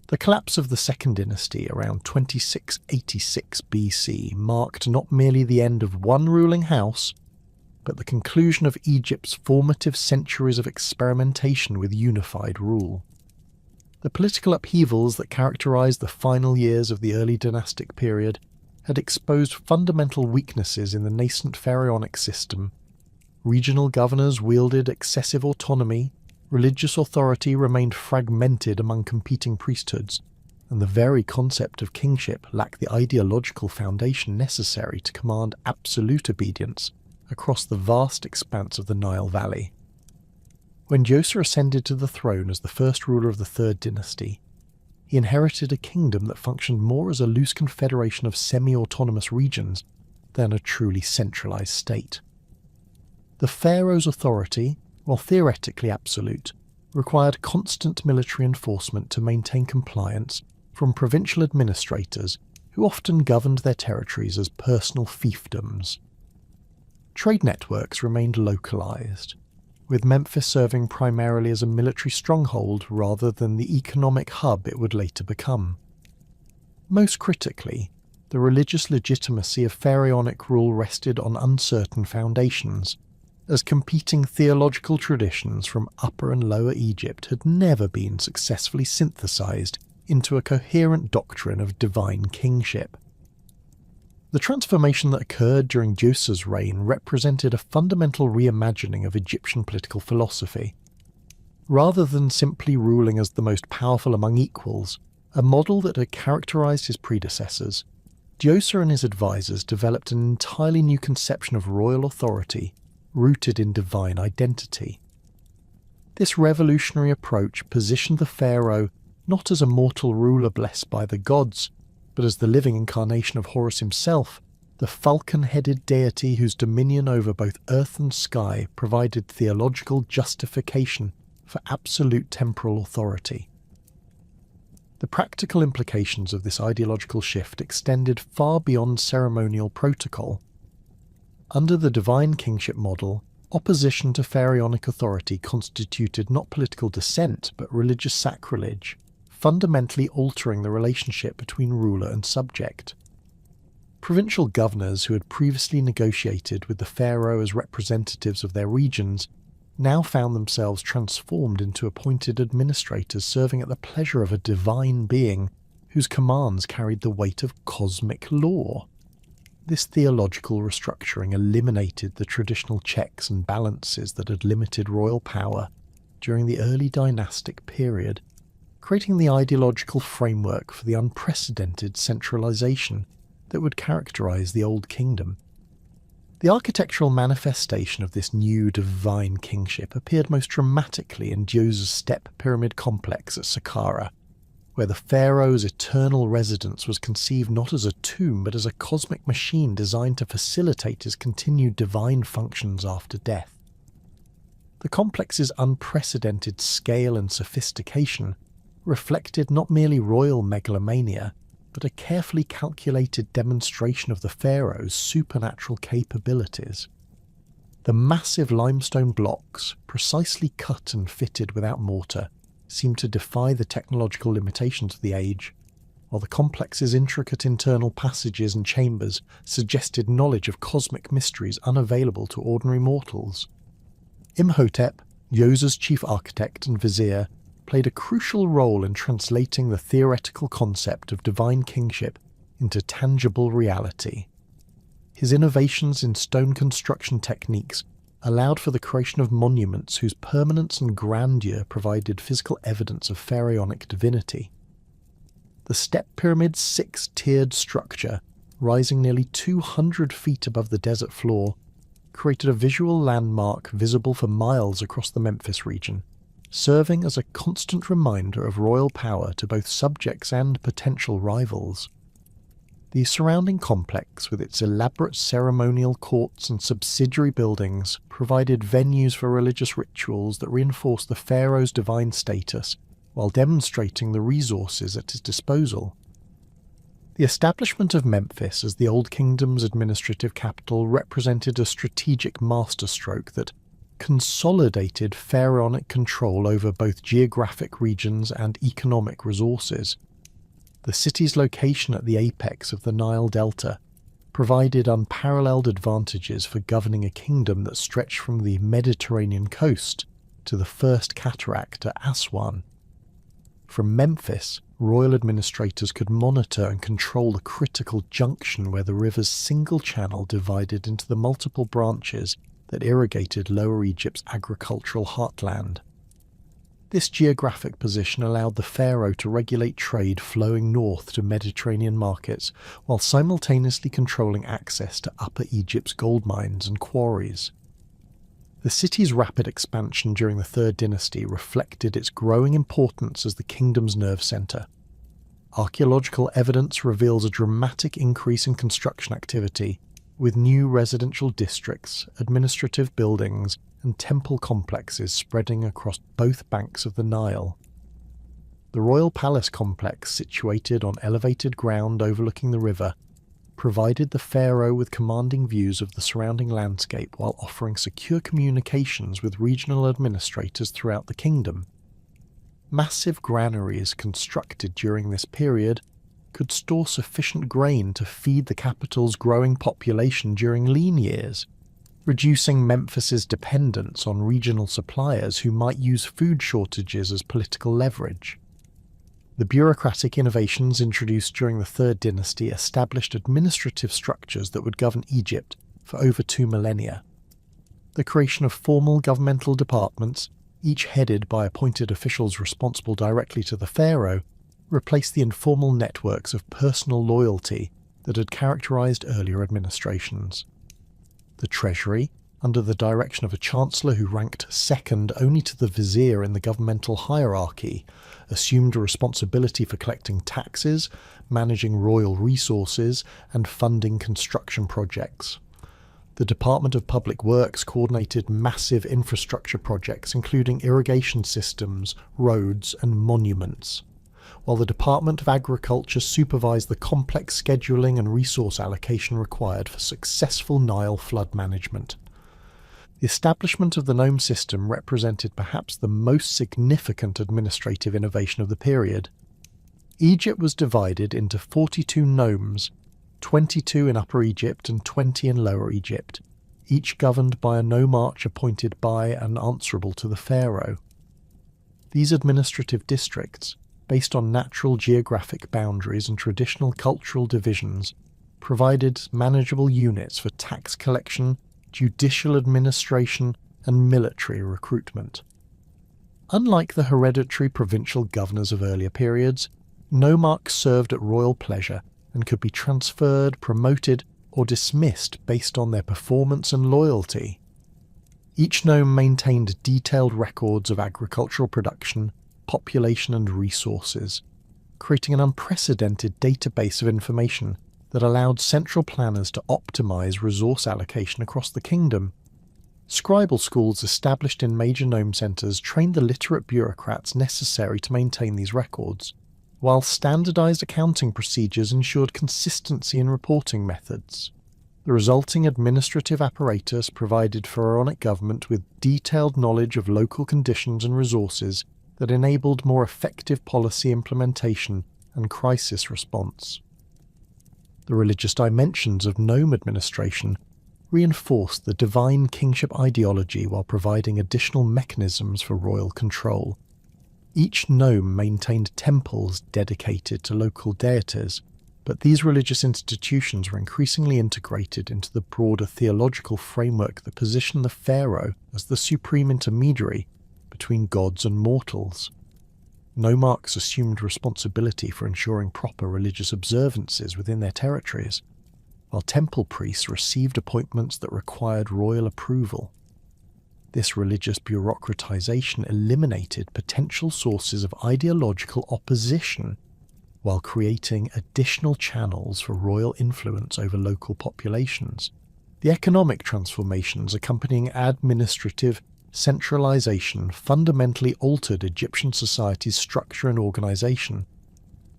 The collapse of the Second Dynasty around 2686 BC marked not merely the end of one ruling house, but the conclusion of Egypt's formative centuries of experimentation with unified rule. The political upheavals that characterized the final years of the early dynastic period had exposed fundamental weaknesses in the nascent pharaonic system. Regional governors wielded excessive autonomy, religious authority remained fragmented among competing priesthoods, and the very concept of kingship lacked the ideological foundation necessary to command absolute obedience across the vast expanse of the Nile Valley. When Djoser ascended to the throne as the first ruler of the Third Dynasty, he inherited a kingdom that functioned more as a loose confederation of semi-autonomous regions than a truly centralized state. The pharaoh's authority, while theoretically absolute, required constant military enforcement to maintain compliance from provincial administrators who often governed their territories as personal fiefdoms. Trade networks remained localized, with Memphis serving primarily as a military stronghold rather than the economic hub it would later become. Most critically, the religious legitimacy of pharaonic rule rested on uncertain foundations, as competing theological traditions from Upper and Lower Egypt had never been successfully synthesized into a coherent doctrine of divine kingship. The transformation that occurred during Djoser's reign represented a fundamental reimagining of Egyptian political philosophy. Rather than simply ruling as the most powerful among equals, a model that had characterized his predecessors, Djoser and his advisors developed an entirely new conception of royal authority rooted in divine identity. This revolutionary approach positioned the pharaoh not as a mortal ruler blessed by the gods, but as the living incarnation of Horus himself, the falcon-headed deity whose dominion over both earth and sky provided theological justification for absolute temporal authority. The practical implications of this ideological shift extended far beyond ceremonial protocol. Under the divine kingship model, opposition to pharaonic authority constituted not political dissent but religious sacrilege, fundamentally altering the relationship between ruler and subject. Provincial governors who had previously negotiated with the pharaoh as representatives of their regions now found themselves transformed into appointed administrators serving at the pleasure of a divine being whose commands carried the weight of cosmic law. This theological restructuring eliminated the traditional checks and balances that had limited royal power during the early dynastic period, creating the ideological framework for the unprecedented centralization that would characterize the Old Kingdom. The architectural manifestation of this new divine kingship appeared most dramatically in Djoser's step pyramid complex at Saqqara, where the pharaoh's eternal residence was conceived not as a tomb but as a cosmic machine designed to facilitate his continued divine functions after death. The complex's unprecedented scale and sophistication reflected not merely royal megalomania, but a carefully calculated demonstration of the pharaoh's supernatural capabilities. The massive limestone blocks, precisely cut and fitted without mortar, seemed to defy the technological limitations of the age, while the complex's intricate internal passages and chambers suggested knowledge of cosmic mysteries unavailable to ordinary mortals. Imhotep, Djoser's chief architect and vizier, played a crucial role in translating the theoretical concept of divine kingship into tangible reality. His innovations in stone construction techniques allowed for the creation of monuments whose permanence and grandeur provided physical evidence of pharaonic divinity. The step pyramid's six-tiered structure, rising nearly 200 feet above the desert floor, created a visual landmark visible for miles across the Memphis region, serving as a constant reminder of royal power to both subjects and potential rivals. The surrounding complex, with its elaborate ceremonial courts and subsidiary buildings, provided venues for religious rituals that reinforced the pharaoh's divine status while demonstrating the resources at his disposal. The establishment of Memphis as the Old Kingdom's administrative capital represented a strategic masterstroke that, consolidated pharaonic control over both geographic regions and economic resources. The city's location at the apex of the Nile Delta provided unparalleled advantages for governing a kingdom that stretched from the Mediterranean coast to the first cataract at Aswan. From Memphis, royal administrators could monitor and control the critical junction where the river's single channel divided into the multiple branches that irrigated Lower Egypt's agricultural heartland. This geographic position allowed the pharaoh to regulate trade flowing north to Mediterranean markets while simultaneously controlling access to Upper Egypt's gold mines and quarries. The city's rapid expansion during the Third Dynasty reflected its growing importance as the kingdom's nerve centre. Archaeological evidence reveals a dramatic increase in construction activity, with new residential districts, administrative buildings, and temple complexes spreading across both banks of the Nile. The royal palace complex, situated on elevated ground overlooking the river, provided the pharaoh with commanding views of the surrounding landscape while offering secure communications with regional administrators throughout the kingdom. Massive granaries constructed during this period could store sufficient grain to feed the capital's growing population during lean years, reducing Memphis's dependence on regional suppliers who might use food shortages as political leverage. The bureaucratic innovations introduced during the Third Dynasty established administrative structures that would govern Egypt for over 2 millennia. The creation of formal governmental departments, each headed by appointed officials responsible directly to the pharaoh, replaced the informal networks of personal loyalty that had characterized earlier administrations. The treasury, under the direction of a chancellor who ranked second only to the vizier in the governmental hierarchy, assumed a responsibility for collecting taxes, managing royal resources, and funding construction projects. The Department of Public Works coordinated massive infrastructure projects including irrigation systems, roads, and monuments, while the Department of Agriculture supervised the complex scheduling and resource allocation required for successful Nile flood management. The establishment of the nome system represented perhaps the most significant administrative innovation of the period. Egypt was divided into 42 nomes, 22 in Upper Egypt and 20 in Lower Egypt, each governed by a nomarch appointed by and answerable to the pharaoh. These administrative districts, based on natural geographic boundaries and traditional cultural divisions, provided manageable units for tax collection, judicial administration, and military recruitment. Unlike the hereditary provincial governors of earlier periods, nomarchs served at royal pleasure and could be transferred, promoted, or dismissed based on their performance and loyalty. Each nome maintained detailed records of agricultural production, population, and resources, creating an unprecedented database of information that allowed central planners to optimize resource allocation across the kingdom. Scribal schools established in major nome centers trained the literate bureaucrats necessary to maintain these records, while standardized accounting procedures ensured consistency in reporting methods. The resulting administrative apparatus provided pharaonic government with detailed knowledge of local conditions and resources that enabled more effective policy implementation and crisis response. The religious dimensions of nome administration reinforced the divine kingship ideology while providing additional mechanisms for royal control. Each nome maintained temples dedicated to local deities, but these religious institutions were increasingly integrated into the broader theological framework that positioned the pharaoh as the supreme intermediary between gods and mortals. Nomarchs assumed responsibility for ensuring proper religious observances within their territories, while temple priests received appointments that required royal approval. This religious bureaucratization eliminated potential sources of ideological opposition while creating additional channels for royal influence over local populations. The economic transformations accompanying administrative centralization fundamentally altered Egyptian society's structure and organization.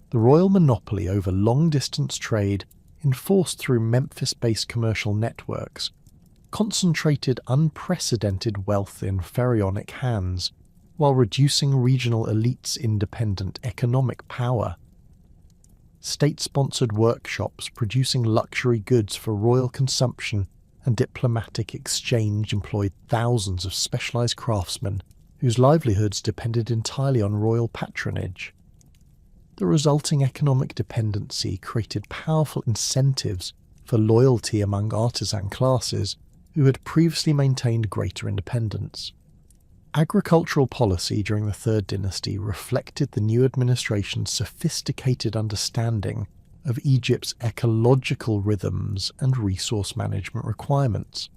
The royal monopoly over long-distance trade, enforced through Memphis-based commercial networks, concentrated unprecedented wealth in pharaonic hands, while reducing regional elites' independent economic power. State-sponsored workshops producing luxury goods for royal consumption and diplomatic exchange employed thousands of specialized craftsmen whose livelihoods depended entirely on royal patronage. The resulting economic dependency created powerful incentives for loyalty among artisan classes who had previously maintained greater independence. Agricultural policy during the Third Dynasty reflected the new administration's sophisticated understanding of Egypt's ecological rhythms and resource management requirements.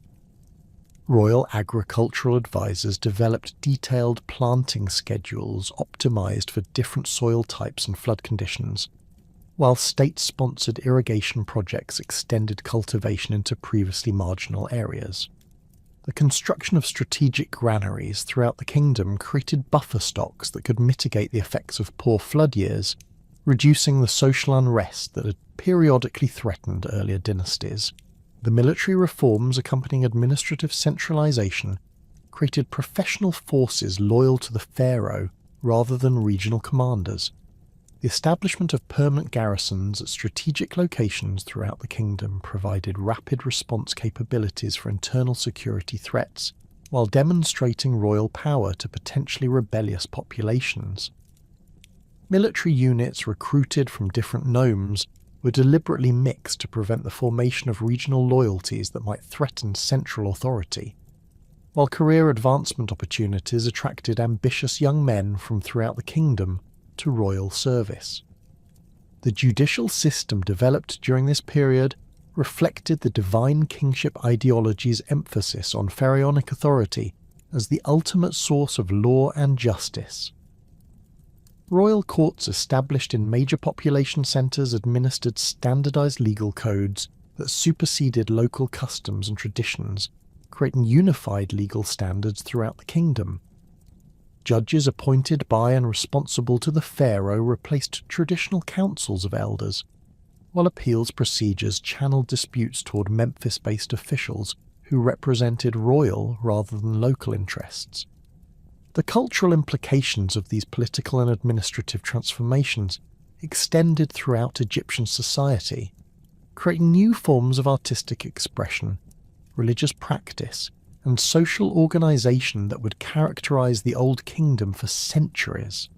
Royal agricultural advisors developed detailed planting schedules optimized for different soil types and flood conditions, while state-sponsored irrigation projects extended cultivation into previously marginal areas. The construction of strategic granaries throughout the kingdom created buffer stocks that could mitigate the effects of poor flood years, reducing the social unrest that had periodically threatened earlier dynasties. The military reforms accompanying administrative centralization created professional forces loyal to the pharaoh rather than regional commanders. The establishment of permanent garrisons at strategic locations throughout the kingdom provided rapid response capabilities for internal security threats, while demonstrating royal power to potentially rebellious populations. Military units recruited from different nomes were deliberately mixed to prevent the formation of regional loyalties that might threaten central authority, while career advancement opportunities attracted ambitious young men from throughout the kingdom to royal service. The judicial system developed during this period reflected the divine kingship ideology's emphasis on pharaonic authority as the ultimate source of law and justice. Royal courts established in major population centres administered standardized legal codes that superseded local customs and traditions, creating unified legal standards throughout the kingdom. Judges appointed by and responsible to the pharaoh replaced traditional councils of elders, while appeals procedures channeled disputes toward Memphis-based officials who represented royal rather than local interests. The cultural implications of these political and administrative transformations extended throughout Egyptian society, creating new forms of artistic expression, religious practice, and social organisation that would characterise the Old Kingdom for centuries.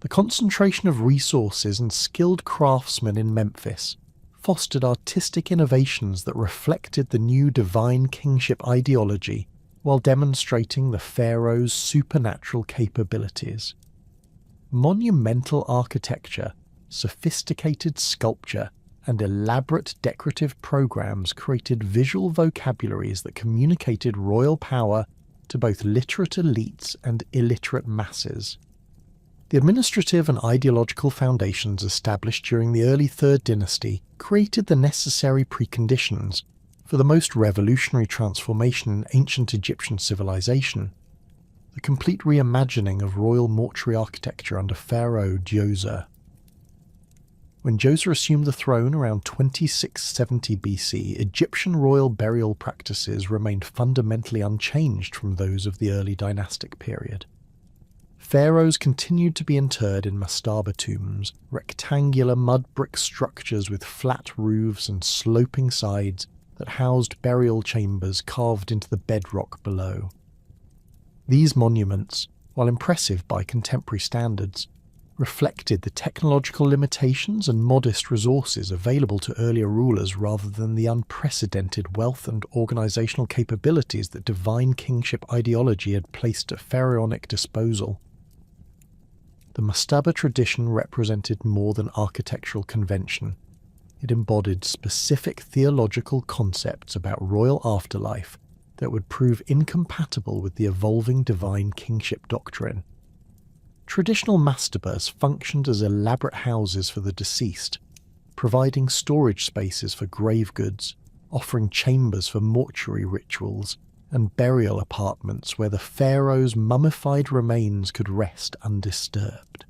The concentration of resources and skilled craftsmen in Memphis fostered artistic innovations that reflected the new divine kingship ideology while demonstrating the pharaoh's supernatural capabilities. Monumental architecture, sophisticated sculpture, and elaborate decorative programs created visual vocabularies that communicated royal power to both literate elites and illiterate masses. The administrative and ideological foundations established during the early Third Dynasty created the necessary preconditions for the most revolutionary transformation in ancient Egyptian civilization, the complete reimagining of royal mortuary architecture under Pharaoh Djoser. When Djoser assumed the throne around 2670 BC, Egyptian royal burial practices remained fundamentally unchanged from those of the early dynastic period. Pharaohs continued to be interred in mastaba tombs, rectangular mud brick structures with flat roofs and sloping sides that housed burial chambers carved into the bedrock below. These monuments, while impressive by contemporary standards, reflected the technological limitations and modest resources available to earlier rulers rather than the unprecedented wealth and organizational capabilities that divine kingship ideology had placed at pharaonic disposal. The mastaba tradition represented more than architectural convention. It embodied specific theological concepts about royal afterlife that would prove incompatible with the evolving divine kingship doctrine. Traditional mastabas functioned as elaborate houses for the deceased, providing storage spaces for grave goods, offering chambers for mortuary rituals, and burial apartments where the pharaoh's mummified remains could rest undisturbed.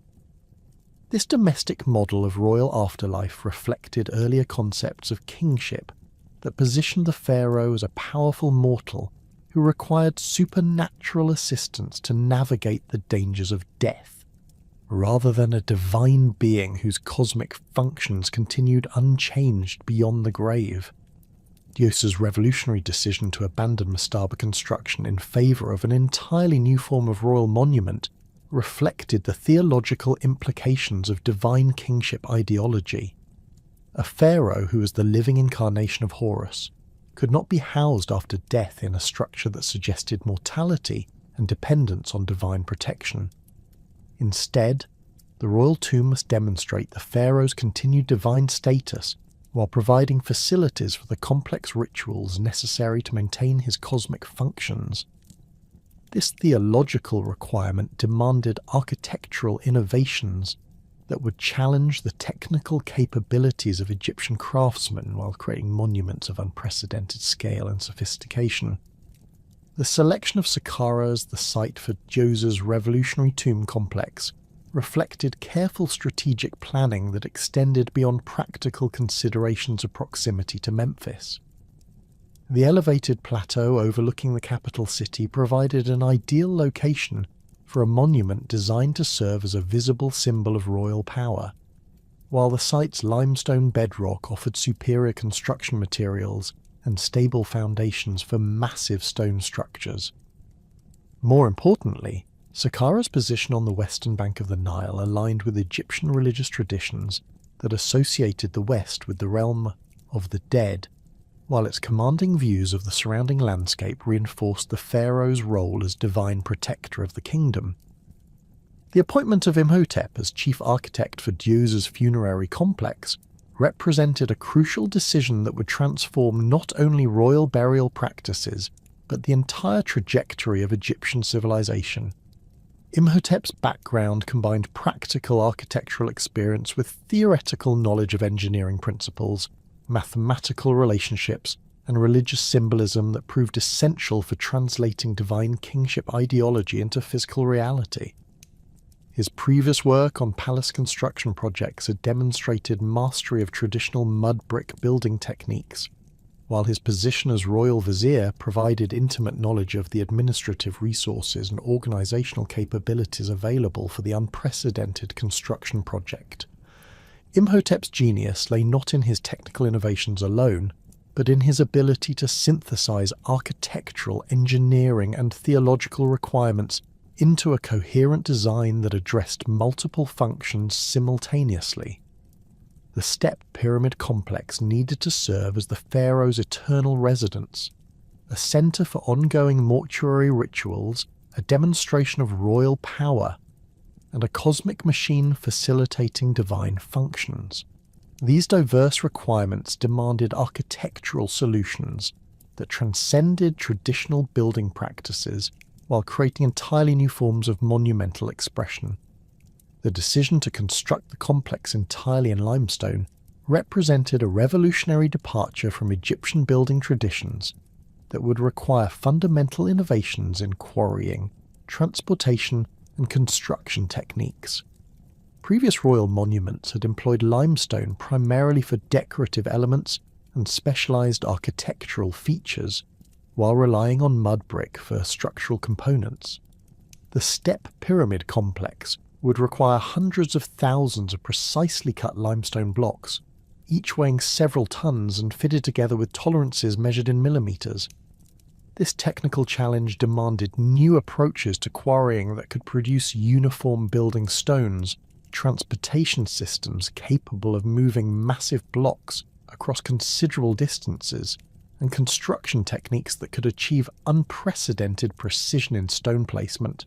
This domestic model of royal afterlife reflected earlier concepts of kingship that positioned the pharaoh as a powerful mortal who required supernatural assistance to navigate the dangers of death, rather than a divine being whose cosmic functions continued unchanged beyond the grave. Diosa's revolutionary decision to abandon mastaba construction in favour of an entirely new form of royal monument reflected the theological implications of divine kingship ideology. A pharaoh who was the living incarnation of Horus could not be housed after death in a structure that suggested mortality and dependence on divine protection. Instead, the royal tomb must demonstrate the pharaoh's continued divine status while providing facilities for the complex rituals necessary to maintain his cosmic functions. This theological requirement demanded architectural innovations that would challenge the technical capabilities of Egyptian craftsmen while creating monuments of unprecedented scale and sophistication. The selection of Saqqara as the site for Djoser's revolutionary tomb complex reflected careful strategic planning that extended beyond practical considerations of proximity to Memphis. The elevated plateau overlooking the capital city provided an ideal location for a monument designed to serve as a visible symbol of royal power, while the site's limestone bedrock offered superior construction materials and stable foundations for massive stone structures. More importantly, Saqqara's position on the western bank of the Nile aligned with Egyptian religious traditions that associated the West with the realm of the dead, while its commanding views of the surrounding landscape reinforced the pharaoh's role as divine protector of the kingdom. The appointment of Imhotep as chief architect for Djoser's funerary complex represented a crucial decision that would transform not only royal burial practices, but the entire trajectory of Egyptian civilization. Imhotep's background combined practical architectural experience with theoretical knowledge of engineering principles, mathematical relationships, and religious symbolism that proved essential for translating divine kingship ideology into physical reality. His previous work on palace construction projects had demonstrated mastery of traditional mud brick building techniques, while his position as royal vizier provided intimate knowledge of the administrative resources and organizational capabilities available for the unprecedented construction project. Imhotep's genius lay not in his technical innovations alone, but in his ability to synthesize architectural, engineering, and theological requirements into a coherent design that addressed multiple functions simultaneously. The step pyramid complex needed to serve as the pharaoh's eternal residence, a center for ongoing mortuary rituals, a demonstration of royal power, and a cosmic machine facilitating divine functions. These diverse requirements demanded architectural solutions that transcended traditional building practices while creating entirely new forms of monumental expression. The decision to construct the complex entirely in limestone represented a revolutionary departure from Egyptian building traditions that would require fundamental innovations in quarrying, transportation, and construction techniques. Previous royal monuments had employed limestone primarily for decorative elements and specialized architectural features, while relying on mud brick for structural components. The step pyramid complex would require hundreds of thousands of precisely cut limestone blocks, each weighing several tons and fitted together with tolerances measured in millimeters. This technical challenge demanded new approaches to quarrying that could produce uniform building stones, transportation systems capable of moving massive blocks across considerable distances, and construction techniques that could achieve unprecedented precision in stone placement.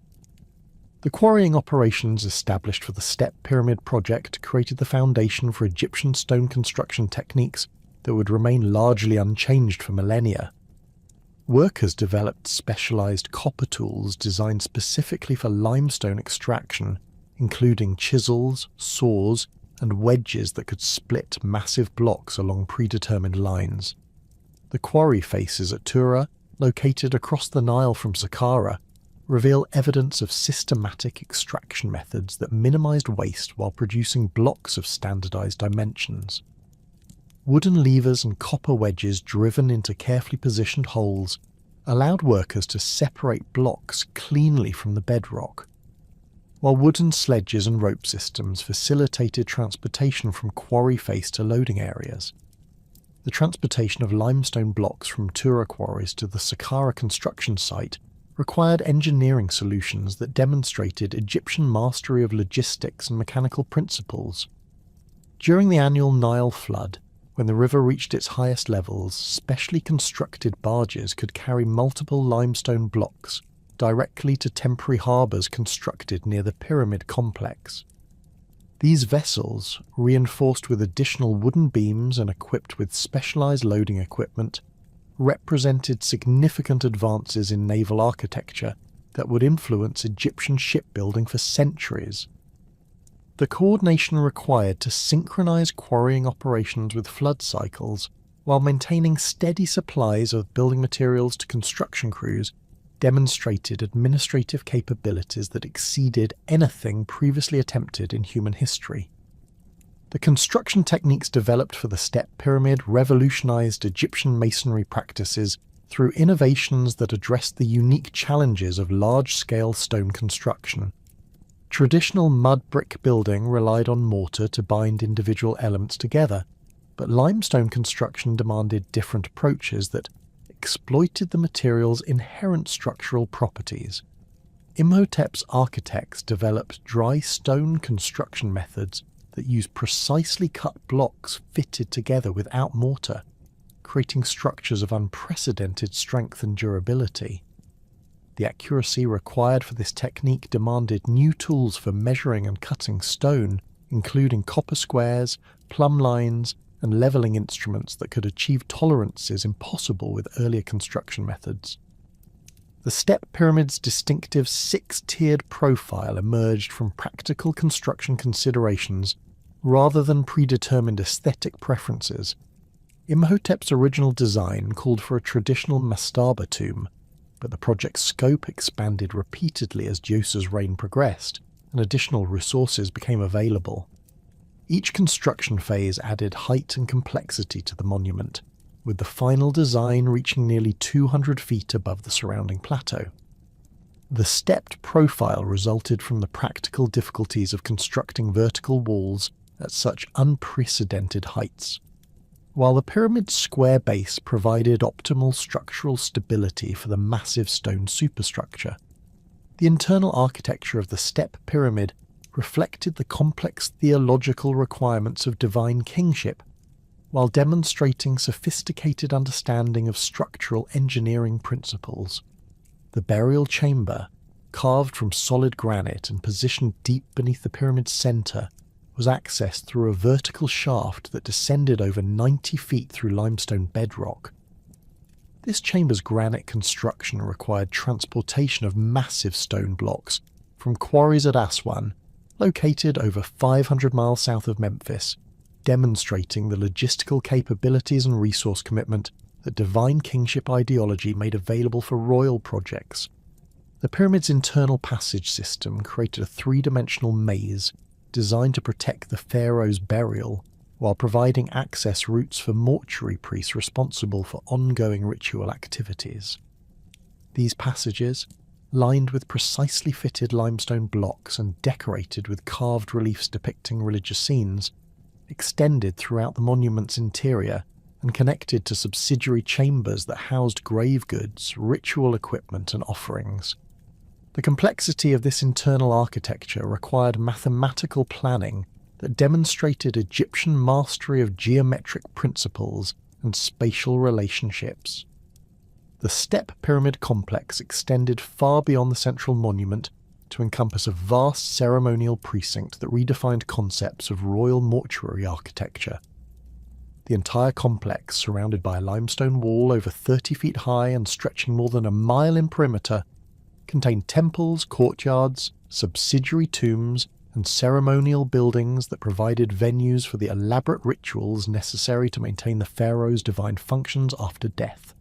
The quarrying operations established for the Step Pyramid project created the foundation for Egyptian stone construction techniques that would remain largely unchanged for millennia. Workers developed specialized copper tools designed specifically for limestone extraction, including chisels, saws, and wedges that could split massive blocks along predetermined lines. The quarry faces at Tura, located across the Nile from Saqqara, reveal evidence of systematic extraction methods that minimized waste while producing blocks of standardized dimensions. Wooden levers and copper wedges driven into carefully positioned holes allowed workers to separate blocks cleanly from the bedrock, while wooden sledges and rope systems facilitated transportation from quarry face to loading areas. The transportation of limestone blocks from Tura quarries to the Saqqara construction site required engineering solutions that demonstrated Egyptian mastery of logistics and mechanical principles. During the annual Nile flood, when the river reached its highest levels, specially constructed barges could carry multiple limestone blocks directly to temporary harbours constructed near the pyramid complex. These vessels, reinforced with additional wooden beams and equipped with specialised loading equipment, represented significant advances in naval architecture that would influence Egyptian shipbuilding for centuries. The coordination required to synchronise quarrying operations with flood cycles while maintaining steady supplies of building materials to construction crews demonstrated administrative capabilities that exceeded anything previously attempted in human history. The construction techniques developed for the step pyramid revolutionised Egyptian masonry practices through innovations that addressed the unique challenges of large-scale stone construction. Traditional mud brick building relied on mortar to bind individual elements together, but limestone construction demanded different approaches that exploited the material's inherent structural properties. Imhotep's architects developed dry stone construction methods that used precisely cut blocks fitted together without mortar, creating structures of unprecedented strength and durability. The accuracy required for this technique demanded new tools for measuring and cutting stone, including copper squares, plumb lines, and levelling instruments that could achieve tolerances impossible with earlier construction methods. The step pyramid's distinctive six-tiered profile emerged from practical construction considerations rather than predetermined aesthetic preferences. Imhotep's original design called for a traditional mastaba tomb, but the project's scope expanded repeatedly as Djoser's reign progressed, and additional resources became available. Each construction phase added height and complexity to the monument, with the final design reaching nearly 200 feet above the surrounding plateau. The stepped profile resulted from the practical difficulties of constructing vertical walls at such unprecedented heights. While the pyramid's square base provided optimal structural stability for the massive stone superstructure, the internal architecture of the step pyramid reflected the complex theological requirements of divine kingship, while demonstrating sophisticated understanding of structural engineering principles. The burial chamber, carved from solid granite and positioned deep beneath the pyramid's centre, was accessed through a vertical shaft that descended over 90 feet through limestone bedrock. This chamber's granite construction required transportation of massive stone blocks from quarries at Aswan, located over 500 miles south of Memphis, demonstrating the logistical capabilities and resource commitment that divine kingship ideology made available for royal projects. The pyramid's internal passage system created a three-dimensional maze designed to protect the pharaoh's burial, while providing access routes for mortuary priests responsible for ongoing ritual activities. These passages, lined with precisely fitted limestone blocks and decorated with carved reliefs depicting religious scenes, extended throughout the monument's interior and connected to subsidiary chambers that housed grave goods, ritual equipment and offerings. The complexity of this internal architecture required mathematical planning that demonstrated Egyptian mastery of geometric principles and spatial relationships. The step pyramid complex extended far beyond the central monument to encompass a vast ceremonial precinct that redefined concepts of royal mortuary architecture. The entire complex, surrounded by a limestone wall over 30 feet high and stretching more than a mile in perimeter, contained temples, courtyards, subsidiary tombs, and ceremonial buildings that provided venues for the elaborate rituals necessary to maintain the pharaoh's divine functions after death.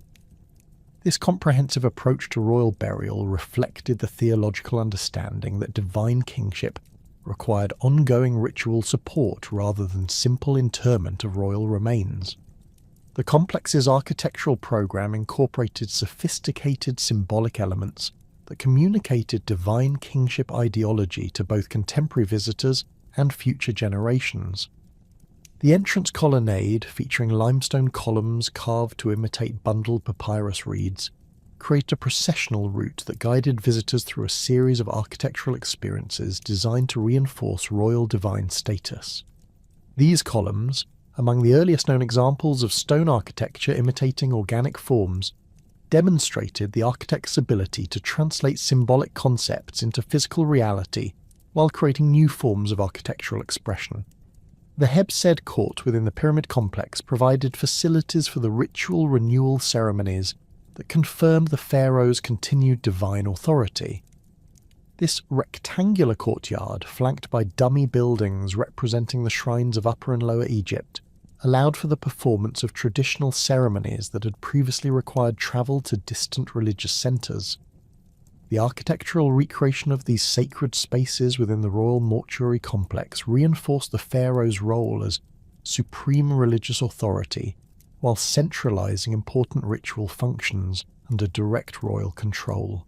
This comprehensive approach to royal burial reflected the theological understanding that divine kingship required ongoing ritual support rather than simple interment of royal remains. The complex's architectural program incorporated sophisticated symbolic elements that communicated divine kingship ideology to both contemporary visitors and future generations. The entrance colonnade, featuring limestone columns carved to imitate bundled papyrus reeds, created a processional route that guided visitors through a series of architectural experiences designed to reinforce royal divine status. These columns, among the earliest known examples of stone architecture imitating organic forms, demonstrated the architect's ability to translate symbolic concepts into physical reality while creating new forms of architectural expression. The Hebsed court within the pyramid complex provided facilities for the ritual renewal ceremonies that confirmed the pharaoh's continued divine authority. This rectangular courtyard, flanked by dummy buildings representing the shrines of Upper and Lower Egypt, allowed for the performance of traditional ceremonies that had previously required travel to distant religious centres. The architectural recreation of these sacred spaces within the royal mortuary complex reinforced the pharaoh's role as supreme religious authority, while centralising important ritual functions under direct royal control.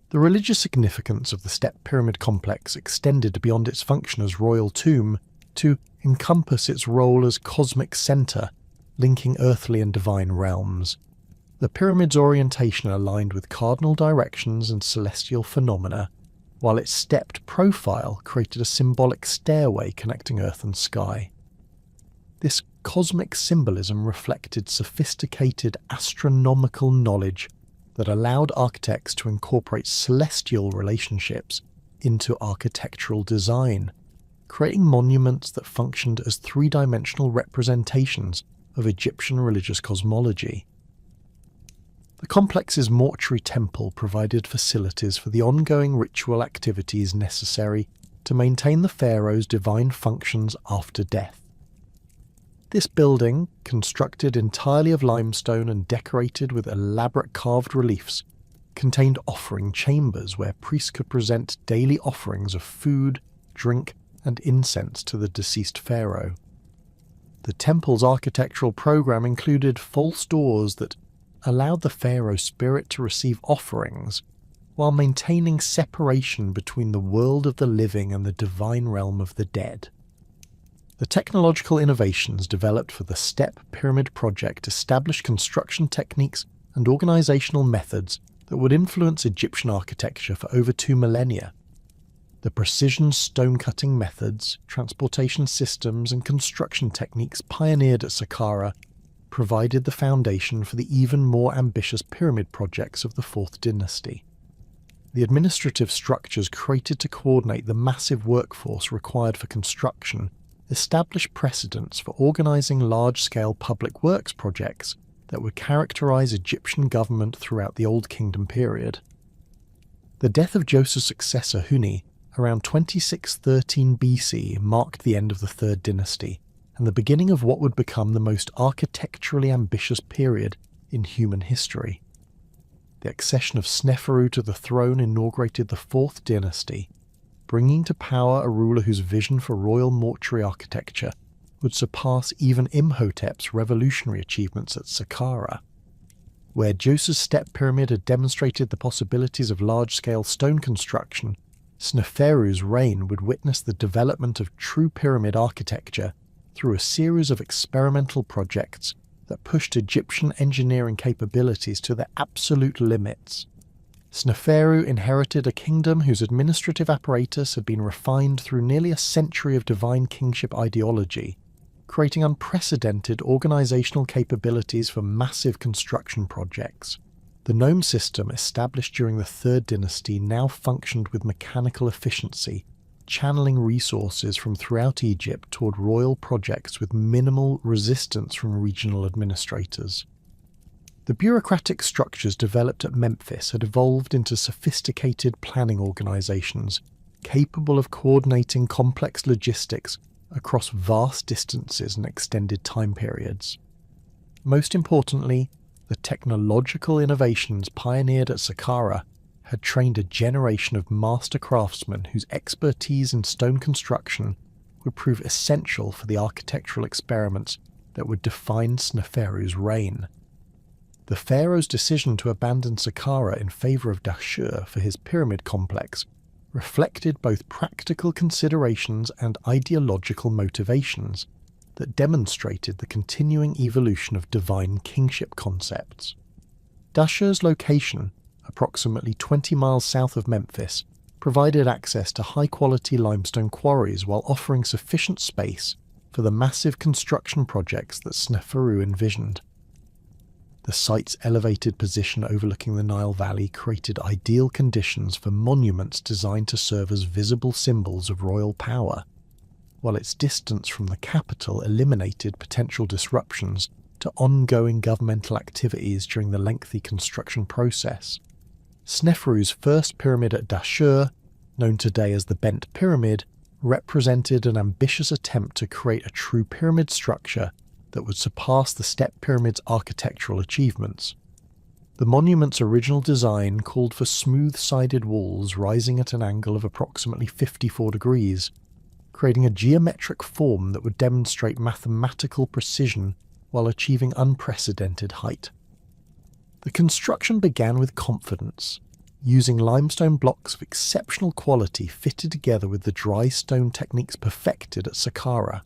The religious significance of the step pyramid complex extended beyond its function as royal tomb to encompass its role as cosmic centre, linking earthly and divine realms. The pyramid's orientation aligned with cardinal directions and celestial phenomena, while its stepped profile created a symbolic stairway connecting earth and sky. This cosmic symbolism reflected sophisticated astronomical knowledge that allowed architects to incorporate celestial relationships into architectural design, creating monuments that functioned as three-dimensional representations of Egyptian religious cosmology. The complex's mortuary temple provided facilities for the ongoing ritual activities necessary to maintain the pharaoh's divine functions after death. This building, constructed entirely of limestone and decorated with elaborate carved reliefs, contained offering chambers where priests could present daily offerings of food, drink, and incense to the deceased pharaoh. The temple's architectural program included false doors that allowed the pharaoh's spirit to receive offerings, while maintaining separation between the world of the living and the divine realm of the dead. The technological innovations developed for the Step Pyramid project established construction techniques and organizational methods that would influence Egyptian architecture for over 2 millennia. The precision stone-cutting methods, transportation systems, and construction techniques pioneered at Saqqara provided the foundation for the even more ambitious pyramid projects of the Fourth Dynasty. The administrative structures created to coordinate the massive workforce required for construction established precedents for organising large-scale public works projects that would characterise Egyptian government throughout the Old Kingdom period. The death of Joseph's successor Huni around 2613 BC marked the end of the Third Dynasty and the beginning of what would become the most architecturally ambitious period in human history. The accession of Sneferu to the throne inaugurated the Fourth Dynasty, bringing to power a ruler whose vision for royal mortuary architecture would surpass even Imhotep's revolutionary achievements at Saqqara. Where Joseph's step pyramid had demonstrated the possibilities of large-scale stone construction, Sneferu's reign would witness the development of true pyramid architecture through a series of experimental projects that pushed Egyptian engineering capabilities to their absolute limits. Sneferu inherited a kingdom whose administrative apparatus had been refined through nearly a century of divine kingship ideology, creating unprecedented organizational capabilities for massive construction projects. The Nome system established during the Third Dynasty now functioned with mechanical efficiency, channeling resources from throughout Egypt toward royal projects with minimal resistance from regional administrators. The bureaucratic structures developed at Memphis had evolved into sophisticated planning organizations, capable of coordinating complex logistics across vast distances and extended time periods. Most importantly, the technological innovations pioneered at Saqqara had trained a generation of master craftsmen whose expertise in stone construction would prove essential for the architectural experiments that would define Sneferu's reign. The pharaoh's decision to abandon Saqqara in favour of Dashur for his pyramid complex reflected both practical considerations and ideological motivations that demonstrated the continuing evolution of divine kingship concepts. Dashur's location, approximately 20 miles south of Memphis, provided access to high-quality limestone quarries while offering sufficient space for the massive construction projects that Sneferu envisioned. The site's elevated position overlooking the Nile Valley created ideal conditions for monuments designed to serve as visible symbols of royal power, while its distance from the capital eliminated potential disruptions to ongoing governmental activities during the lengthy construction process. Sneferu's first pyramid at Dashur, known today as the Bent Pyramid, represented an ambitious attempt to create a true pyramid structure that would surpass the step pyramid's architectural achievements. The monument's original design called for smooth-sided walls rising at an angle of approximately 54 degrees, creating a geometric form that would demonstrate mathematical precision while achieving unprecedented height. The construction began with confidence, using limestone blocks of exceptional quality fitted together with the dry stone techniques perfected at Saqqara.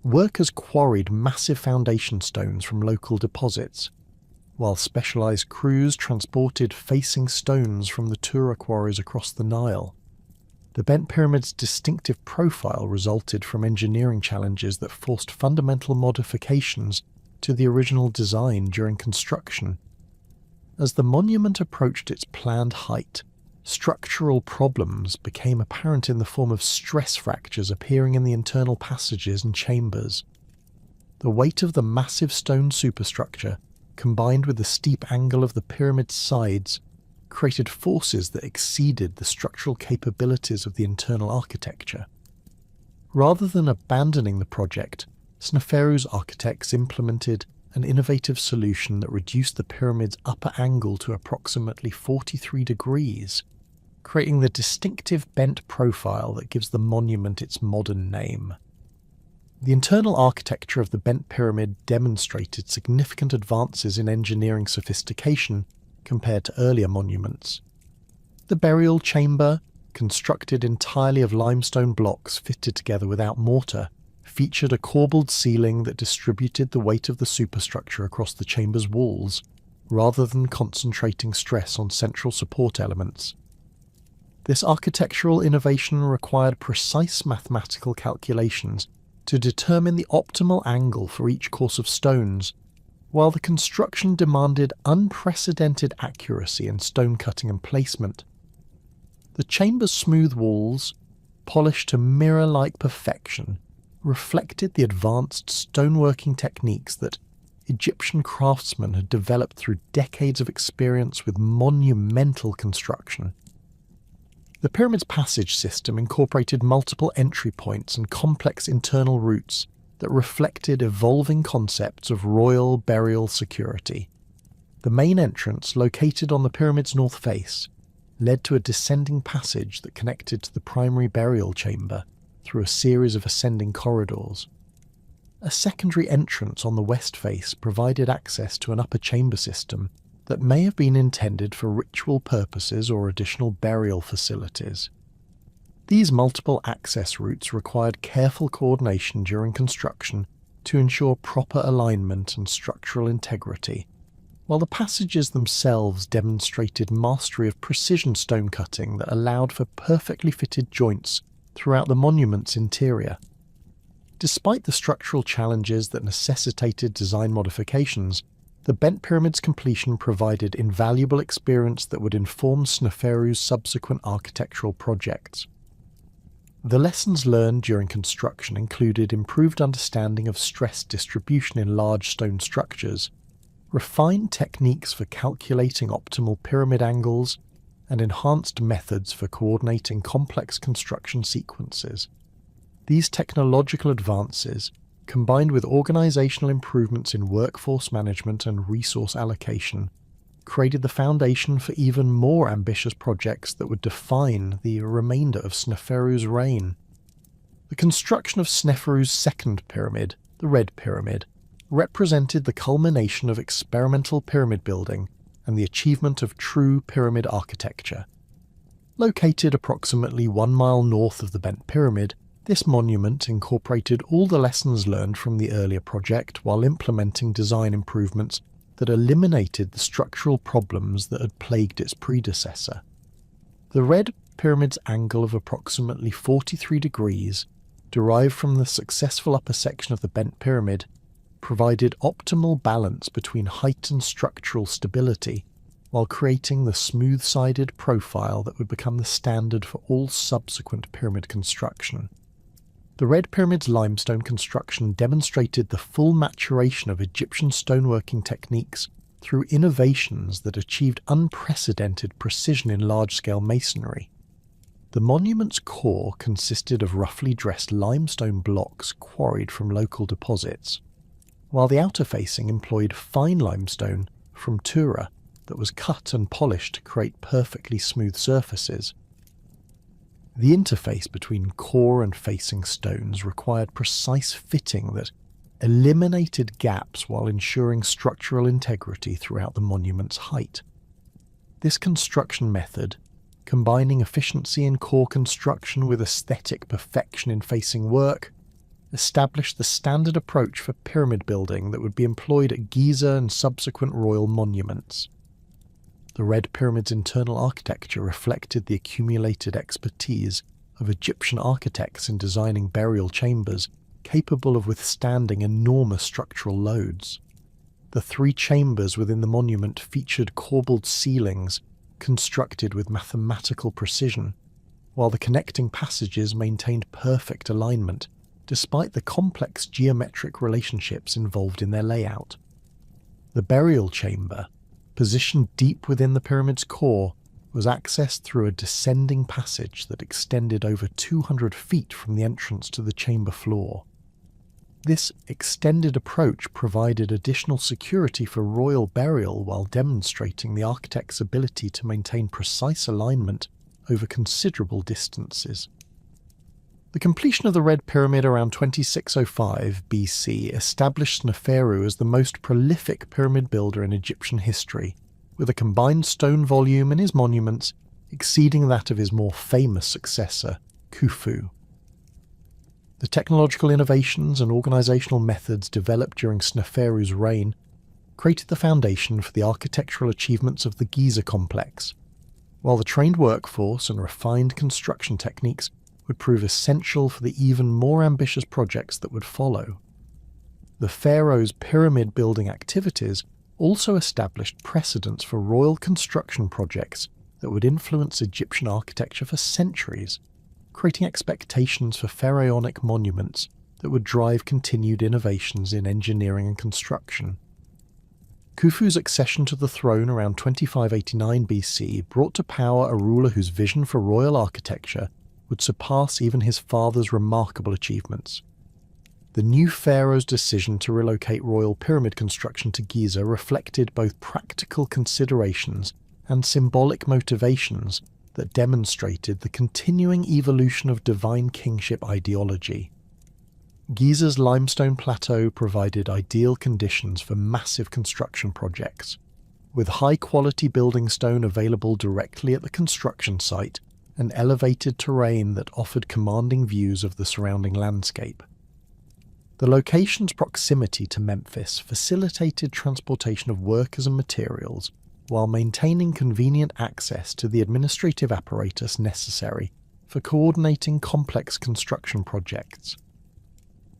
Workers quarried massive foundation stones from local deposits, while specialised crews transported facing stones from the Tura quarries across the Nile. The Bent Pyramid's distinctive profile resulted from engineering challenges that forced fundamental modifications to the original design during construction. As the monument approached its planned height, structural problems became apparent in the form of stress fractures appearing in the internal passages and chambers. The weight of the massive stone superstructure, combined with the steep angle of the pyramid's sides, created forces that exceeded the structural capabilities of the internal architecture. Rather than abandoning the project, Sneferu's architects implemented an innovative solution that reduced the pyramid's upper angle to approximately 43 degrees, creating the distinctive bent profile that gives the monument its modern name. The internal architecture of the Bent Pyramid demonstrated significant advances in engineering sophistication compared to earlier monuments. The burial chamber, constructed entirely of limestone blocks fitted together without mortar, featured a corbelled ceiling that distributed the weight of the superstructure across the chamber's walls, rather than concentrating stress on central support elements. This architectural innovation required precise mathematical calculations to determine the optimal angle for each course of stones, while the construction demanded unprecedented accuracy in stone cutting and placement. The chamber's smooth walls, polished to mirror-like perfection, reflected the advanced stoneworking techniques that Egyptian craftsmen had developed through decades of experience with monumental construction. The pyramid's passage system incorporated multiple entry points and complex internal routes that reflected evolving concepts of royal burial security. The main entrance, located on the pyramid's north face, led to a descending passage that connected to the primary burial chamber through a series of ascending corridors. A secondary entrance on the west face provided access to an upper chamber system that may have been intended for ritual purposes or additional burial facilities. These multiple access routes required careful coordination during construction to ensure proper alignment and structural integrity, while the passages themselves demonstrated mastery of precision stone cutting that allowed for perfectly fitted joints throughout the monument's interior. Despite the structural challenges that necessitated design modifications, the Bent Pyramid's completion provided invaluable experience that would inform Sneferu's subsequent architectural projects. The lessons learned during construction included improved understanding of stress distribution in large stone structures, refined techniques for calculating optimal pyramid angles, and enhanced methods for coordinating complex construction sequences. These technological advances, combined with organizational improvements in workforce management and resource allocation, created the foundation for even more ambitious projects that would define the remainder of Sneferu's reign. The construction of Sneferu's second pyramid, the Red Pyramid, represented the culmination of experimental pyramid building and the achievement of true pyramid architecture. Located approximately 1 mile north of the Bent Pyramid, this monument incorporated all the lessons learned from the earlier project while implementing design improvements that eliminated the structural problems that had plagued its predecessor. The Red Pyramid's angle of approximately 43 degrees, derived from the successful upper section of the Bent Pyramid, provided optimal balance between height and structural stability, while creating the smooth-sided profile that would become the standard for all subsequent pyramid construction. The Red Pyramid's limestone construction demonstrated the full maturation of Egyptian stoneworking techniques through innovations that achieved unprecedented precision in large-scale masonry. The monument's core consisted of roughly dressed limestone blocks quarried from local deposits, while the outer facing employed fine limestone from Tura that was cut and polished to create perfectly smooth surfaces. The interface between core and facing stones required precise fitting that eliminated gaps while ensuring structural integrity throughout the monument's height. This construction method, combining efficiency in core construction with aesthetic perfection in facing work, established the standard approach for pyramid building that would be employed at Giza and subsequent royal monuments. The Red Pyramid's internal architecture reflected the accumulated expertise of Egyptian architects in designing burial chambers capable of withstanding enormous structural loads. The 3 chambers within the monument featured corbelled ceilings constructed with mathematical precision, while the connecting passages maintained perfect alignment despite the complex geometric relationships involved in their layout. The burial chamber, positioned deep within the pyramid's core, was accessed through a descending passage that extended over 200 feet from the entrance to the chamber floor. This extended approach provided additional security for royal burial while demonstrating the architect's ability to maintain precise alignment over considerable distances. The completion of the Red Pyramid around 2605 BC established Sneferu as the most prolific pyramid builder in Egyptian history, with a combined stone volume in his monuments exceeding that of his more famous successor, Khufu. The technological innovations and organizational methods developed during Sneferu's reign created the foundation for the architectural achievements of the Giza complex, while the trained workforce and refined construction techniques would prove essential for the even more ambitious projects that would follow. The pharaoh's pyramid building activities also established precedents for royal construction projects that would influence Egyptian architecture for centuries, creating expectations for pharaonic monuments that would drive continued innovations in engineering and construction. Khufu's accession to the throne around 2589 BC brought to power a ruler whose vision for royal architecture would surpass even his father's remarkable achievements. The new pharaoh's decision to relocate royal pyramid construction to Giza reflected both practical considerations and symbolic motivations that demonstrated the continuing evolution of divine kingship ideology. Giza's limestone plateau provided ideal conditions for massive construction projects, with high-quality building stone available directly at the construction site and elevated terrain that offered commanding views of the surrounding landscape. The location's proximity to Memphis facilitated transportation of workers and materials while maintaining convenient access to the administrative apparatus necessary for coordinating complex construction projects.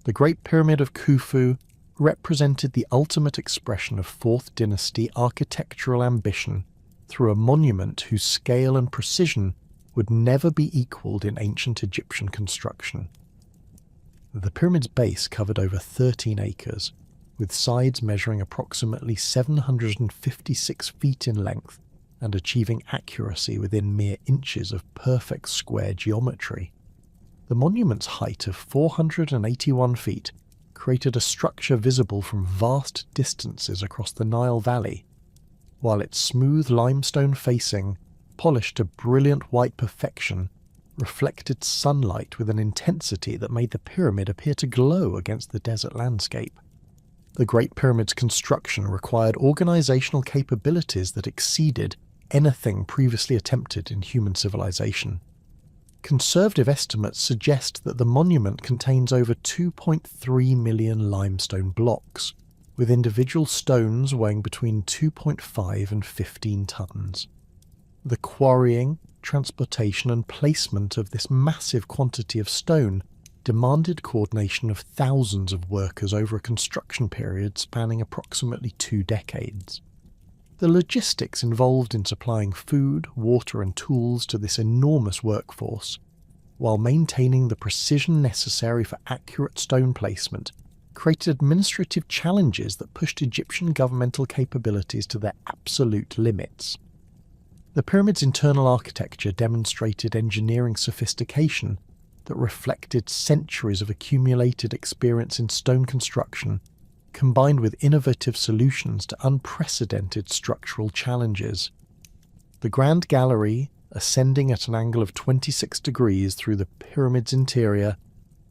The Great Pyramid of Khufu represented the ultimate expression of 4th Dynasty architectural ambition through a monument whose scale and precision would never be equalled in ancient Egyptian construction. The pyramid's base covered over 13 acres, with sides measuring approximately 756 feet in length and achieving accuracy within mere inches of perfect square geometry. The monument's height of 481 feet created a structure visible from vast distances across the Nile Valley. while its smooth limestone facing, polished to brilliant white perfection, reflected sunlight with an intensity that made the pyramid appear to glow against the desert landscape. The Great Pyramid's construction required organizational capabilities that exceeded anything previously attempted in human civilization. Conservative estimates suggest that the monument contains over 2.3 million limestone blocks, with individual stones weighing between 2.5 and 15 tons. The quarrying, transportation and placement of this massive quantity of stone demanded coordination of thousands of workers over a construction period spanning approximately 2 decades. The logistics involved in supplying food, water and tools to this enormous workforce, while maintaining the precision necessary for accurate stone placement, created administrative challenges that pushed Egyptian governmental capabilities to their absolute limits. The pyramid's internal architecture demonstrated engineering sophistication that reflected centuries of accumulated experience in stone construction, combined with innovative solutions to unprecedented structural challenges. The Grand Gallery, ascending at an angle of 26 degrees through the pyramid's interior,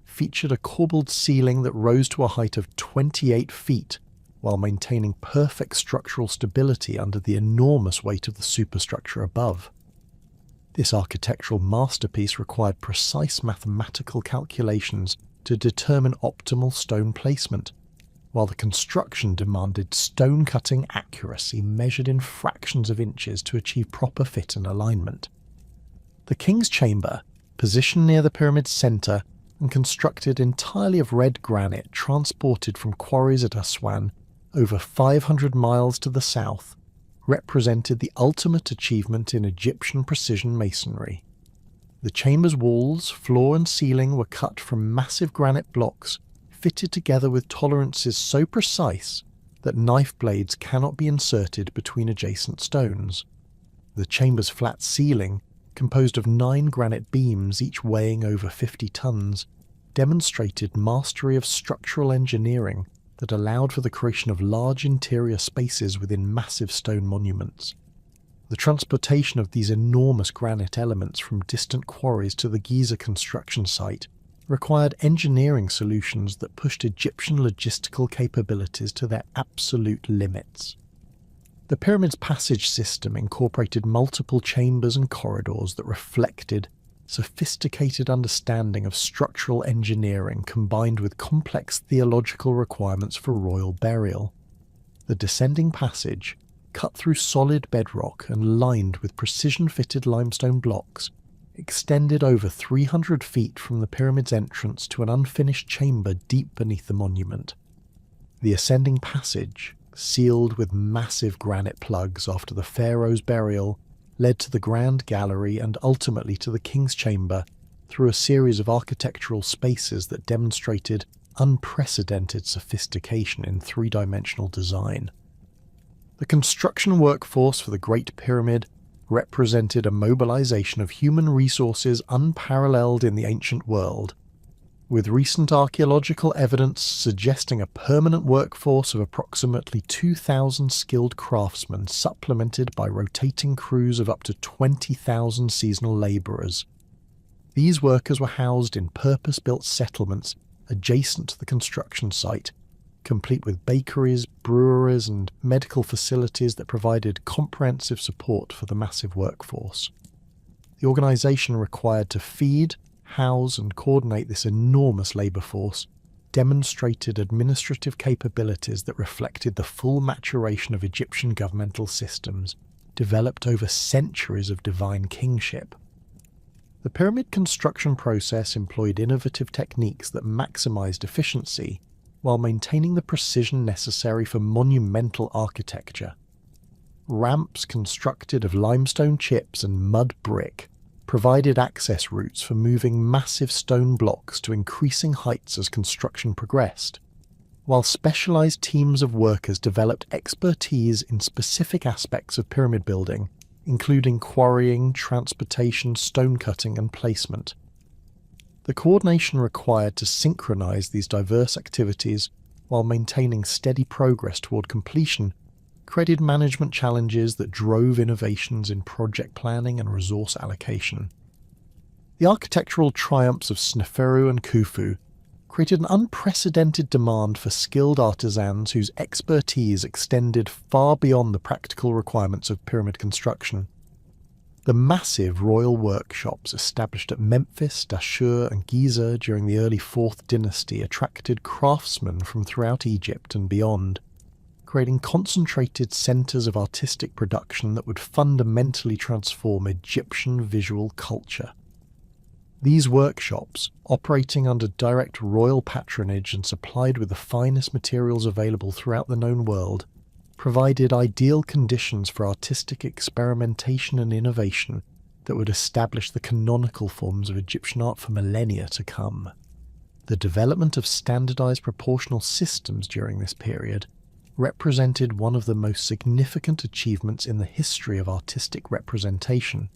featured a corbelled ceiling that rose to a height of 28 feet, while maintaining perfect structural stability under the enormous weight of the superstructure above. This architectural masterpiece required precise mathematical calculations to determine optimal stone placement, while the construction demanded stone-cutting accuracy measured in fractions of inches to achieve proper fit and alignment. The King's Chamber, positioned near the pyramid's centre and constructed entirely of red granite transported from quarries at Aswan over 500 miles to the south, represented the ultimate achievement in Egyptian precision masonry. The chamber's walls, floor and ceiling were cut from massive granite blocks fitted together with tolerances so precise that knife blades cannot be inserted between adjacent stones. The chamber's flat ceiling, composed of 9 granite beams each weighing over 50 tons, demonstrated mastery of structural engineering that allowed for the creation of large interior spaces within massive stone monuments. The transportation of these enormous granite elements from distant quarries to the Giza construction site required engineering solutions that pushed Egyptian logistical capabilities to their absolute limits. The pyramid's passage system incorporated multiple chambers and corridors that reflected sophisticated understanding of structural engineering combined with complex theological requirements for royal burial. The descending passage, cut through solid bedrock and lined with precision-fitted limestone blocks, extended over 300 feet from the pyramid's entrance to an unfinished chamber deep beneath the monument. The ascending passage, sealed with massive granite plugs after the pharaoh's burial, led to the Grand Gallery and ultimately to the King's Chamber through a series of architectural spaces that demonstrated unprecedented sophistication in 3-dimensional design. The construction workforce for the Great Pyramid represented a mobilization of human resources unparalleled in the ancient world, with recent archaeological evidence suggesting a permanent workforce of approximately 2,000 skilled craftsmen supplemented by rotating crews of up to 20,000 seasonal labourers. These workers were housed in purpose-built settlements adjacent to the construction site, complete with bakeries, breweries and medical facilities that provided comprehensive support for the massive workforce. The organisation required to feed, house and coordinate this enormous labour force demonstrated administrative capabilities that reflected the full maturation of Egyptian governmental systems developed over centuries of divine kingship. The pyramid construction process employed innovative techniques that maximised efficiency while maintaining the precision necessary for monumental architecture. Ramps constructed of limestone chips and mud brick provided access routes for moving massive stone blocks to increasing heights as construction progressed, while specialised teams of workers developed expertise in specific aspects of pyramid building, including quarrying, transportation, stone cutting and placement. The coordination required to synchronise these diverse activities while maintaining steady progress toward completion created management challenges that drove innovations in project planning and resource allocation. The architectural triumphs of Sneferu and Khufu created an unprecedented demand for skilled artisans whose expertise extended far beyond the practical requirements of pyramid construction. The massive royal workshops established at Memphis, Dashur and Giza during the early 4th dynasty attracted craftsmen from throughout Egypt and beyond, creating concentrated centres of artistic production that would fundamentally transform Egyptian visual culture. These workshops, operating under direct royal patronage and supplied with the finest materials available throughout the known world, provided ideal conditions for artistic experimentation and innovation that would establish the canonical forms of Egyptian art for millennia to come. The development of standardized proportional systems during this period represented one of the most significant achievements in the history of artistic representation.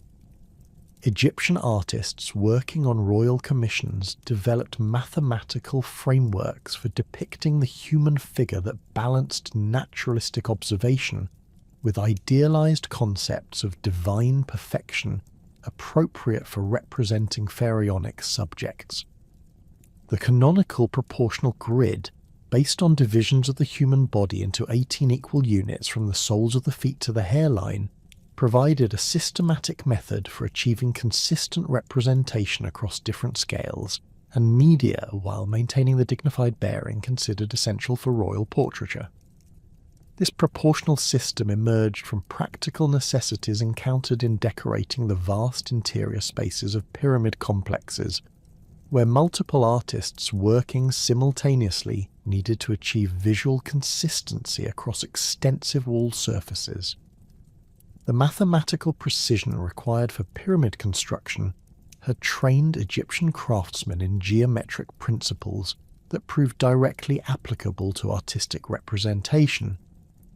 Egyptian artists working on royal commissions developed mathematical frameworks for depicting the human figure that balanced naturalistic observation with idealized concepts of divine perfection appropriate for representing pharaonic subjects. The canonical proportional grid, based on divisions of the human body into 18 equal units from the soles of the feet to the hairline, provided a systematic method for achieving consistent representation across different scales and media while maintaining the dignified bearing considered essential for royal portraiture. This proportional system emerged from practical necessities encountered in decorating the vast interior spaces of pyramid complexes, where multiple artists working simultaneously needed to achieve visual consistency across extensive wall surfaces. The mathematical precision required for pyramid construction had trained Egyptian craftsmen in geometric principles that proved directly applicable to artistic representation,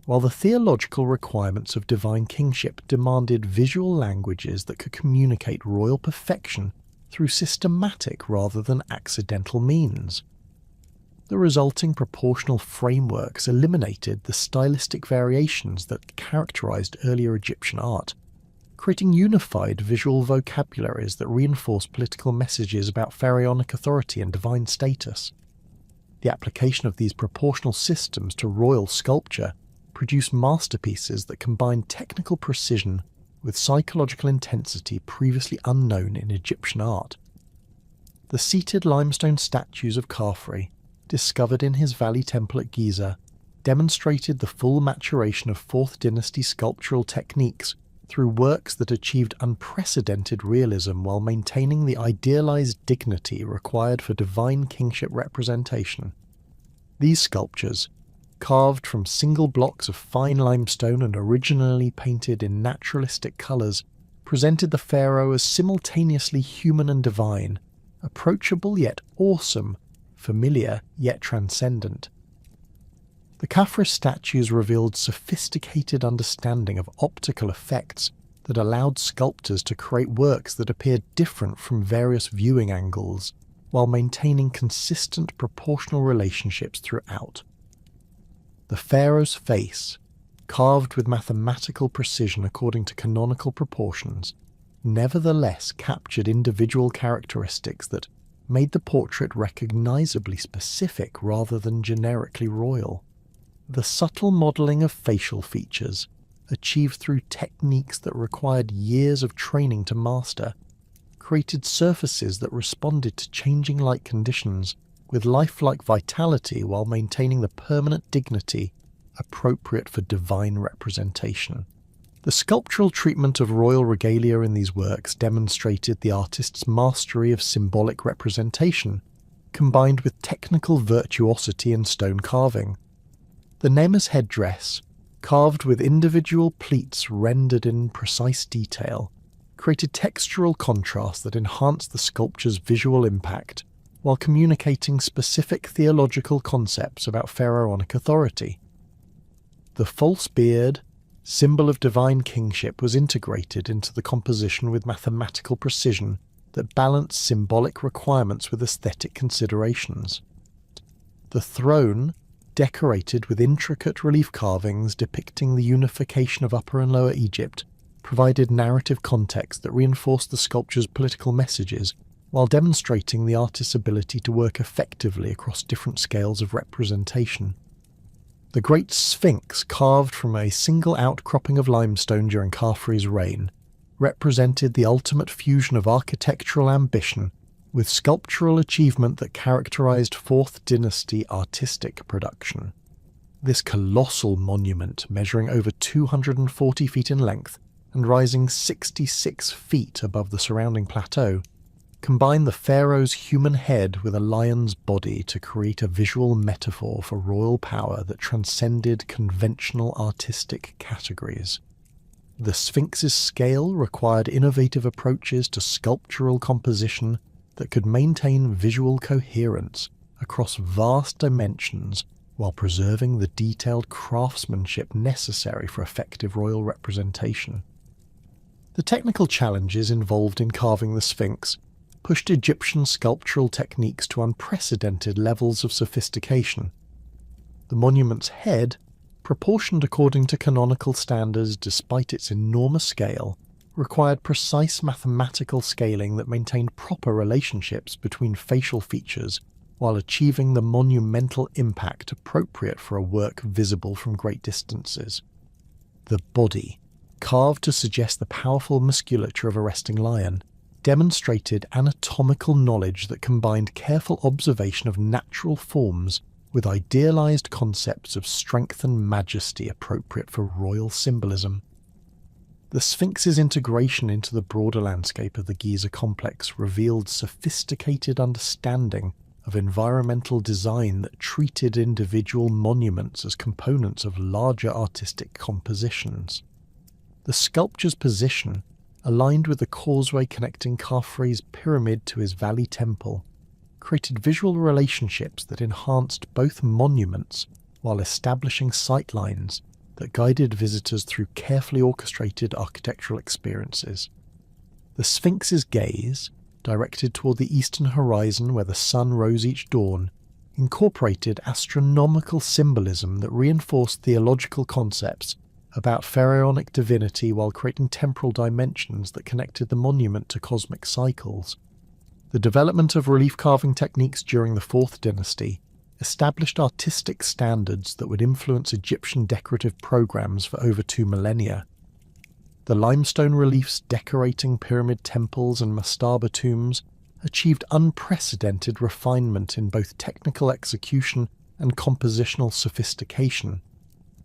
while the theological requirements of divine kingship demanded visual languages that could communicate royal perfection through systematic rather than accidental means. The resulting proportional frameworks eliminated the stylistic variations that characterized earlier Egyptian art, creating unified visual vocabularies that reinforced political messages about pharaonic authority and divine status. The application of these proportional systems to royal sculpture produced masterpieces that combined technical precision with psychological intensity previously unknown in Egyptian art. The seated limestone statues of Khafre, discovered in his valley temple at Giza, demonstrated the full maturation of 4th dynasty sculptural techniques through works that achieved unprecedented realism while maintaining the idealized dignity required for divine kingship representation. These sculptures, carved from single blocks of fine limestone and originally painted in naturalistic colors, presented the pharaoh as simultaneously human and divine, approachable yet awesome, familiar yet transcendent. The Khafre statues revealed sophisticated understanding of optical effects that allowed sculptors to create works that appeared different from various viewing angles, while maintaining consistent proportional relationships throughout. The pharaoh's face, carved with mathematical precision according to canonical proportions, nevertheless captured individual characteristics that made the portrait recognizably specific rather than generically royal. The subtle modelling of facial features, achieved through techniques that required years of training to master, created surfaces that responded to changing light conditions with lifelike vitality while maintaining the permanent dignity appropriate for divine representation. The sculptural treatment of royal regalia in these works demonstrated the artist's mastery of symbolic representation, combined with technical virtuosity in stone carving. The Nemes headdress, carved with individual pleats rendered in precise detail, created textural contrast that enhanced the sculpture's visual impact, while communicating specific theological concepts about pharaonic authority. The false beard, symbol of divine kingship, was integrated into the composition with mathematical precision that balanced symbolic requirements with aesthetic considerations. The throne, decorated with intricate relief carvings depicting the unification of Upper and Lower Egypt, provided narrative context that reinforced the sculpture's political messages while demonstrating the artist's ability to work effectively across different scales of representation. The Great Sphinx, carved from a single outcropping of limestone during Khafre's reign, represented the ultimate fusion of architectural ambition with sculptural achievement that characterized 4th Dynasty artistic production. This colossal monument, measuring over 240 feet in length and rising 66 feet above the surrounding plateau, combined the pharaoh's human head with a lion's body to create a visual metaphor for royal power that transcended conventional artistic categories. The Sphinx's scale required innovative approaches to sculptural composition that could maintain visual coherence across vast dimensions while preserving the detailed craftsmanship necessary for effective royal representation. The technical challenges involved in carving the Sphinx pushed Egyptian sculptural techniques to unprecedented levels of sophistication. The monument's head, proportioned according to canonical standards despite its enormous scale, required precise mathematical scaling that maintained proper relationships between facial features while achieving the monumental impact appropriate for a work visible from great distances. The body, carved to suggest the powerful musculature of a resting lion, demonstrated anatomical knowledge that combined careful observation of natural forms with idealized concepts of strength and majesty appropriate for royal symbolism. The Sphinx's integration into the broader landscape of the Giza complex revealed sophisticated understanding of environmental design that treated individual monuments as components of larger artistic compositions. The sculpture's position, aligned with the causeway connecting Khafre's pyramid to his valley temple, created visual relationships that enhanced both monuments while establishing sightlines that guided visitors through carefully orchestrated architectural experiences. The Sphinx's gaze, directed toward the eastern horizon where the sun rose each dawn, incorporated astronomical symbolism that reinforced theological concepts about pharaonic divinity while creating temporal dimensions that connected the monument to cosmic cycles. The development of relief carving techniques during the 4th Dynasty established artistic standards that would influence Egyptian decorative programs for over 2 millennia. The limestone reliefs decorating pyramid temples and mastaba tombs achieved unprecedented refinement in both technical execution and compositional sophistication,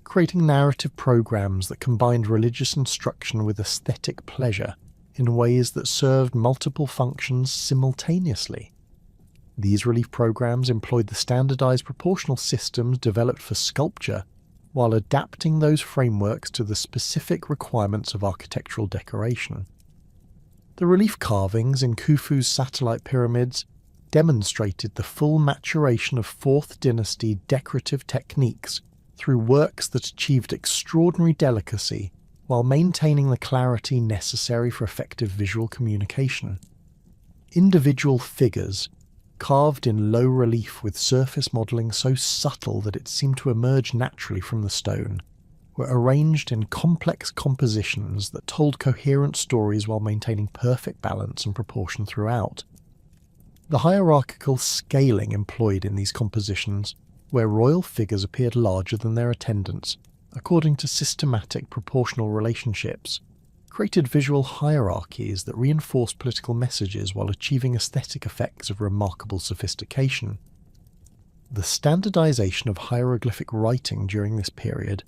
creating narrative programs that combined religious instruction with aesthetic pleasure in ways that served multiple functions simultaneously. These relief programs employed the standardized proportional systems developed for sculpture while adapting those frameworks to the specific requirements of architectural decoration. The relief carvings in Khufu's satellite pyramids demonstrated the full maturation of 4th Dynasty decorative techniques through works that achieved extraordinary delicacy while maintaining the clarity necessary for effective visual communication. Individual figures, carved in low relief with surface modelling so subtle that it seemed to emerge naturally from the stone, were arranged in complex compositions that told coherent stories while maintaining perfect balance and proportion throughout. The hierarchical scaling employed in these compositions, where royal figures appeared larger than their attendants, according to systematic proportional relationships, created visual hierarchies that reinforced political messages while achieving aesthetic effects of remarkable sophistication. The standardization of hieroglyphic writing during this period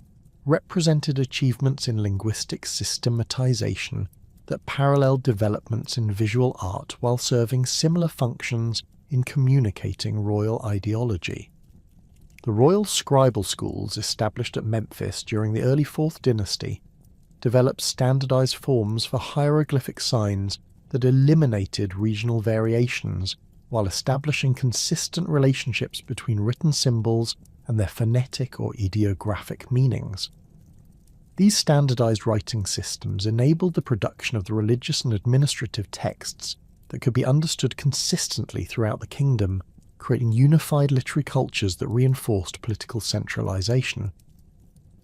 represented achievements in linguistic systematization that paralleled developments in visual art while serving similar functions in communicating royal ideology. The royal scribal schools established at Memphis during the early 4th Dynasty developed standardized forms for hieroglyphic signs that eliminated regional variations while establishing consistent relationships between written symbols and their phonetic or ideographic meanings. These standardized writing systems enabled the production of the religious and administrative texts that could be understood consistently throughout the kingdom, creating unified literary cultures that reinforced political centralization.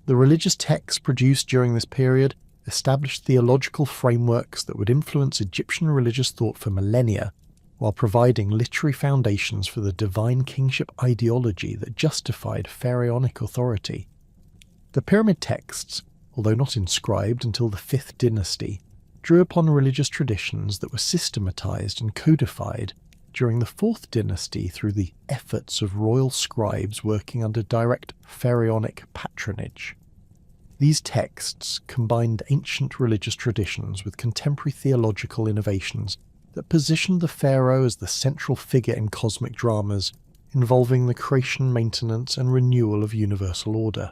The religious texts produced during this period established theological frameworks that would influence Egyptian religious thought for millennia, while providing literary foundations for the divine kingship ideology that justified pharaonic authority. The pyramid texts, although not inscribed until the 5th dynasty, drew upon religious traditions that were systematized and codified during the 4th dynasty through the efforts of royal scribes working under direct pharaonic patronage. These texts combined ancient religious traditions with contemporary theological innovations that positioned the pharaoh as the central figure in cosmic dramas involving the creation, maintenance, and renewal of universal order.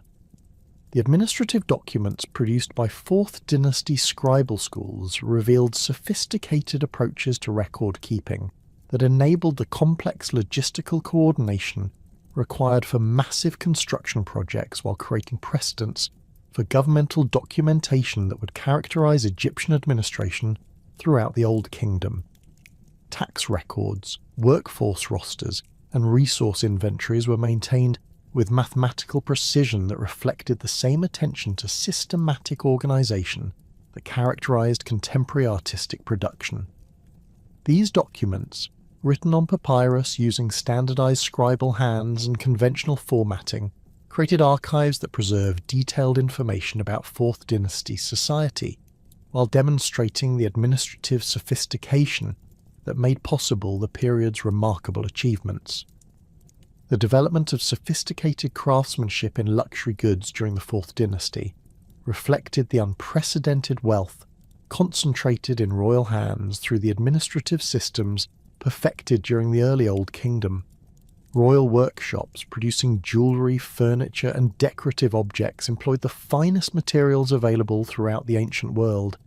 The administrative documents produced by 4th dynasty scribal schools revealed sophisticated approaches to record keeping that enabled the complex logistical coordination required for massive construction projects while creating precedents for governmental documentation that would characterize Egyptian administration throughout the Old Kingdom. Tax records, workforce rosters, and resource inventories were maintained with mathematical precision that reflected the same attention to systematic organization that characterized contemporary artistic production. These documents, written on papyrus using standardized scribal hands and conventional formatting, created archives that preserved detailed information about 4th dynasty society, while demonstrating the administrative sophistication that made possible the period's remarkable achievements. The development of sophisticated craftsmanship in luxury goods during the 4th dynasty reflected the unprecedented wealth concentrated in royal hands through the administrative systems perfected during the early Old Kingdom. Royal workshops producing jewellery, furniture, and decorative objects employed the finest materials available throughout the ancient world,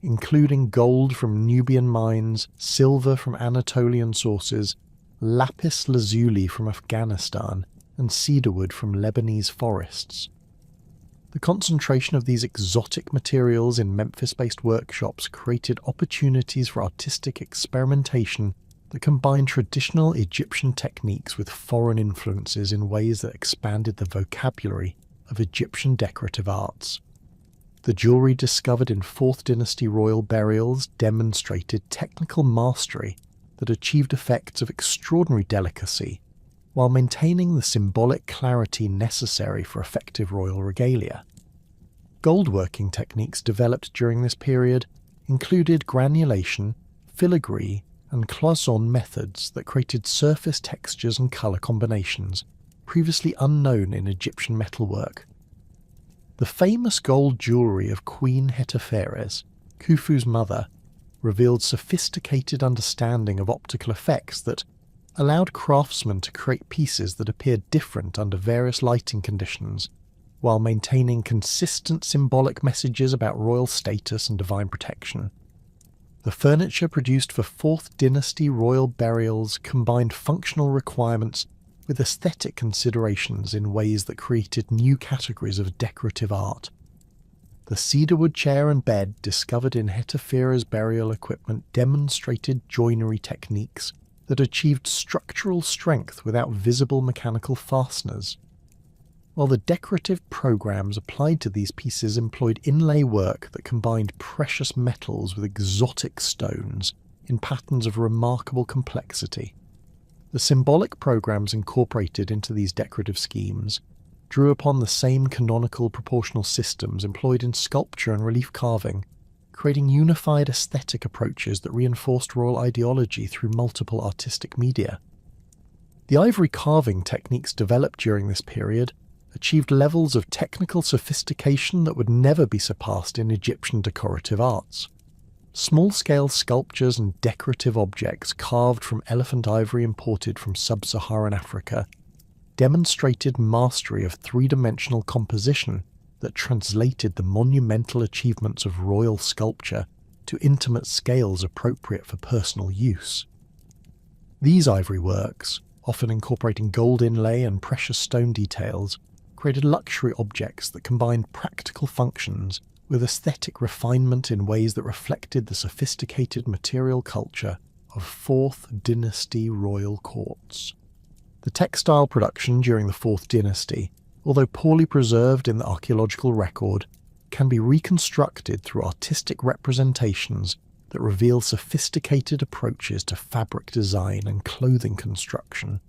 including gold from Nubian mines, silver from Anatolian sources, lapis lazuli from Afghanistan, and cedarwood from Lebanese forests. The concentration of these exotic materials in Memphis-based workshops created opportunities for artistic experimentation that combined traditional Egyptian techniques with foreign influences in ways that expanded the vocabulary of Egyptian decorative arts. The jewellery discovered in 4th dynasty royal burials demonstrated technical mastery that achieved effects of extraordinary delicacy, while maintaining the symbolic clarity necessary for effective royal regalia. Goldworking techniques developed during this period included granulation, filigree, and cloisonne methods that created surface textures and colour combinations previously unknown in Egyptian metalwork. The famous gold jewellery of Queen Hetepheres, Khufu's mother, revealed sophisticated understanding of optical effects that allowed craftsmen to create pieces that appeared different under various lighting conditions, while maintaining consistent symbolic messages about royal status and divine protection. The furniture produced for 4th dynasty royal burials combined functional requirements with aesthetic considerations in ways that created new categories of decorative art. The cedarwood chair and bed discovered in Hetepheres' burial equipment demonstrated joinery techniques that achieved structural strength without visible mechanical fasteners, while the decorative programs applied to these pieces employed inlay work that combined precious metals with exotic stones in patterns of remarkable complexity. The symbolic programs incorporated into these decorative schemes drew upon the same canonical proportional systems employed in sculpture and relief carving, creating unified aesthetic approaches that reinforced royal ideology through multiple artistic media. The ivory carving techniques developed during this period achieved levels of technical sophistication that would never be surpassed in Egyptian decorative arts. Small-scale sculptures and decorative objects carved from elephant ivory imported from sub-Saharan Africa demonstrated mastery of three-dimensional composition that translated the monumental achievements of royal sculpture to intimate scales appropriate for personal use. These ivory works, often incorporating gold inlay and precious stone details, created luxury objects that combined practical functions with aesthetic refinement in ways that reflected the sophisticated material culture of 4th dynasty royal courts. The textile production during the 4th dynasty, although poorly preserved in the archaeological record, can be reconstructed through artistic representations that reveal sophisticated approaches to fabric design and clothing construction.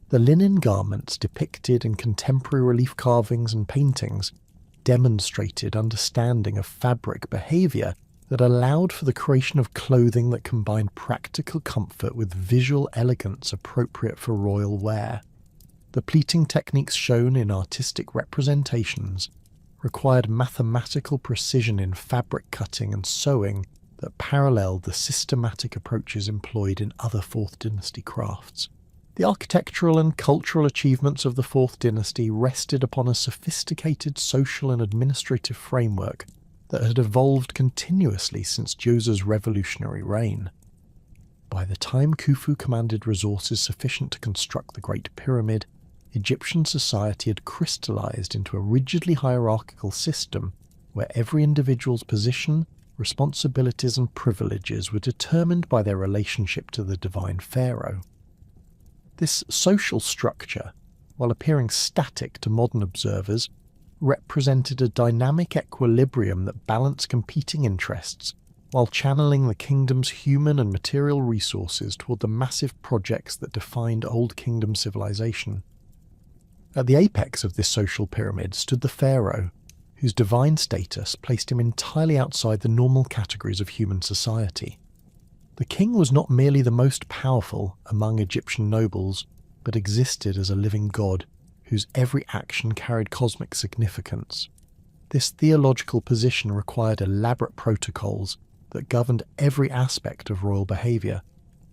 The linen garments depicted in contemporary relief carvings and paintings demonstrated understanding of fabric behaviour that allowed for the creation of clothing that combined practical comfort with visual elegance appropriate for royal wear. The pleating techniques shown in artistic representations required mathematical precision in fabric cutting and sewing that paralleled the systematic approaches employed in other 4th dynasty crafts. The architectural and cultural achievements of the 4th dynasty rested upon a sophisticated social and administrative framework that had evolved continuously since Djoser's revolutionary reign. By the time Khufu commanded resources sufficient to construct the Great Pyramid, Egyptian society had crystallized into a rigidly hierarchical system where every individual's position, responsibilities and privileges were determined by their relationship to the divine pharaoh. This social structure, while appearing static to modern observers, represented a dynamic equilibrium that balanced competing interests while channeling the kingdom's human and material resources toward the massive projects that defined Old Kingdom civilization. At the apex of this social pyramid stood the pharaoh, whose divine status placed him entirely outside the normal categories of human society. The king was not merely the most powerful among Egyptian nobles, but existed as a living god, whose every action carried cosmic significance. This theological position required elaborate protocols that governed every aspect of royal behaviour,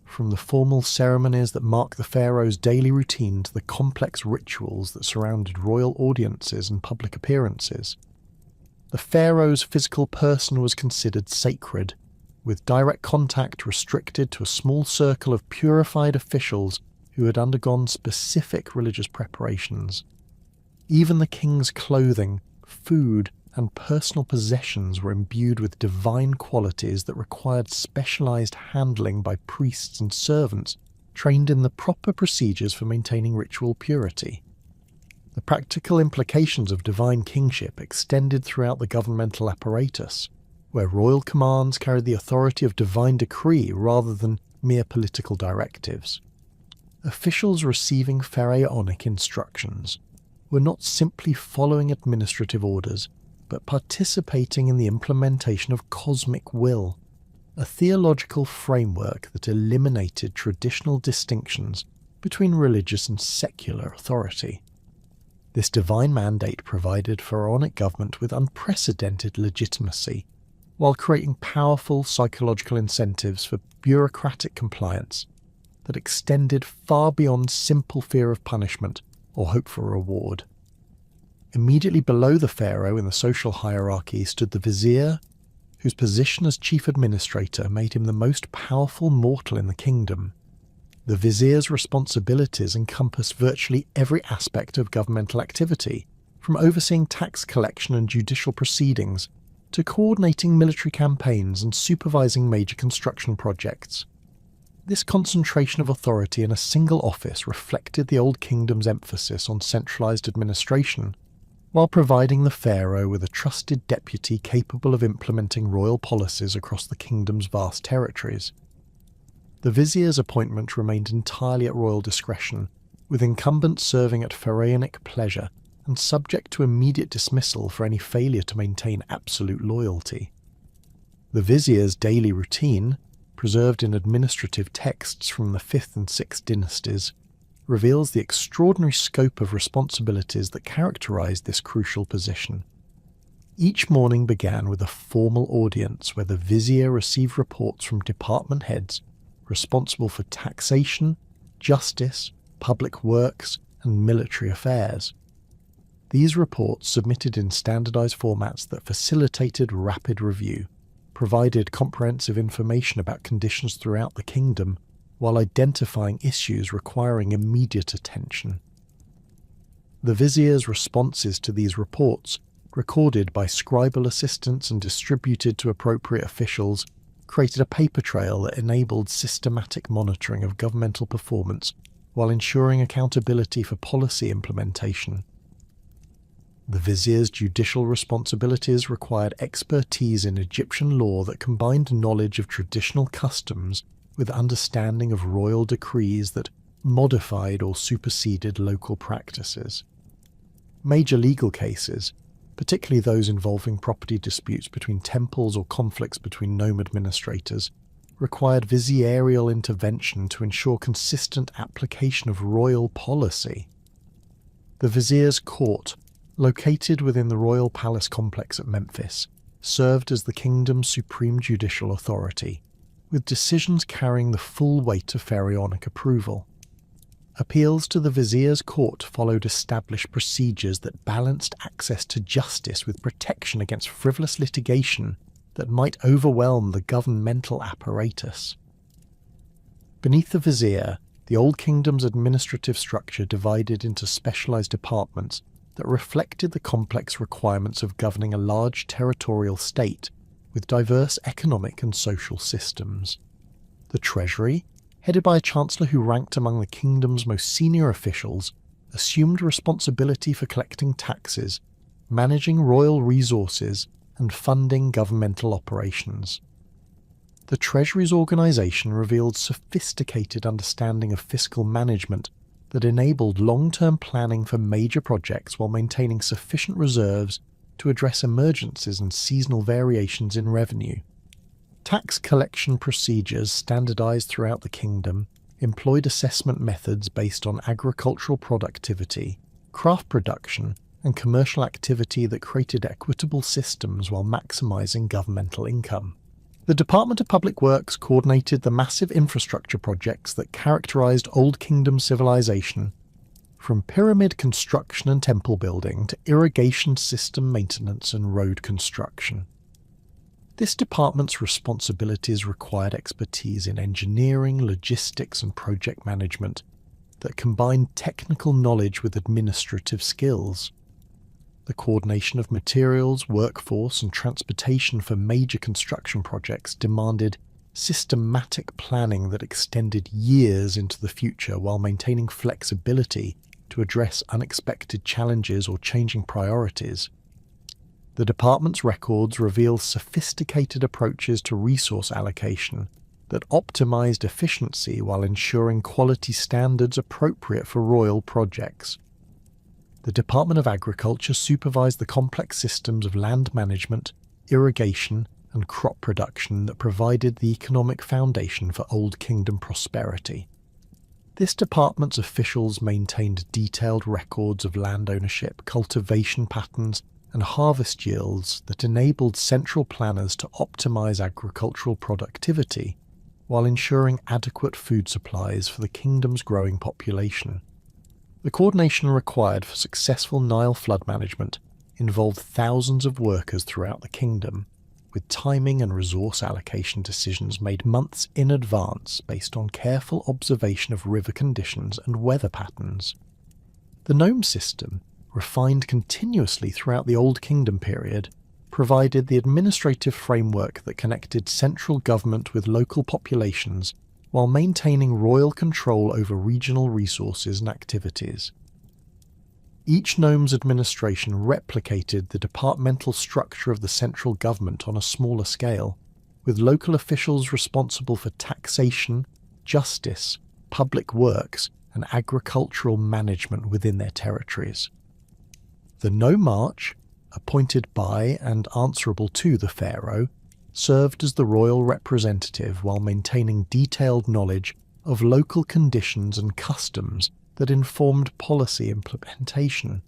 from the formal ceremonies that mark the pharaoh's daily routine to the complex rituals that surrounded royal audiences and public appearances. The pharaoh's physical person was considered sacred, with direct contact restricted to a small circle of purified officials who had undergone specific religious preparations. Even the king's clothing, food, and personal possessions were imbued with divine qualities that required specialized handling by priests and servants trained in the proper procedures for maintaining ritual purity. The practical implications of divine kingship extended throughout the governmental apparatus, where royal commands carried the authority of divine decree rather than mere political directives. Officials receiving pharaonic instructions were not simply following administrative orders, but participating in the implementation of cosmic will, a theological framework that eliminated traditional distinctions between religious and secular authority. This divine mandate provided pharaonic government with unprecedented legitimacy, while creating powerful psychological incentives for bureaucratic compliance that extended far beyond simple fear of punishment or hope for reward. Immediately below the pharaoh in the social hierarchy stood the vizier, whose position as chief administrator made him the most powerful mortal in the kingdom. The vizier's responsibilities encompassed virtually every aspect of governmental activity, from overseeing tax collection and judicial proceedings to coordinating military campaigns and supervising major construction projects. This concentration of authority in a single office reflected the Old Kingdom's emphasis on centralized administration, while providing the pharaoh with a trusted deputy capable of implementing royal policies across the kingdom's vast territories. The vizier's appointment remained entirely at royal discretion, with incumbents serving at pharaonic pleasure and subject to immediate dismissal for any failure to maintain absolute loyalty. The vizier's daily routine, preserved in administrative texts from the 5th and 6th dynasties, reveals the extraordinary scope of responsibilities that characterized this crucial position. Each morning began with a formal audience where the vizier received reports from department heads responsible for taxation, justice, public works, and military affairs. These reports, submitted in standardized formats that facilitated rapid review, provided comprehensive information about conditions throughout the kingdom, while identifying issues requiring immediate attention. The vizier's responses to these reports, recorded by scribal assistants and distributed to appropriate officials, created a paper trail that enabled systematic monitoring of governmental performance while ensuring accountability for policy implementation. The vizier's judicial responsibilities required expertise in Egyptian law that combined knowledge of traditional customs with understanding of royal decrees that modified or superseded local practices. Major legal cases, particularly those involving property disputes between temples or conflicts between nome administrators, required vizierial intervention to ensure consistent application of royal policy. The vizier's court, located within the royal palace complex at Memphis, served as the kingdom's supreme judicial authority, with decisions carrying the full weight of pharaonic approval. Appeals to the vizier's court followed established procedures that balanced access to justice with protection against frivolous litigation that might overwhelm the governmental apparatus. Beneath the vizier, the Old Kingdom's administrative structure divided into specialized departments that reflected the complex requirements of governing a large territorial state with diverse economic and social systems. The Treasury, headed by a chancellor who ranked among the kingdom's most senior officials, assumed responsibility for collecting taxes, managing royal resources, and funding governmental operations. The Treasury's organization revealed sophisticated understanding of fiscal management that enabled long-term planning for major projects while maintaining sufficient reserves to address emergencies and seasonal variations in revenue. Tax collection procedures standardized throughout the kingdom employed assessment methods based on agricultural productivity, craft production, and commercial activity that created equitable systems while maximizing governmental income. The Department of Public Works coordinated the massive infrastructure projects that characterized Old Kingdom civilization, from pyramid construction and temple building to irrigation system maintenance and road construction. This department's responsibilities required expertise in engineering, logistics, and project management that combined technical knowledge with administrative skills. The coordination of materials, workforce, and transportation for major construction projects demanded systematic planning that extended years into the future while maintaining flexibility to address unexpected challenges or changing priorities. The department's records reveal sophisticated approaches to resource allocation that optimized efficiency while ensuring quality standards appropriate for royal projects. The Department of Agriculture supervised the complex systems of land management, irrigation, and crop production that provided the economic foundation for Old Kingdom prosperity. This department's officials maintained detailed records of land ownership, cultivation patterns, and harvest yields that enabled central planners to optimize agricultural productivity while ensuring adequate food supplies for the kingdom's growing population. The coordination required for successful Nile flood management involved thousands of workers throughout the kingdom, with timing and resource allocation decisions made months in advance based on careful observation of river conditions and weather patterns. The nome system, refined continuously throughout the Old Kingdom period, provided the administrative framework that connected central government with local populations while maintaining royal control over regional resources and activities. Each nome's administration replicated the departmental structure of the central government on a smaller scale, with local officials responsible for taxation, justice, public works, and agricultural management within their territories. The nomarch, appointed by and answerable to the pharaoh, served as the royal representative while maintaining detailed knowledge of local conditions and customs that informed policy implementation.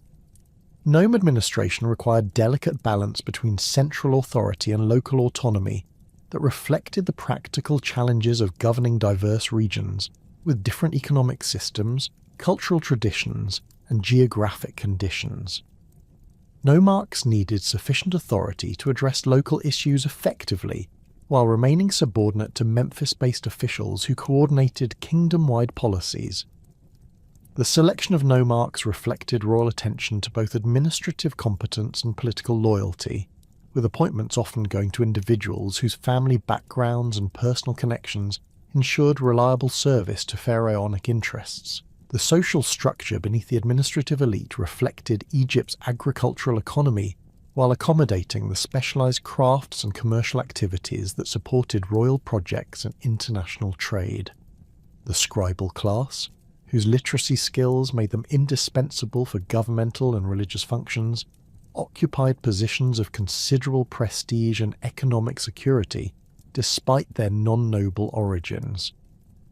Nome administration required delicate balance between central authority and local autonomy that reflected the practical challenges of governing diverse regions with different economic systems, cultural traditions, and geographic conditions. Nomarchs needed sufficient authority to address local issues effectively, while remaining subordinate to Memphis-based officials who coordinated kingdom-wide policies. The selection of nomarchs reflected royal attention to both administrative competence and political loyalty, with appointments often going to individuals whose family backgrounds and personal connections ensured reliable service to pharaonic interests. The social structure beneath the administrative elite reflected Egypt's agricultural economy while accommodating the specialized crafts and commercial activities that supported royal projects and international trade. The scribal class, whose literacy skills made them indispensable for governmental and religious functions, occupied positions of considerable prestige and economic security despite their non-noble origins.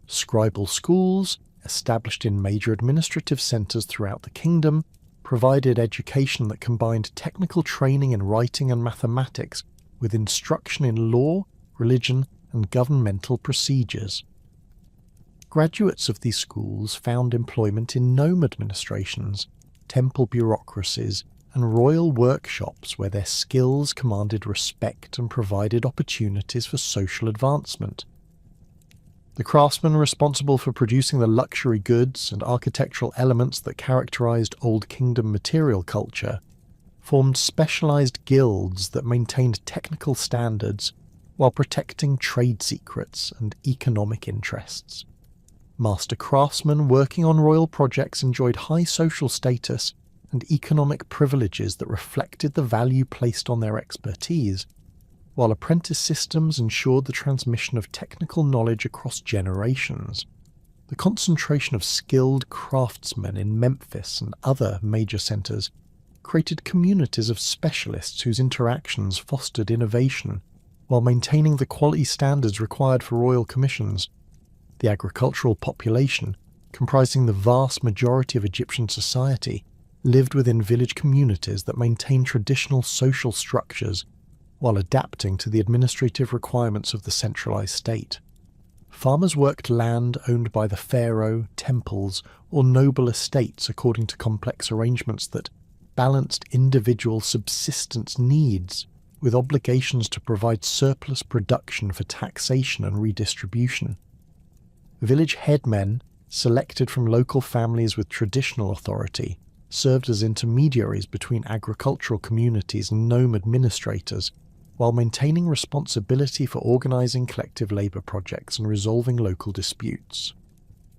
Scribal schools, established in major administrative centres throughout the kingdom, provided education that combined technical training in writing and mathematics with instruction in law, religion, and governmental procedures. Graduates of these schools found employment in nome administrations, temple bureaucracies, and royal workshops where their skills commanded respect and provided opportunities for social advancement. The craftsmen responsible for producing the luxury goods and architectural elements that characterized Old Kingdom material culture formed specialized guilds that maintained technical standards while protecting trade secrets and economic interests. Master craftsmen working on royal projects enjoyed high social status and economic privileges that reflected the value placed on their expertise, while apprentice systems ensured the transmission of technical knowledge across generations. The concentration of skilled craftsmen in Memphis and other major centres created communities of specialists whose interactions fostered innovation while maintaining the quality standards required for royal commissions. The agricultural population, comprising the vast majority of Egyptian society, lived within village communities that maintained traditional social structures while adapting to the administrative requirements of the centralized state. Farmers worked land owned by the pharaoh, temples, or noble estates according to complex arrangements that balanced individual subsistence needs with obligations to provide surplus production for taxation and redistribution. Village headmen, selected from local families with traditional authority, served as intermediaries between agricultural communities and nome administrators, while maintaining responsibility for organizing collective labor projects and resolving local disputes.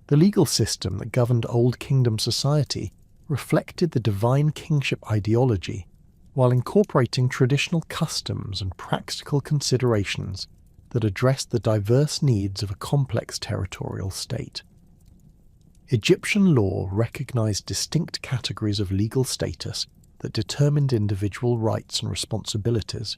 The legal system that governed Old Kingdom society reflected the divine kingship ideology, while incorporating traditional customs and practical considerations that addressed the diverse needs of a complex territorial state. Egyptian law recognized distinct categories of legal status that determined individual rights and responsibilities,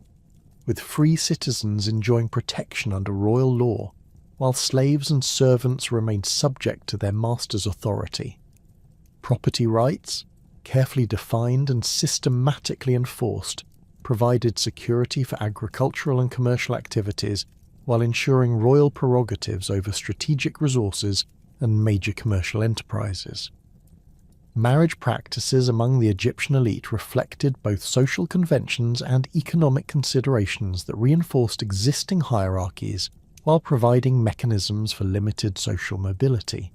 with free citizens enjoying protection under royal law, while slaves and servants remained subject to their master's authority. Property rights, carefully defined and systematically enforced, provided security for agricultural and commercial activities while ensuring royal prerogatives over strategic resources and major commercial enterprises. Marriage practices among the Egyptian elite reflected both social conventions and economic considerations that reinforced existing hierarchies while providing mechanisms for limited social mobility.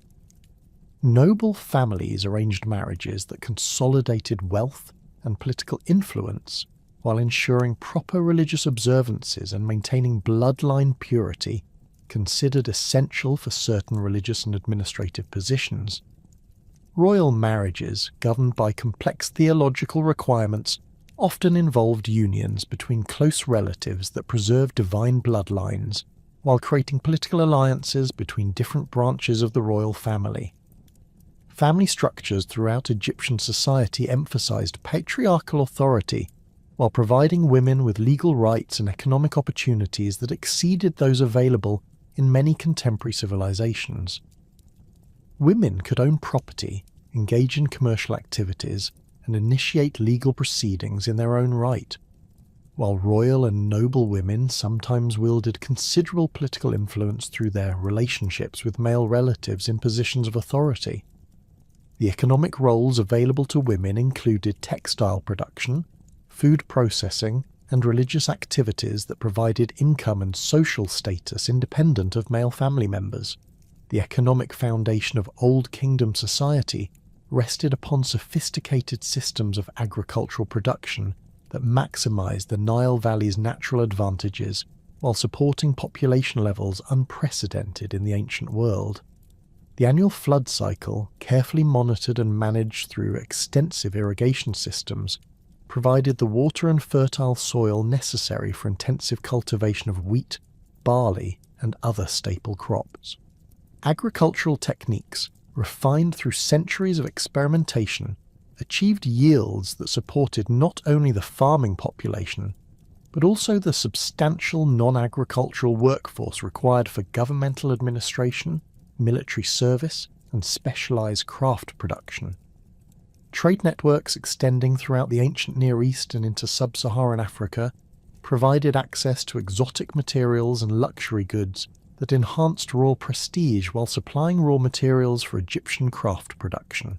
Noble families arranged marriages that consolidated wealth and political influence while ensuring proper religious observances and maintaining bloodline purity, considered essential for certain religious and administrative positions. Royal marriages, governed by complex theological requirements, often involved unions between close relatives that preserved divine bloodlines, while creating political alliances between different branches of the royal family. Family structures throughout Egyptian society emphasized patriarchal authority, while providing women with legal rights and economic opportunities that exceeded those available in many contemporary civilizations. Women could own property, engage in commercial activities, and initiate legal proceedings in their own right, while royal and noble women sometimes wielded considerable political influence through their relationships with male relatives in positions of authority. The economic roles available to women included textile production, food processing, and religious activities that provided income and social status independent of male family members. The economic foundation of Old Kingdom society rested upon sophisticated systems of agricultural production that maximized the Nile Valley's natural advantages while supporting population levels unprecedented in the ancient world. The annual flood cycle, carefully monitored and managed through extensive irrigation systems, provided the water and fertile soil necessary for intensive cultivation of wheat, barley, and other staple crops. Agricultural techniques, refined through centuries of experimentation, achieved yields that supported not only the farming population, but also the substantial non-agricultural workforce required for governmental administration, military service, and specialized craft production. Trade networks extending throughout the ancient Near East and into sub-Saharan Africa provided access to exotic materials and luxury goods that enhanced royal prestige while supplying raw materials for Egyptian craft production.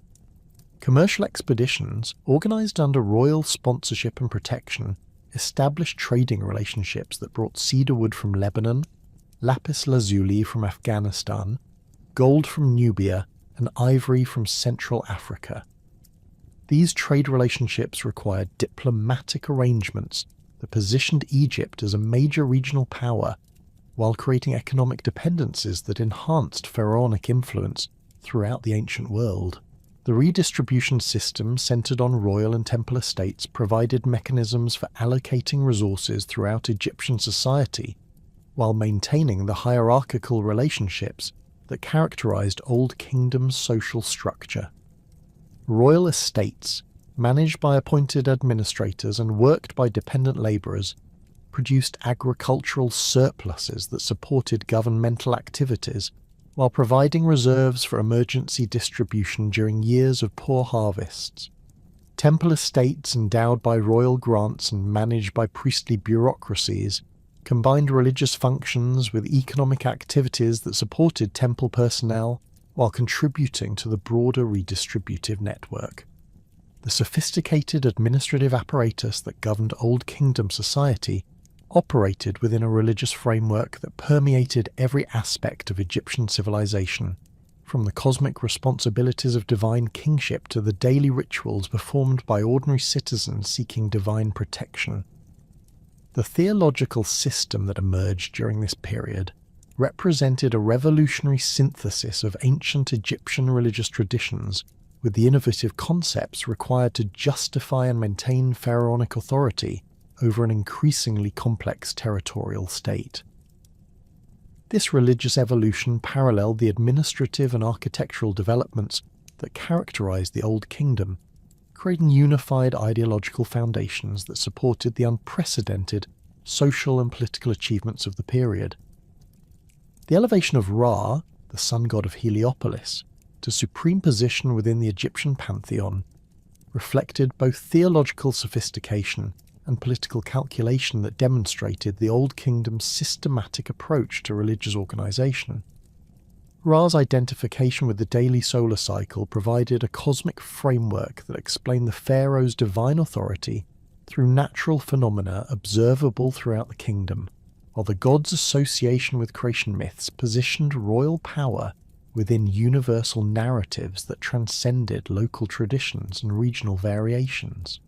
Commercial expeditions, organized under royal sponsorship and protection, established trading relationships that brought cedar wood from Lebanon, lapis lazuli from Afghanistan, gold from Nubia, and ivory from Central Africa. These trade relationships required diplomatic arrangements that positioned Egypt as a major regional power, while creating economic dependencies that enhanced pharaonic influence throughout the ancient world. The redistribution system centered on royal and temple estates provided mechanisms for allocating resources throughout Egyptian society, while maintaining the hierarchical relationships that characterized Old Kingdom's social structure. Royal estates, managed by appointed administrators and worked by dependent labourers, produced agricultural surpluses that supported governmental activities while providing reserves for emergency distribution during years of poor harvests. Temple estates endowed by royal grants and managed by priestly bureaucracies combined religious functions with economic activities that supported temple personnel while contributing to the broader redistributive network. The sophisticated administrative apparatus that governed Old Kingdom society operated within a religious framework that permeated every aspect of Egyptian civilization, from the cosmic responsibilities of divine kingship to the daily rituals performed by ordinary citizens seeking divine protection. The theological system that emerged during this period represented a revolutionary synthesis of ancient Egyptian religious traditions with the innovative concepts required to justify and maintain pharaonic authority over an increasingly complex territorial state. This religious evolution paralleled the administrative and architectural developments that characterized the Old Kingdom, creating unified ideological foundations that supported the unprecedented social and political achievements of the period. The elevation of Ra, the sun god of Heliopolis, to supreme position within the Egyptian pantheon reflected both theological sophistication and political calculation that demonstrated the Old Kingdom's systematic approach to religious organization. Ra's identification with the daily solar cycle provided a cosmic framework that explained the pharaoh's divine authority through natural phenomena observable throughout the kingdom, while the god's association with creation myths positioned royal power within universal narratives that transcended local traditions and regional variations.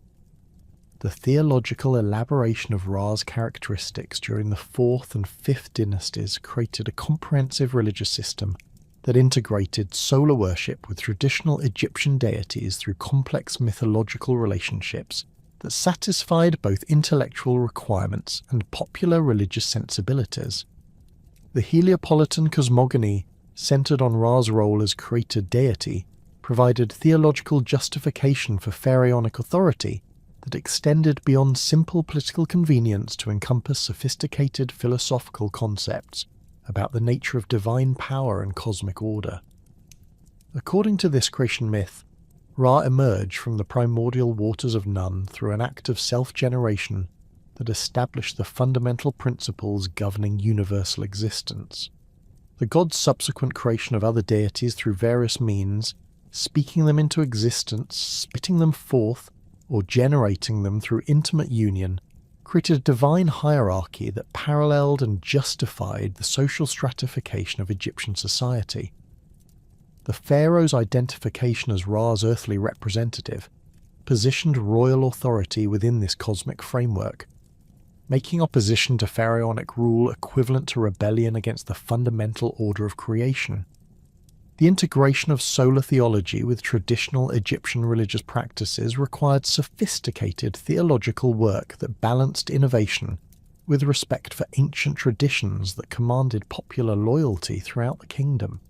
The theological elaboration of Ra's characteristics during the 4th and 5th dynasties created a comprehensive religious system that integrated solar worship with traditional Egyptian deities through complex mythological relationships that satisfied both intellectual requirements and popular religious sensibilities. The Heliopolitan cosmogony, centered on Ra's role as creator deity, provided theological justification for pharaonic authority that extended beyond simple political convenience to encompass sophisticated philosophical concepts about the nature of divine power and cosmic order. According to this creation myth, Ra emerged from the primordial waters of Nun through an act of self-generation that established the fundamental principles governing universal existence. The god's subsequent creation of other deities through various means, speaking them into existence, spitting them forth, or generating them through intimate union, created a divine hierarchy that paralleled and justified the social stratification of Egyptian society. The pharaoh's identification as Ra's earthly representative positioned royal authority within this cosmic framework, making opposition to pharaonic rule equivalent to rebellion against the fundamental order of creation. The integration of solar theology with traditional Egyptian religious practices required sophisticated theological work that balanced innovation with respect for ancient traditions that commanded popular loyalty throughout the kingdom.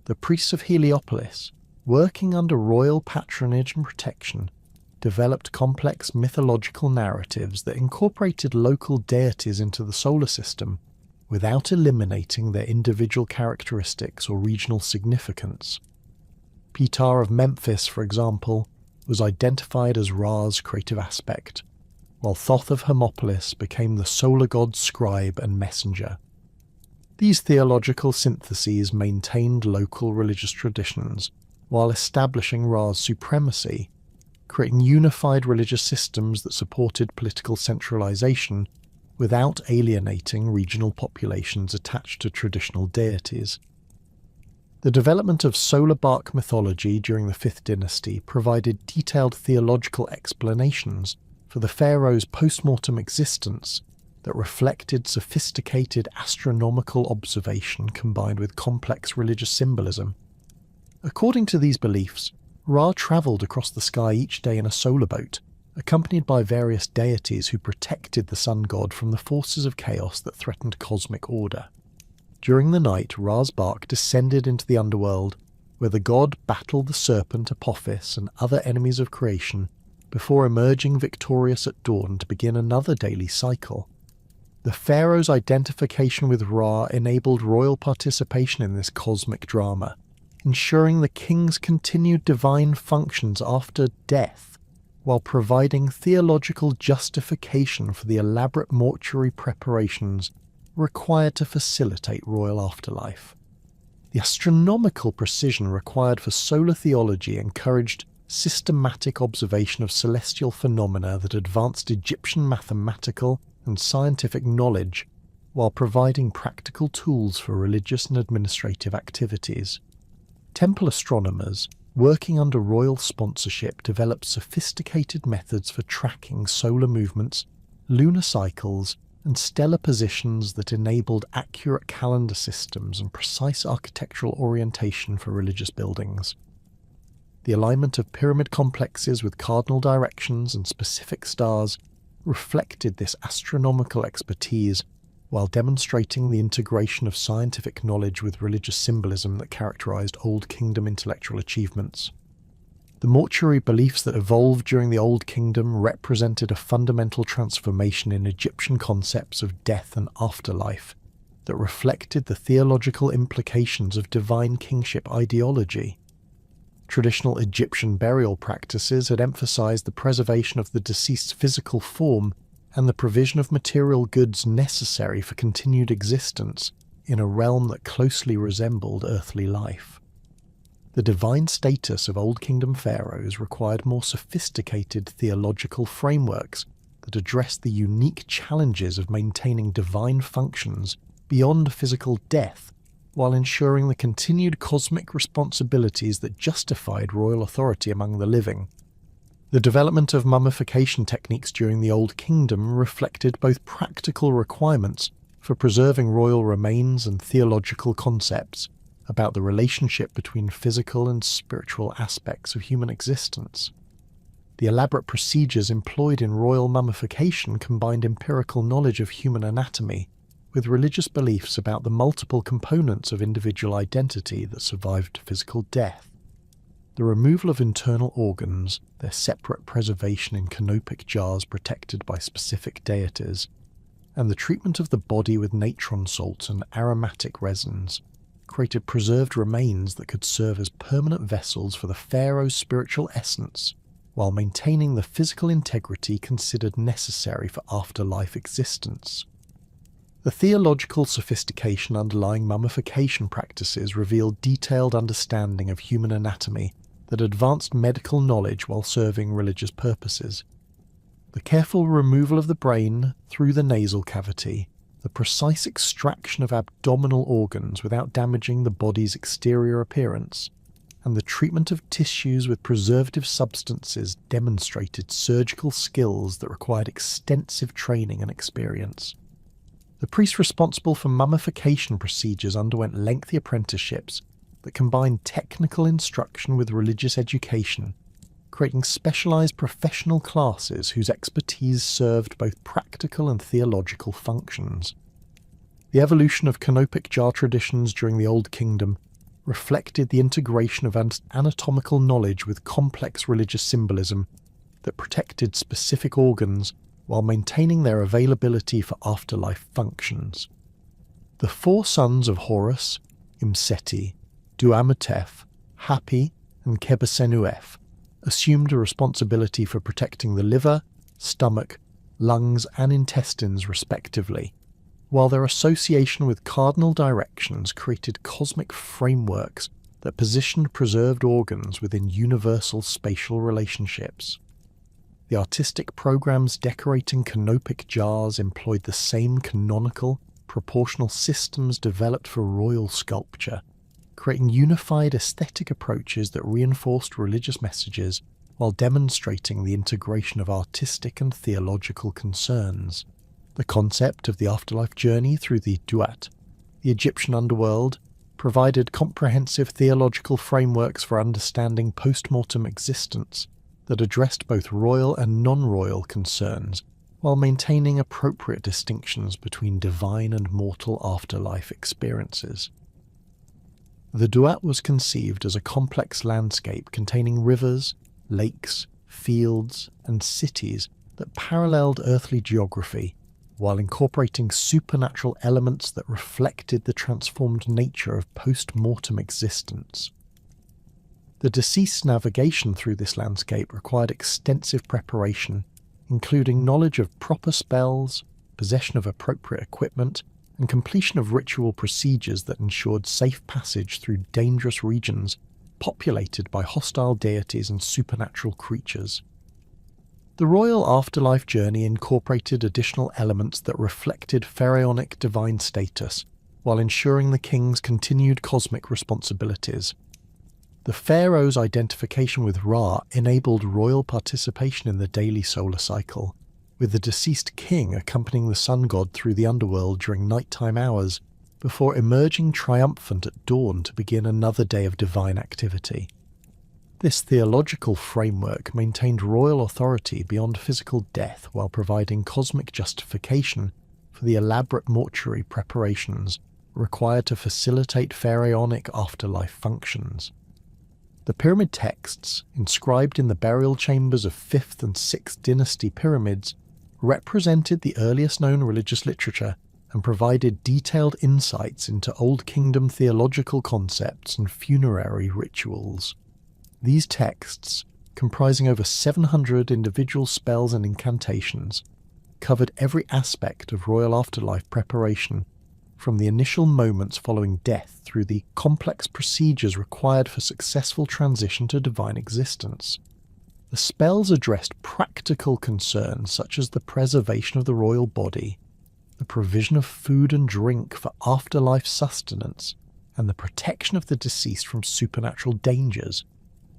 The priests of Heliopolis, working under royal patronage and protection, developed complex mythological narratives that incorporated local deities into the solar system without eliminating their individual characteristics or regional significance. Ptah of Memphis, for example, was identified as Ra's creative aspect, while Thoth of Hermopolis became the solar god's scribe and messenger. These theological syntheses maintained local religious traditions while establishing Ra's supremacy, creating unified religious systems that supported political centralization without alienating regional populations attached to traditional deities. The development of solar bark mythology during the 5th dynasty provided detailed theological explanations for the pharaoh's post-mortem existence that reflected sophisticated astronomical observation combined with complex religious symbolism. According to these beliefs, Ra travelled across the sky each day in a solar boat, accompanied by various deities who protected the sun god from the forces of chaos that threatened cosmic order. During the night, Ra's bark descended into the underworld, where the god battled the serpent Apophis and other enemies of creation before emerging victorious at dawn to begin another daily cycle. The pharaoh's identification with Ra enabled royal participation in this cosmic drama, ensuring the king's continued divine functions after death, while providing theological justification for the elaborate mortuary preparations required to facilitate royal afterlife. The astronomical precision required for solar theology encouraged systematic observation of celestial phenomena that advanced Egyptian mathematical and scientific knowledge, while providing practical tools for religious and administrative activities. Temple astronomers, working under royal sponsorship, developed sophisticated methods for tracking solar movements, lunar cycles, and stellar positions that enabled accurate calendar systems and precise architectural orientation for religious buildings. The alignment of pyramid complexes with cardinal directions and specific stars reflected this astronomical expertise, while demonstrating the integration of scientific knowledge with religious symbolism that characterized Old Kingdom intellectual achievements. The mortuary beliefs that evolved during the Old Kingdom represented a fundamental transformation in Egyptian concepts of death and afterlife that reflected the theological implications of divine kingship ideology. Traditional Egyptian burial practices had emphasized the preservation of the deceased's physical form and the provision of material goods necessary for continued existence in a realm that closely resembled earthly life. The divine status of Old Kingdom pharaohs required more sophisticated theological frameworks that addressed the unique challenges of maintaining divine functions beyond physical death, while ensuring the continued cosmic responsibilities that justified royal authority among the living. The development of mummification techniques during the Old Kingdom reflected both practical requirements for preserving royal remains and theological concepts about the relationship between physical and spiritual aspects of human existence. The elaborate procedures employed in royal mummification combined empirical knowledge of human anatomy with religious beliefs about the multiple components of individual identity that survived physical death. The removal of internal organs, their separate preservation in canopic jars protected by specific deities, and the treatment of the body with natron salts and aromatic resins created preserved remains that could serve as permanent vessels for the pharaoh's spiritual essence, while maintaining the physical integrity considered necessary for afterlife existence. The theological sophistication underlying mummification practices revealed detailed understanding of human anatomy that advanced medical knowledge while serving religious purposes. The careful removal of the brain through the nasal cavity, the precise extraction of abdominal organs without damaging the body's exterior appearance, and the treatment of tissues with preservative substances demonstrated surgical skills that required extensive training and experience. The priests responsible for mummification procedures underwent lengthy apprenticeships that combined technical instruction with religious education, creating specialized professional classes whose expertise served both practical and theological functions. The evolution of canopic jar traditions during the Old Kingdom reflected the integration of anatomical knowledge with complex religious symbolism that protected specific organs while maintaining their availability for afterlife functions. The four sons of Horus, Imseti, Duamutef, Hapi, and Kebesenuef assumed a responsibility for protecting the liver, stomach, lungs, and intestines respectively, while their association with cardinal directions created cosmic frameworks that positioned preserved organs within universal spatial relationships. The artistic programs decorating canopic jars employed the same canonical, proportional systems developed for royal sculpture, creating unified aesthetic approaches that reinforced religious messages while demonstrating the integration of artistic and theological concerns. The concept of the afterlife journey through the Duat, the Egyptian underworld, provided comprehensive theological frameworks for understanding post-mortem existence that addressed both royal and non-royal concerns, while maintaining appropriate distinctions between divine and mortal afterlife experiences. The Duat was conceived as a complex landscape containing rivers, lakes, fields, and cities that paralleled earthly geography, while incorporating supernatural elements that reflected the transformed nature of post-mortem existence. The deceased's navigation through this landscape required extensive preparation, including knowledge of proper spells, possession of appropriate equipment, and completion of ritual procedures that ensured safe passage through dangerous regions populated by hostile deities and supernatural creatures. The royal afterlife journey incorporated additional elements that reflected pharaonic divine status, while ensuring the king's continued cosmic responsibilities. The pharaoh's identification with Ra enabled royal participation in the daily solar cycle, with the deceased king accompanying the sun god through the underworld during nighttime hours before emerging triumphant at dawn to begin another day of divine activity. This theological framework maintained royal authority beyond physical death while providing cosmic justification for the elaborate mortuary preparations required to facilitate pharaonic afterlife functions. The pyramid texts, inscribed in the burial chambers of 5th and 6th dynasty pyramids, represented the earliest known religious literature and provided detailed insights into Old Kingdom theological concepts and funerary rituals. These texts, comprising over 700 individual spells and incantations, covered every aspect of royal afterlife preparation, from the initial moments following death through the complex procedures required for successful transition to divine existence. The spells addressed practical concerns such as the preservation of the royal body, the provision of food and drink for afterlife sustenance, and the protection of the deceased from supernatural dangers,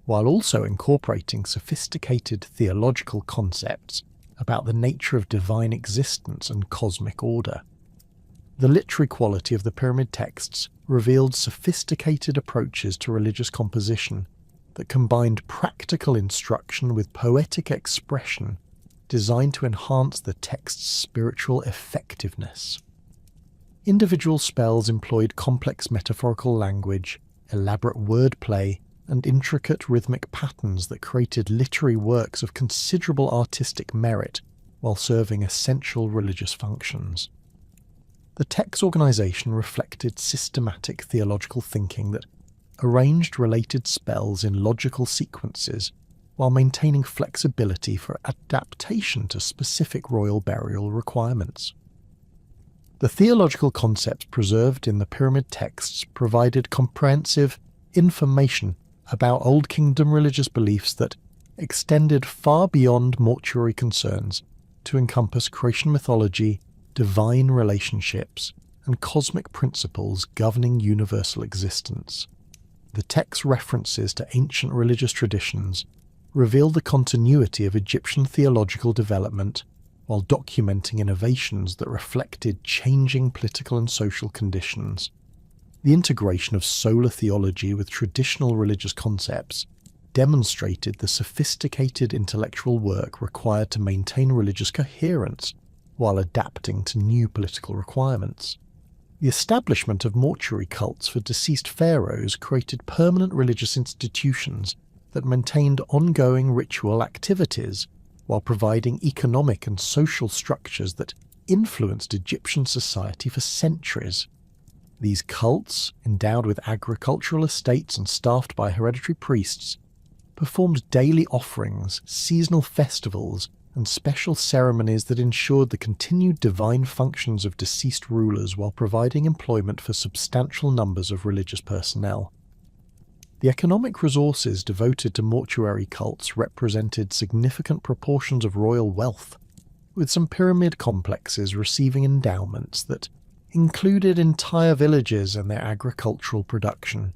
while also incorporating sophisticated theological concepts about the nature of divine existence and cosmic order. The literary quality of the pyramid texts revealed sophisticated approaches to religious composition that combined practical instruction with poetic expression designed to enhance the text's spiritual effectiveness. Individual spells employed complex metaphorical language, elaborate wordplay, and intricate rhythmic patterns that created literary works of considerable artistic merit while serving essential religious functions. The text organization reflected systematic theological thinking that arranged related spells in logical sequences while maintaining flexibility for adaptation to specific royal burial requirements. The theological concepts preserved in the pyramid texts provided comprehensive information about Old Kingdom religious beliefs that extended far beyond mortuary concerns to encompass creation mythology, divine relationships, and cosmic principles governing universal existence. The text references to ancient religious traditions reveal the continuity of Egyptian theological development while documenting innovations that reflected changing political and social conditions. The integration of solar theology with traditional religious concepts demonstrated the sophisticated intellectual work required to maintain religious coherence while adapting to new political requirements. The establishment of mortuary cults for deceased pharaohs created permanent religious institutions that maintained ongoing ritual activities while providing economic and social structures that influenced Egyptian society for centuries. These cults, endowed with agricultural estates and staffed by hereditary priests, performed daily offerings, seasonal festivals, and special ceremonies that ensured the continued divine functions of deceased rulers while providing employment for substantial numbers of religious personnel. The economic resources devoted to mortuary cults represented significant proportions of royal wealth, with some pyramid complexes receiving endowments that included entire villages and their agricultural production.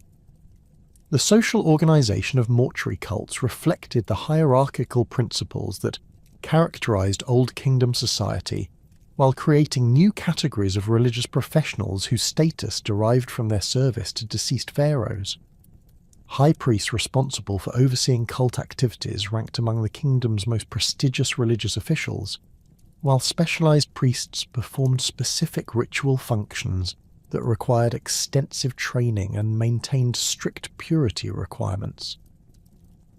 The social organization of mortuary cults reflected the hierarchical principles that characterized Old Kingdom society, while creating new categories of religious professionals whose status derived from their service to deceased pharaohs. High priests responsible for overseeing cult activities ranked among the kingdom's most prestigious religious officials, while specialized priests performed specific ritual functions that required extensive training and maintained strict purity requirements.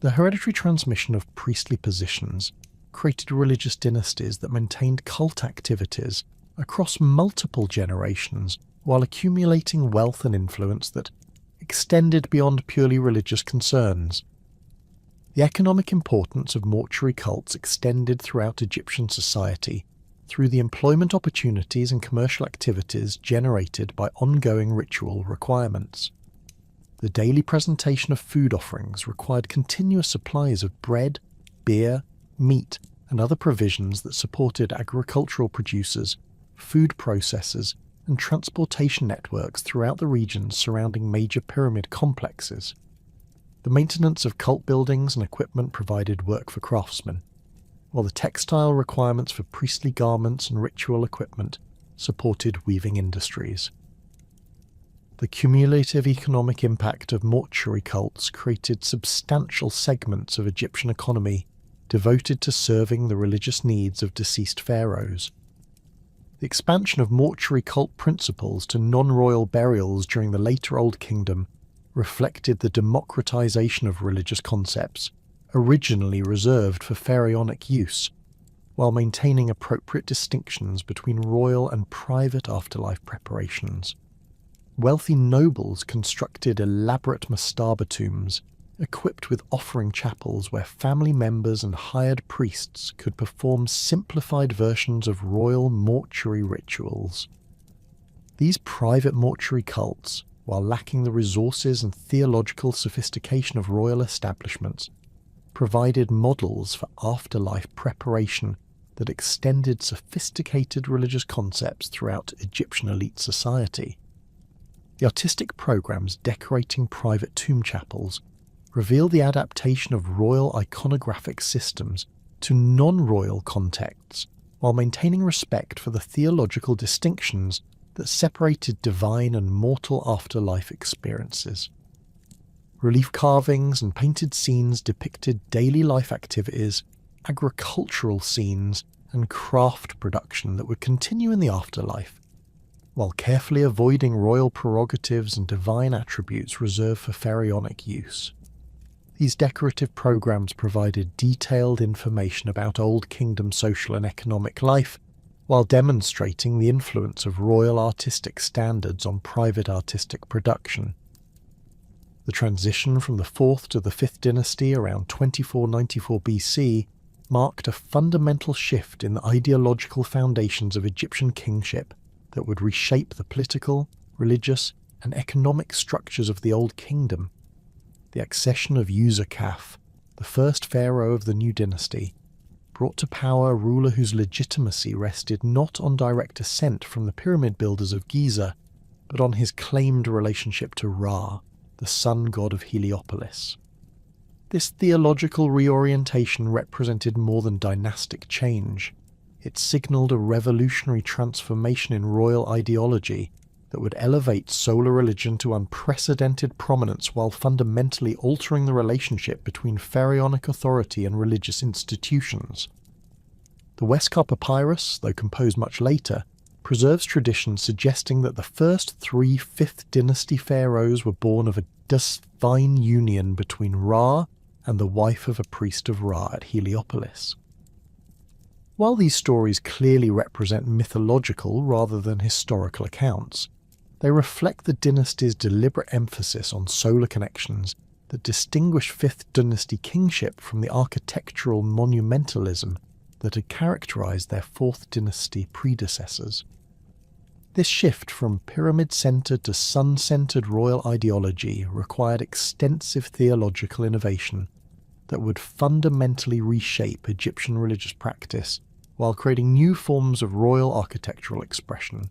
The hereditary transmission of priestly positions created religious dynasties that maintained cult activities across multiple generations while accumulating wealth and influence that extended beyond purely religious concerns. The economic importance of mortuary cults extended throughout Egyptian society through the employment opportunities and commercial activities generated by ongoing ritual requirements. The daily presentation of food offerings required continuous supplies of bread, beer, meat, and other provisions that supported agricultural producers, food processors, and transportation networks throughout the regions surrounding major pyramid complexes. The maintenance of cult buildings and equipment provided work for craftsmen, while the textile requirements for priestly garments and ritual equipment supported weaving industries. The cumulative economic impact of mortuary cults created substantial segments of Egyptian economy devoted to serving the religious needs of deceased pharaohs. The expansion of mortuary cult principles to non-royal burials during the later Old Kingdom reflected the democratization of religious concepts, originally reserved for pharaonic use, while maintaining appropriate distinctions between royal and private afterlife preparations. Wealthy nobles constructed elaborate mastaba tombs, equipped with offering chapels where family members and hired priests could perform simplified versions of royal mortuary rituals. These private mortuary cults, while lacking the resources and theological sophistication of royal establishments, provided models for afterlife preparation that extended sophisticated religious concepts throughout Egyptian elite society. The artistic programs decorating private tomb chapels reveal the adaptation of royal iconographic systems to non-royal contexts while maintaining respect for the theological distinctions that separated divine and mortal afterlife experiences. Relief carvings and painted scenes depicted daily life activities, agricultural scenes, and craft production that would continue in the afterlife, while carefully avoiding royal prerogatives and divine attributes reserved for pharaonic use. These decorative programs provided detailed information about Old Kingdom social and economic life, while demonstrating the influence of royal artistic standards on private artistic production. The transition from the 4th to the 5th dynasty around 2494 BC marked a fundamental shift in the ideological foundations of Egyptian kingship that would reshape the political, religious, and economic structures of the Old Kingdom. The accession of Userkaf, the first pharaoh of the new dynasty, brought to power a ruler whose legitimacy rested not on direct descent from the pyramid builders of Giza, but on his claimed relationship to Ra, the sun god of Heliopolis. This theological reorientation represented more than dynastic change. It signalled a revolutionary transformation in royal ideology that would elevate solar religion to unprecedented prominence while fundamentally altering the relationship between pharaonic authority and religious institutions. The Westcar Papyrus, though composed much later, preserves traditions suggesting that the first 3 5th dynasty pharaohs were born of a divine union between Ra and the wife of a priest of Ra at Heliopolis. While these stories clearly represent mythological rather than historical accounts, they reflect the dynasty's deliberate emphasis on solar connections that distinguish 5th dynasty kingship from the architectural monumentalism that had characterized their 4th dynasty predecessors. This shift from pyramid-centered to sun-centered royal ideology required extensive theological innovation that would fundamentally reshape Egyptian religious practice while creating new forms of royal architectural expression.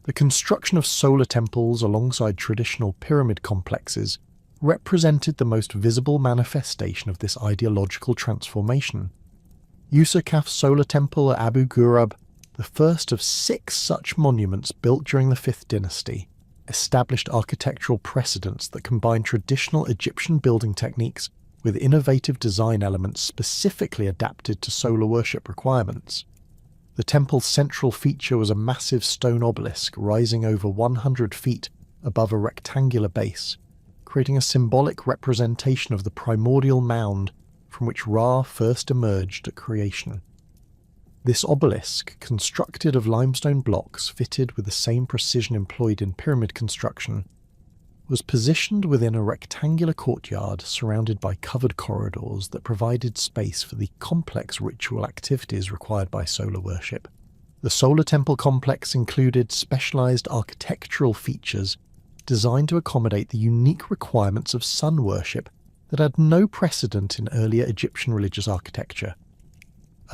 The construction of solar temples alongside traditional pyramid complexes represented the most visible manifestation of this ideological transformation. Usukaf's solar temple at Abu Ghurab, the first of 6 such monuments built during the 5th dynasty, established architectural precedents that combined traditional Egyptian building techniques with innovative design elements specifically adapted to solar worship requirements. The temple's central feature was a massive stone obelisk rising over 100 feet above a rectangular base, creating a symbolic representation of the primordial mound from which Ra first emerged at creation. This obelisk, constructed of limestone blocks fitted with the same precision employed in pyramid construction, was positioned within a rectangular courtyard surrounded by covered corridors that provided space for the complex ritual activities required by solar worship. The solar temple complex included specialized architectural features designed to accommodate the unique requirements of sun worship that had no precedent in earlier Egyptian religious architecture.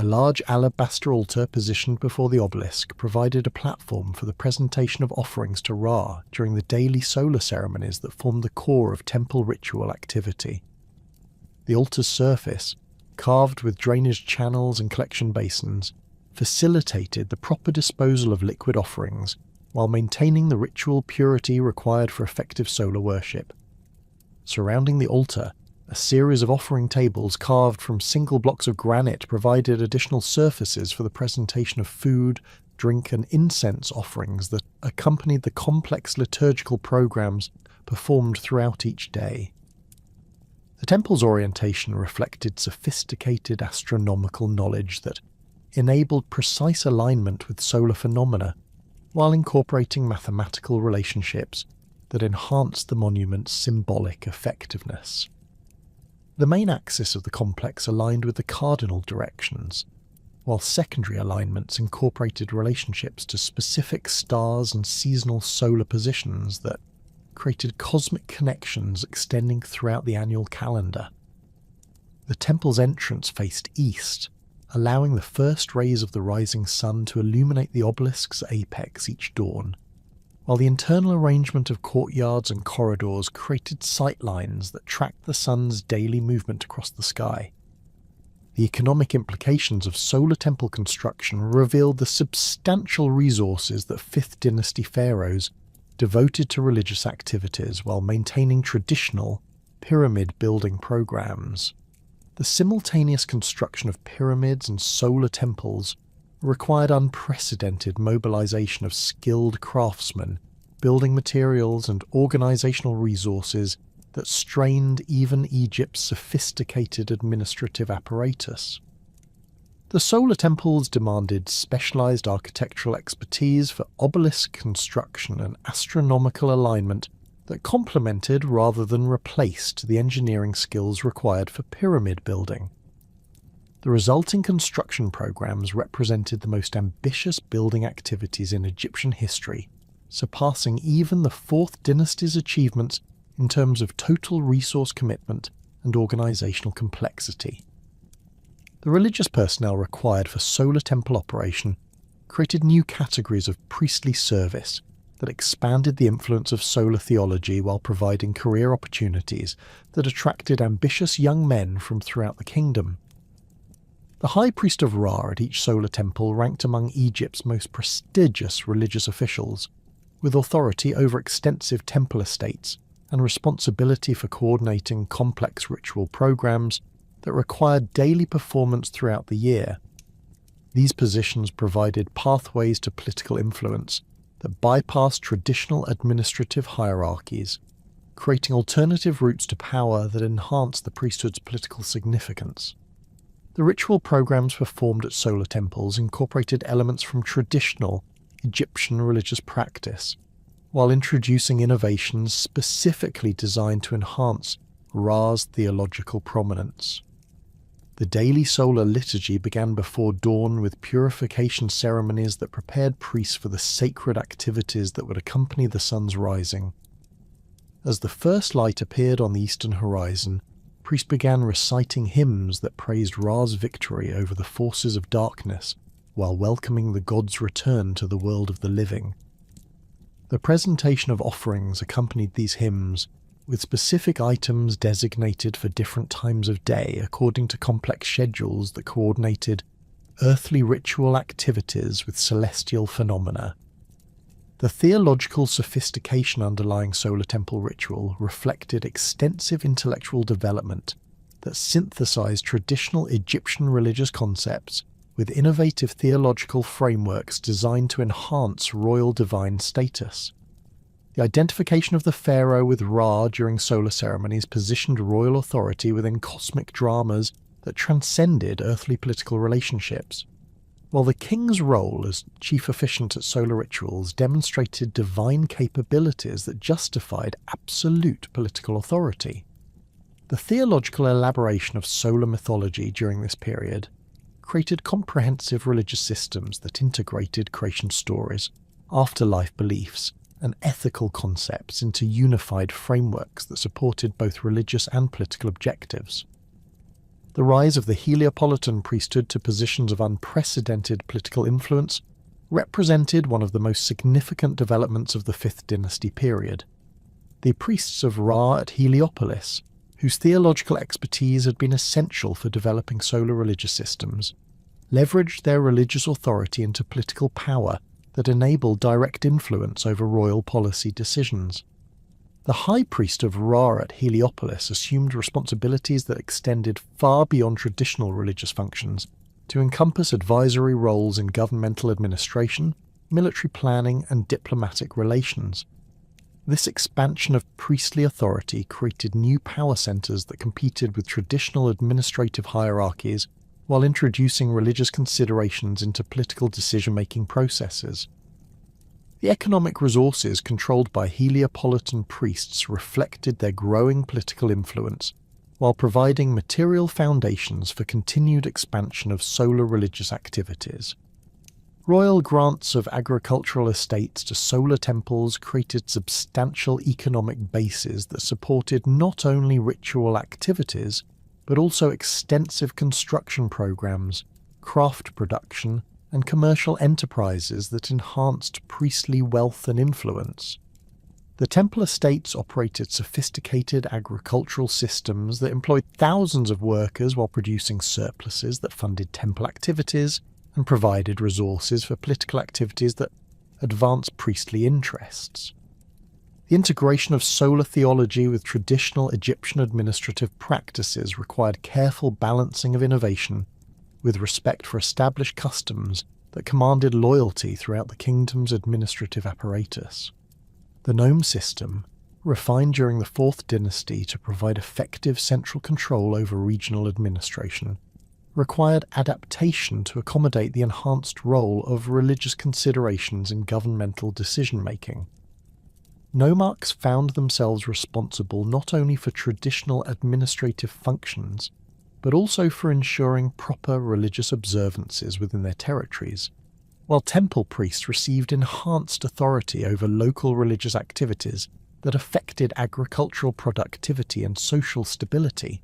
A large alabaster altar positioned before the obelisk provided a platform for the presentation of offerings to Ra during the daily solar ceremonies that formed the core of temple ritual activity. The altar's surface, carved with drainage channels and collection basins, facilitated the proper disposal of liquid offerings while maintaining the ritual purity required for effective solar worship. Surrounding the altar, a series of offering tables carved from single blocks of granite provided additional surfaces for the presentation of food, drink and incense offerings that accompanied the complex liturgical programs performed throughout each day. The temple's orientation reflected sophisticated astronomical knowledge that enabled precise alignment with solar phenomena while incorporating mathematical relationships that enhanced the monument's symbolic effectiveness. The main axis of the complex aligned with the cardinal directions, while secondary alignments incorporated relationships to specific stars and seasonal solar positions that created cosmic connections extending throughout the annual calendar. The temple's entrance faced east, allowing the first rays of the rising sun to illuminate the obelisk's apex each dawn, while the internal arrangement of courtyards and corridors created sightlines that tracked the sun's daily movement across the sky. The economic implications of solar temple construction revealed the substantial resources that 5th dynasty pharaohs devoted to religious activities while maintaining traditional pyramid building programs. The simultaneous construction of pyramids and solar temples required unprecedented mobilization of skilled craftsmen, building materials and organizational resources that strained even Egypt's sophisticated administrative apparatus. The solar temples demanded specialized architectural expertise for obelisk construction and astronomical alignment that complemented rather than replaced the engineering skills required for pyramid building. The resulting construction programs represented the most ambitious building activities in Egyptian history, surpassing even the 4th dynasty's achievements in terms of total resource commitment and organizational complexity. The religious personnel required for solar temple operation created new categories of priestly service that expanded the influence of solar theology while providing career opportunities that attracted ambitious young men from throughout the kingdom. The high priest of Ra at each solar temple ranked among Egypt's most prestigious religious officials, with authority over extensive temple estates and responsibility for coordinating complex ritual programs that required daily performance throughout the year. These positions provided pathways to political influence that bypassed traditional administrative hierarchies, creating alternative routes to power that enhanced the priesthood's political significance. The ritual programs performed at solar temples incorporated elements from traditional Egyptian religious practice, while introducing innovations specifically designed to enhance Ra's theological prominence. The daily solar liturgy began before dawn with purification ceremonies that prepared priests for the sacred activities that would accompany the sun's rising. As the first light appeared on the eastern horizon, priests began reciting hymns that praised Ra's victory over the forces of darkness while welcoming the god's return to the world of the living. The presentation of offerings accompanied these hymns, with specific items designated for different times of day according to complex schedules that coordinated earthly ritual activities with celestial phenomena. The theological sophistication underlying solar temple ritual reflected extensive intellectual development that synthesized traditional Egyptian religious concepts with innovative theological frameworks designed to enhance royal divine status. The identification of the pharaoh with Ra during solar ceremonies positioned royal authority within cosmic dramas that transcended earthly political relationships, while the king's role as chief officiant at solar rituals demonstrated divine capabilities that justified absolute political authority. The theological elaboration of solar mythology during this period created comprehensive religious systems that integrated creation stories, afterlife beliefs, and ethical concepts into unified frameworks that supported both religious and political objectives. The rise of the Heliopolitan priesthood to positions of unprecedented political influence represented one of the most significant developments of the 5th dynasty period. The priests of Ra at Heliopolis, whose theological expertise had been essential for developing solar religious systems, leveraged their religious authority into political power that enabled direct influence over royal policy decisions. The high priest of Ra at Heliopolis assumed responsibilities that extended far beyond traditional religious functions to encompass advisory roles in governmental administration, military planning, and diplomatic relations. This expansion of priestly authority created new power centers that competed with traditional administrative hierarchies while introducing religious considerations into political decision-making processes. The economic resources controlled by Heliopolitan priests reflected their growing political influence, while providing material foundations for continued expansion of solar religious activities. Royal grants of agricultural estates to solar temples created substantial economic bases that supported not only ritual activities, but also extensive construction programs, craft production, and commercial enterprises that enhanced priestly wealth and influence. The temple estates operated sophisticated agricultural systems that employed thousands of workers while producing surpluses that funded temple activities and provided resources for political activities that advanced priestly interests. The integration of solar theology with traditional Egyptian administrative practices required careful balancing of innovation with respect for established customs that commanded loyalty throughout the kingdom's administrative apparatus. The nome system, refined during the 4th dynasty to provide effective central control over regional administration, required adaptation to accommodate the enhanced role of religious considerations in governmental decision-making. Nomarchs found themselves responsible not only for traditional administrative functions, but also for ensuring proper religious observances within their territories, while temple priests received enhanced authority over local religious activities that affected agricultural productivity and social stability.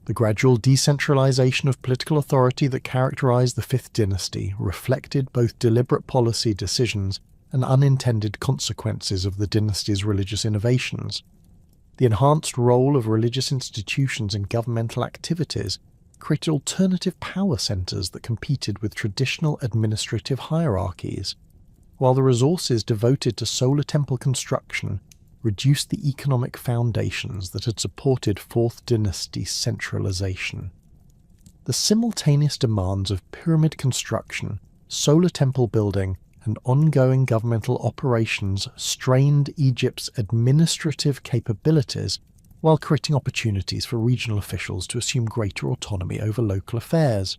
The gradual decentralization of political authority that characterized the 5th dynasty reflected both deliberate policy decisions and unintended consequences of the dynasty's religious innovations. The enhanced role of religious institutions in governmental activities created alternative power centers that competed with traditional administrative hierarchies, while the resources devoted to solar temple construction reduced the economic foundations that had supported 4th Dynasty centralization. The simultaneous demands of pyramid construction, solar temple building, and ongoing governmental operations strained Egypt's administrative capabilities while creating opportunities for regional officials to assume greater autonomy over local affairs.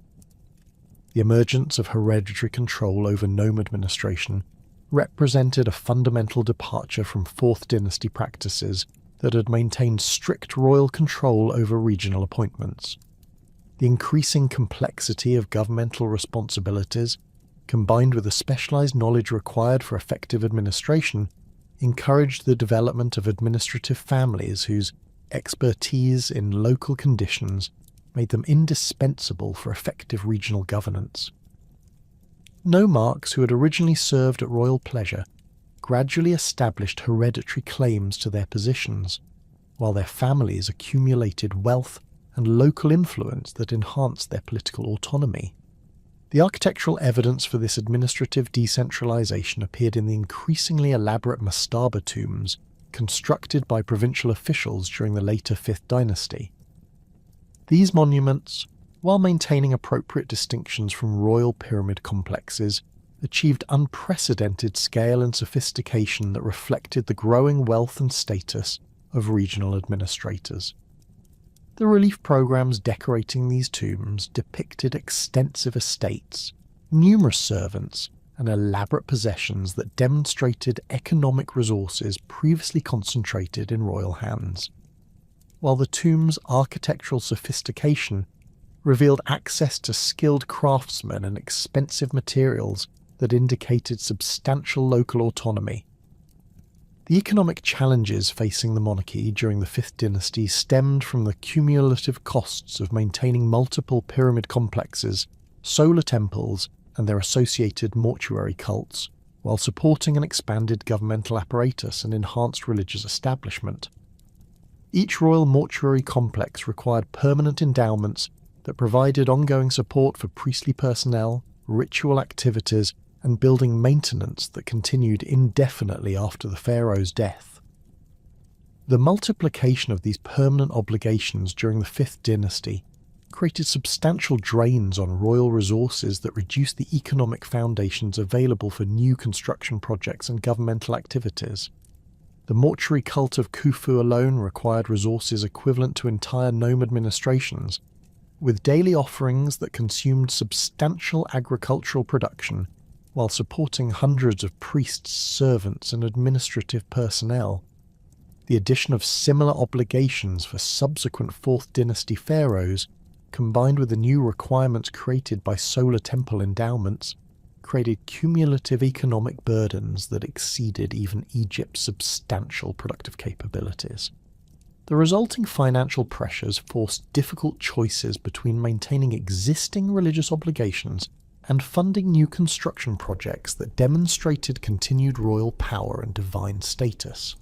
The emergence of hereditary control over nome administration represented a fundamental departure from 4th Dynasty practices that had maintained strict royal control over regional appointments. The increasing complexity of governmental responsibilities, combined with the specialized knowledge required for effective administration, encouraged the development of administrative families whose expertise in local conditions made them indispensable for effective regional governance. Nomarchs who had originally served at royal pleasure gradually established hereditary claims to their positions, while their families accumulated wealth and local influence that enhanced their political autonomy. The architectural evidence for this administrative decentralization appeared in the increasingly elaborate mastaba tombs constructed by provincial officials during the later 5th Dynasty. These monuments, while maintaining appropriate distinctions from royal pyramid complexes, achieved unprecedented scale and sophistication that reflected the growing wealth and status of regional administrators. The relief programs decorating these tombs depicted extensive estates, numerous servants, and elaborate possessions that demonstrated economic resources previously concentrated in royal hands, while the tomb's architectural sophistication revealed access to skilled craftsmen and expensive materials that indicated substantial local autonomy. The economic challenges facing the monarchy during the 5th Dynasty stemmed from the cumulative costs of maintaining multiple pyramid complexes, solar temples, and their associated mortuary cults, while supporting an expanded governmental apparatus and enhanced religious establishment. Each royal mortuary complex required permanent endowments that provided ongoing support for priestly personnel, ritual activities, and building maintenance that continued indefinitely after the pharaoh's death. The multiplication of these permanent obligations during the 5th Dynasty created substantial drains on royal resources that reduced the economic foundations available for new construction projects and governmental activities. The mortuary cult of Khufu alone required resources equivalent to entire nome administrations, with daily offerings that consumed substantial agricultural production while supporting hundreds of priests, servants, and administrative personnel. The addition of similar obligations for subsequent 4th Dynasty pharaohs, combined with the new requirements created by solar temple endowments, created cumulative economic burdens that exceeded even Egypt's substantial productive capabilities. The resulting financial pressures forced difficult choices between maintaining existing religious obligations and funding new construction projects that demonstrated continued royal power and divine status.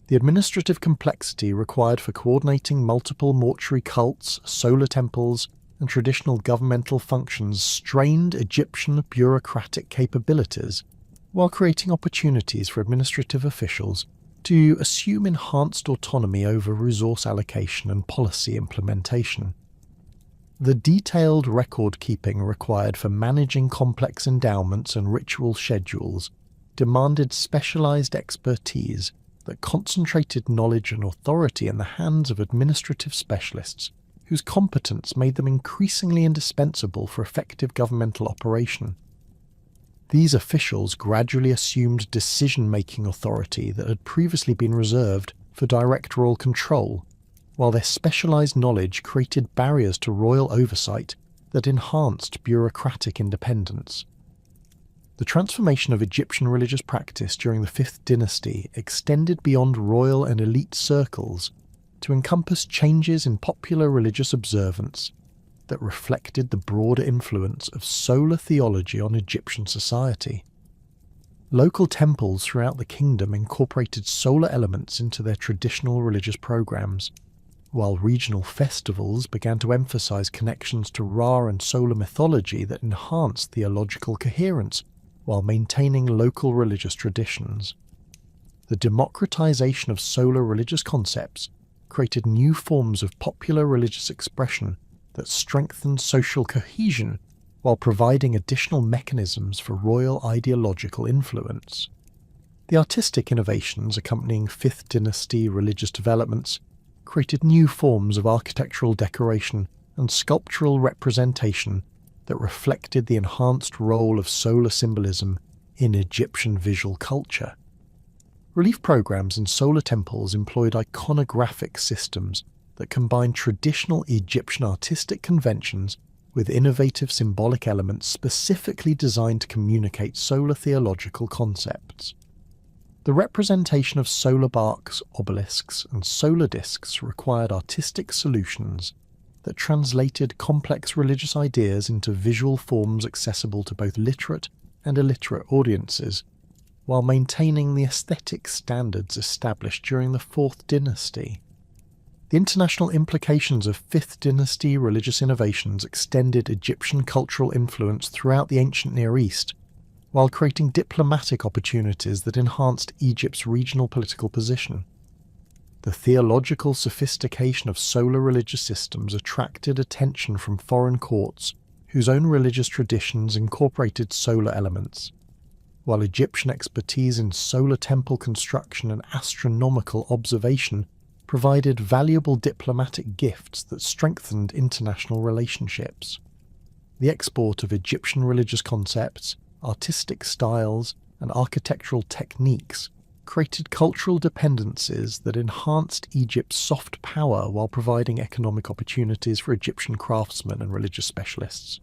The administrative complexity required for coordinating multiple mortuary cults, solar temples, and traditional governmental functions strained Egyptian bureaucratic capabilities, while creating opportunities for administrative officials to assume enhanced autonomy over resource allocation and policy implementation. The detailed record-keeping required for managing complex endowments and ritual schedules demanded specialized expertise that concentrated knowledge and authority in the hands of administrative specialists whose competence made them increasingly indispensable for effective governmental operation. These officials gradually assumed decision-making authority that had previously been reserved for direct royal control, while their specialized knowledge created barriers to royal oversight that enhanced bureaucratic independence. The transformation of Egyptian religious practice during the 5th Dynasty extended beyond royal and elite circles to encompass changes in popular religious observance that reflected the broader influence of solar theology on Egyptian society. Local temples throughout the kingdom incorporated solar elements into their traditional religious programs, while regional festivals began to emphasize connections to Ra and solar mythology that enhanced theological coherence while maintaining local religious traditions. The democratization of solar religious concepts created new forms of popular religious expression that strengthened social cohesion while providing additional mechanisms for royal ideological influence. The artistic innovations accompanying 5th dynasty religious developments created new forms of architectural decoration and sculptural representation that reflected the enhanced role of solar symbolism in Egyptian visual culture. Relief programs in solar temples employed iconographic systems that combined traditional Egyptian artistic conventions with innovative symbolic elements specifically designed to communicate solar theological concepts. The representation of solar barks, obelisks, and solar discs required artistic solutions that translated complex religious ideas into visual forms accessible to both literate and illiterate audiences, while maintaining the aesthetic standards established during the 4th dynasty. The international implications of 5th dynasty religious innovations extended Egyptian cultural influence throughout the ancient Near East, while creating diplomatic opportunities that enhanced Egypt's regional political position. The theological sophistication of solar religious systems attracted attention from foreign courts whose own religious traditions incorporated solar elements, while Egyptian expertise in solar temple construction and astronomical observation provided valuable diplomatic gifts that strengthened international relationships. The export of Egyptian religious concepts, artistic styles, and architectural techniques created cultural dependencies that enhanced Egypt's soft power while providing economic opportunities for Egyptian craftsmen and religious specialists.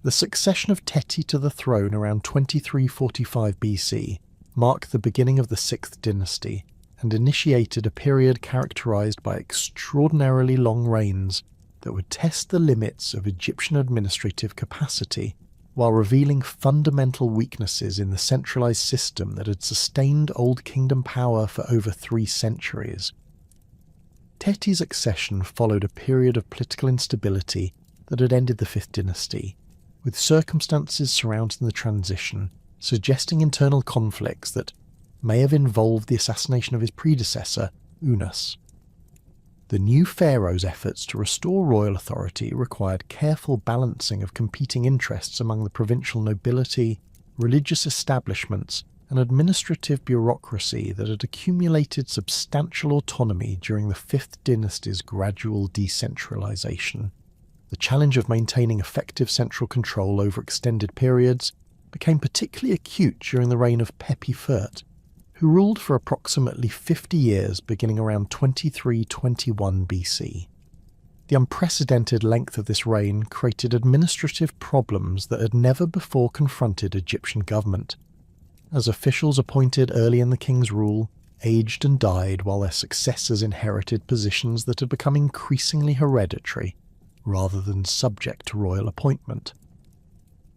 The succession of Teti to the throne around 2345 BC marked the beginning of the 6th dynasty and initiated a period characterized by extraordinarily long reigns that would test the limits of Egyptian administrative capacity while revealing fundamental weaknesses in the centralized system that had sustained Old Kingdom power for over 3 centuries. Teti's accession followed a period of political instability that had ended the 5th dynasty, with circumstances surrounding the transition suggesting internal conflicts that may have involved the assassination of his predecessor, Unas. The new pharaoh's efforts to restore royal authority required careful balancing of competing interests among the provincial nobility, religious establishments, and administrative bureaucracy that had accumulated substantial autonomy during the 5th dynasty's gradual decentralization. The challenge of maintaining effective central control over extended periods became particularly acute during the reign of Pepi I, who ruled for approximately 50 years beginning around 2321 BC. The unprecedented length of this reign created administrative problems that had never before confronted Egyptian government, as officials appointed early in the king's rule aged and died while their successors inherited positions that had become increasingly hereditary rather than subject to royal appointment.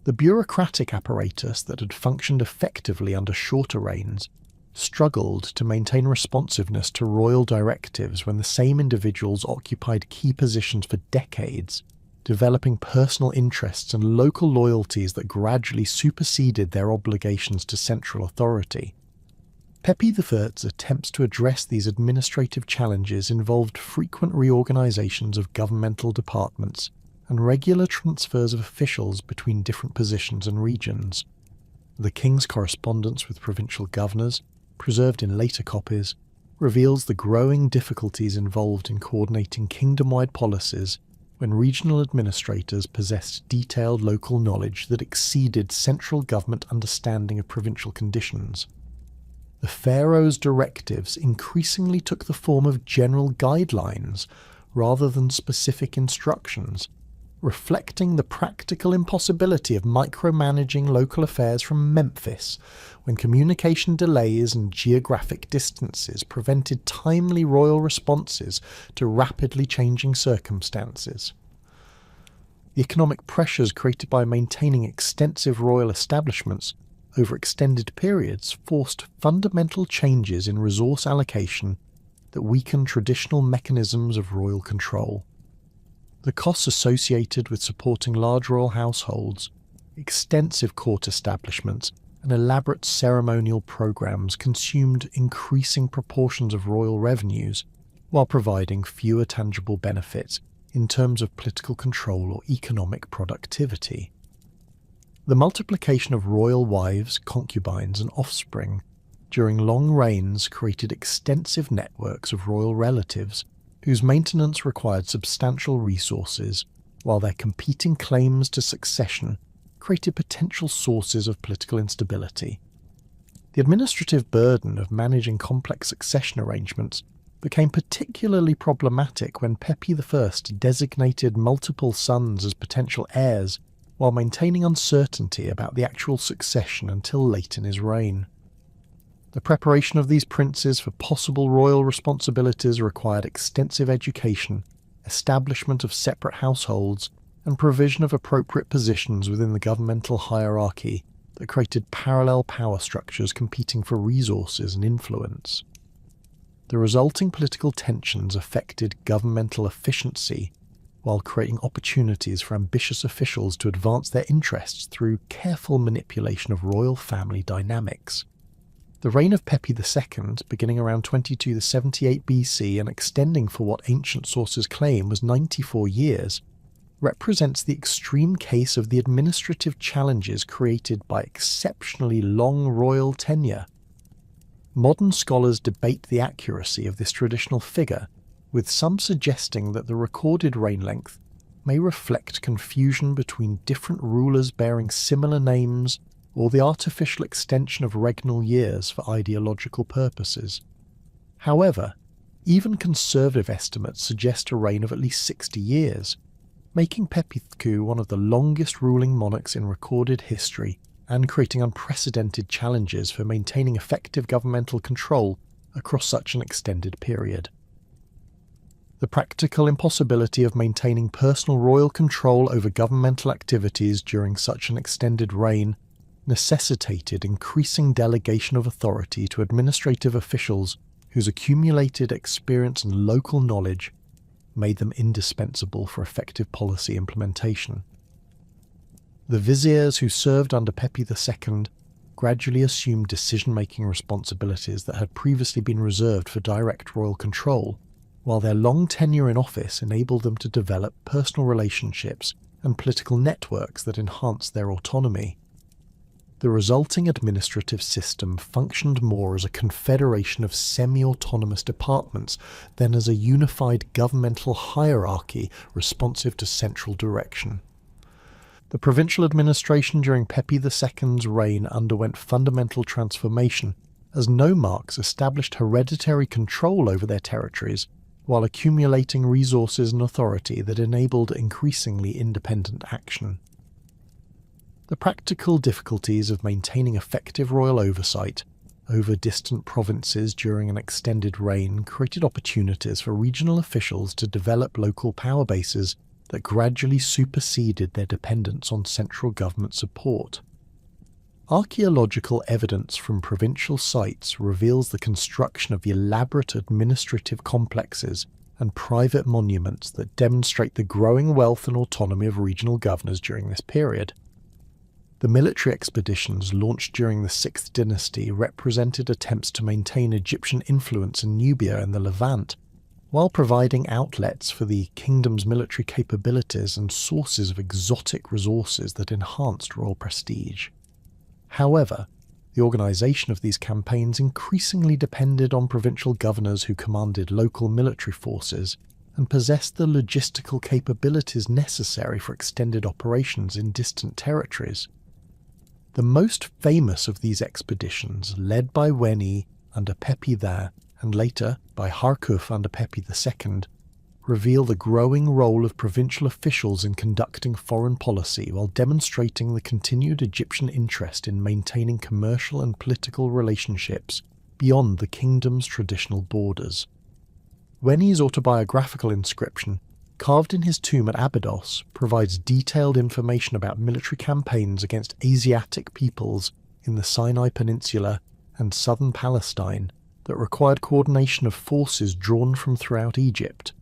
The bureaucratic apparatus that had functioned effectively under shorter reigns struggled to maintain responsiveness to royal directives when the same individuals occupied key positions for decades, developing personal interests and local loyalties that gradually superseded their obligations to central authority. Pepi I's attempts to address these administrative challenges involved frequent reorganizations of governmental departments and regular transfers of officials between different positions and regions. The king's correspondence with provincial governors, preserved in later copies, reveals the growing difficulties involved in coordinating kingdom-wide policies when regional administrators possessed detailed local knowledge that exceeded central government understanding of provincial conditions. The pharaoh's directives increasingly took the form of general guidelines rather than specific instructions, reflecting the practical impossibility of micromanaging local affairs from Memphis when communication delays and geographic distances prevented timely royal responses to rapidly changing circumstances. The economic pressures created by maintaining extensive royal establishments over extended periods forced fundamental changes in resource allocation that weakened traditional mechanisms of royal control. The costs associated with supporting large royal households, extensive court establishments and elaborate ceremonial programs consumed increasing proportions of royal revenues, while providing fewer tangible benefits in terms of political control or economic productivity. The multiplication of royal wives, concubines, and offspring during long reigns created extensive networks of royal relatives whose maintenance required substantial resources, while their competing claims to succession created potential sources of political instability. The administrative burden of managing complex succession arrangements became particularly problematic when Pepi I designated multiple sons as potential heirs while maintaining uncertainty about the actual succession until late in his reign. The preparation of these princes for possible royal responsibilities required extensive education, establishment of separate households, and provision of appropriate positions within the governmental hierarchy that created parallel power structures competing for resources and influence. The resulting political tensions affected governmental efficiency, while creating opportunities for ambitious officials to advance their interests through careful manipulation of royal family dynamics. The reign of Pepi II, beginning around 2278 BC and extending for what ancient sources claim was 94 years, represents the extreme case of the administrative challenges created by exceptionally long royal tenure. Modern scholars debate the accuracy of this traditional figure, with some suggesting that the recorded reign length may reflect confusion between different rulers bearing similar names or the artificial extension of regnal years for ideological purposes. However, even conservative estimates suggest a reign of at least 60 years, making Pepi II one of the longest ruling monarchs in recorded history and creating unprecedented challenges for maintaining effective governmental control across such an extended period. The practical impossibility of maintaining personal royal control over governmental activities during such an extended reign necessitated increasing delegation of authority to administrative officials whose accumulated experience and local knowledge made them indispensable for effective policy implementation. The viziers who served under Pepi II gradually assumed decision-making responsibilities that had previously been reserved for direct royal control, while their long tenure in office enabled them to develop personal relationships and political networks that enhanced their autonomy. The resulting administrative system functioned more as a confederation of semi-autonomous departments than as a unified governmental hierarchy responsive to central direction. The provincial administration during Pepi II's reign underwent fundamental transformation, as nomarchs established hereditary control over their territories while accumulating resources and authority that enabled increasingly independent action. The practical difficulties of maintaining effective royal oversight over distant provinces during an extended reign created opportunities for regional officials to develop local power bases that gradually superseded their dependence on central government support. Archaeological evidence from provincial sites reveals the construction of elaborate administrative complexes and private monuments that demonstrate the growing wealth and autonomy of regional governors during this period. The military expeditions launched during the 6th dynasty represented attempts to maintain Egyptian influence in Nubia and the Levant, while providing outlets for the kingdom's military capabilities and sources of exotic resources that enhanced royal prestige. However, the organisation of these campaigns increasingly depended on provincial governors who commanded local military forces and possessed the logistical capabilities necessary for extended operations in distant territories. The most famous of these expeditions, led by Weni under Pepi I and later by Harkuf under Pepi II, reveal the growing role of provincial officials in conducting foreign policy while demonstrating the continued Egyptian interest in maintaining commercial and political relationships beyond the kingdom's traditional borders. Weni's autobiographical inscription, carved in his tomb at Abydos, provides detailed information about military campaigns against Asiatic peoples in the Sinai Peninsula and southern Palestine that required coordination of forces drawn from throughout Egypt.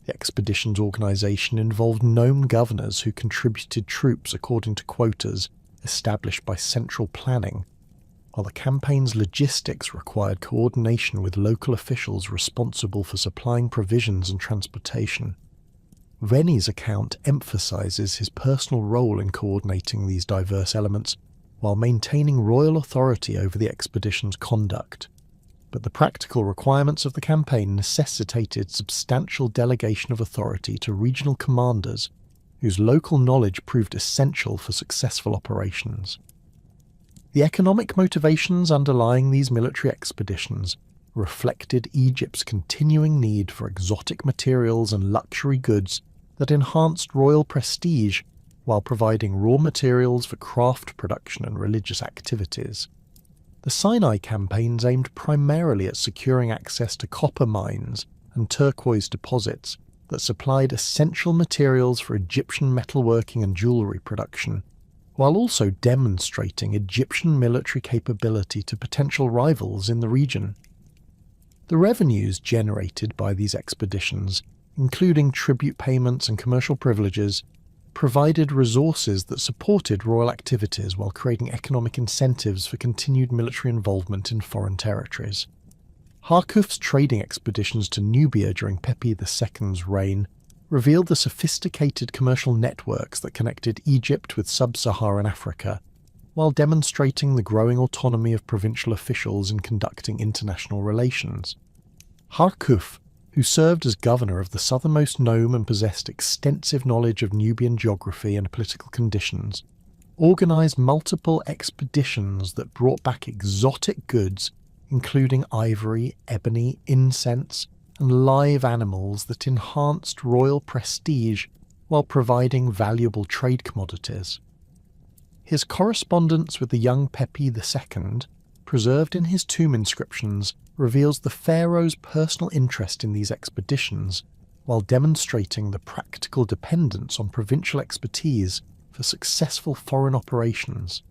The expedition's organisation involved known governors who contributed troops according to quotas established by central planning, while the campaign's logistics required coordination with local officials responsible for supplying provisions and transportation. Rennie's account emphasises his personal role in coordinating these diverse elements while maintaining royal authority over the expedition's conduct. But the practical requirements of the campaign necessitated substantial delegation of authority to regional commanders, whose local knowledge proved essential for successful operations. The economic motivations underlying these military expeditions reflected Egypt's continuing need for exotic materials and luxury goods that enhanced royal prestige while providing raw materials for craft production and religious activities. The Sinai campaigns aimed primarily at securing access to copper mines and turquoise deposits that supplied essential materials for Egyptian metalworking and jewellery production, while also demonstrating Egyptian military capability to potential rivals in the region. The revenues generated by these expeditions, including tribute payments and commercial privileges, provided resources that supported royal activities while creating economic incentives for continued military involvement in foreign territories. Harkuf's trading expeditions to Nubia during Pepi II's reign revealed the sophisticated commercial networks that connected Egypt with sub-Saharan Africa, while demonstrating the growing autonomy of provincial officials in conducting international relations. Harkuf, who served as governor of the southernmost nome and possessed extensive knowledge of Nubian geography and political conditions, organised multiple expeditions that brought back exotic goods, including ivory, ebony, incense, and live animals that enhanced royal prestige while providing valuable trade commodities. His correspondence with the young Pepi II, preserved in his tomb inscriptions, reveals the pharaoh's personal interest in these expeditions, while demonstrating the practical dependence on provincial expertise for successful foreign operations.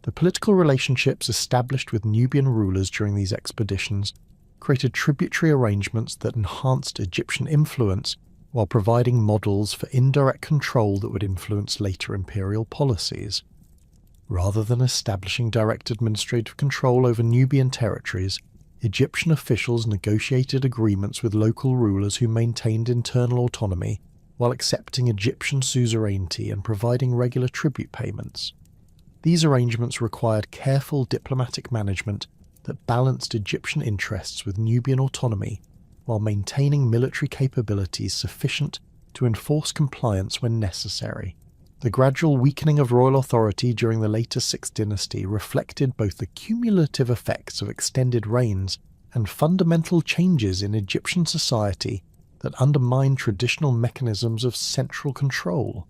The political relationships established with Nubian rulers during these expeditions created tributary arrangements that enhanced Egyptian influence while providing models for indirect control that would influence later imperial policies. Rather than establishing direct administrative control over Nubian territories, Egyptian officials negotiated agreements with local rulers who maintained internal autonomy while accepting Egyptian suzerainty and providing regular tribute payments. These arrangements required careful diplomatic management that balanced Egyptian interests with Nubian autonomy while maintaining military capabilities sufficient to enforce compliance when necessary. The gradual weakening of royal authority during the later Sixth Dynasty reflected both the cumulative effects of extended reigns and fundamental changes in Egyptian society that undermined traditional mechanisms of central control.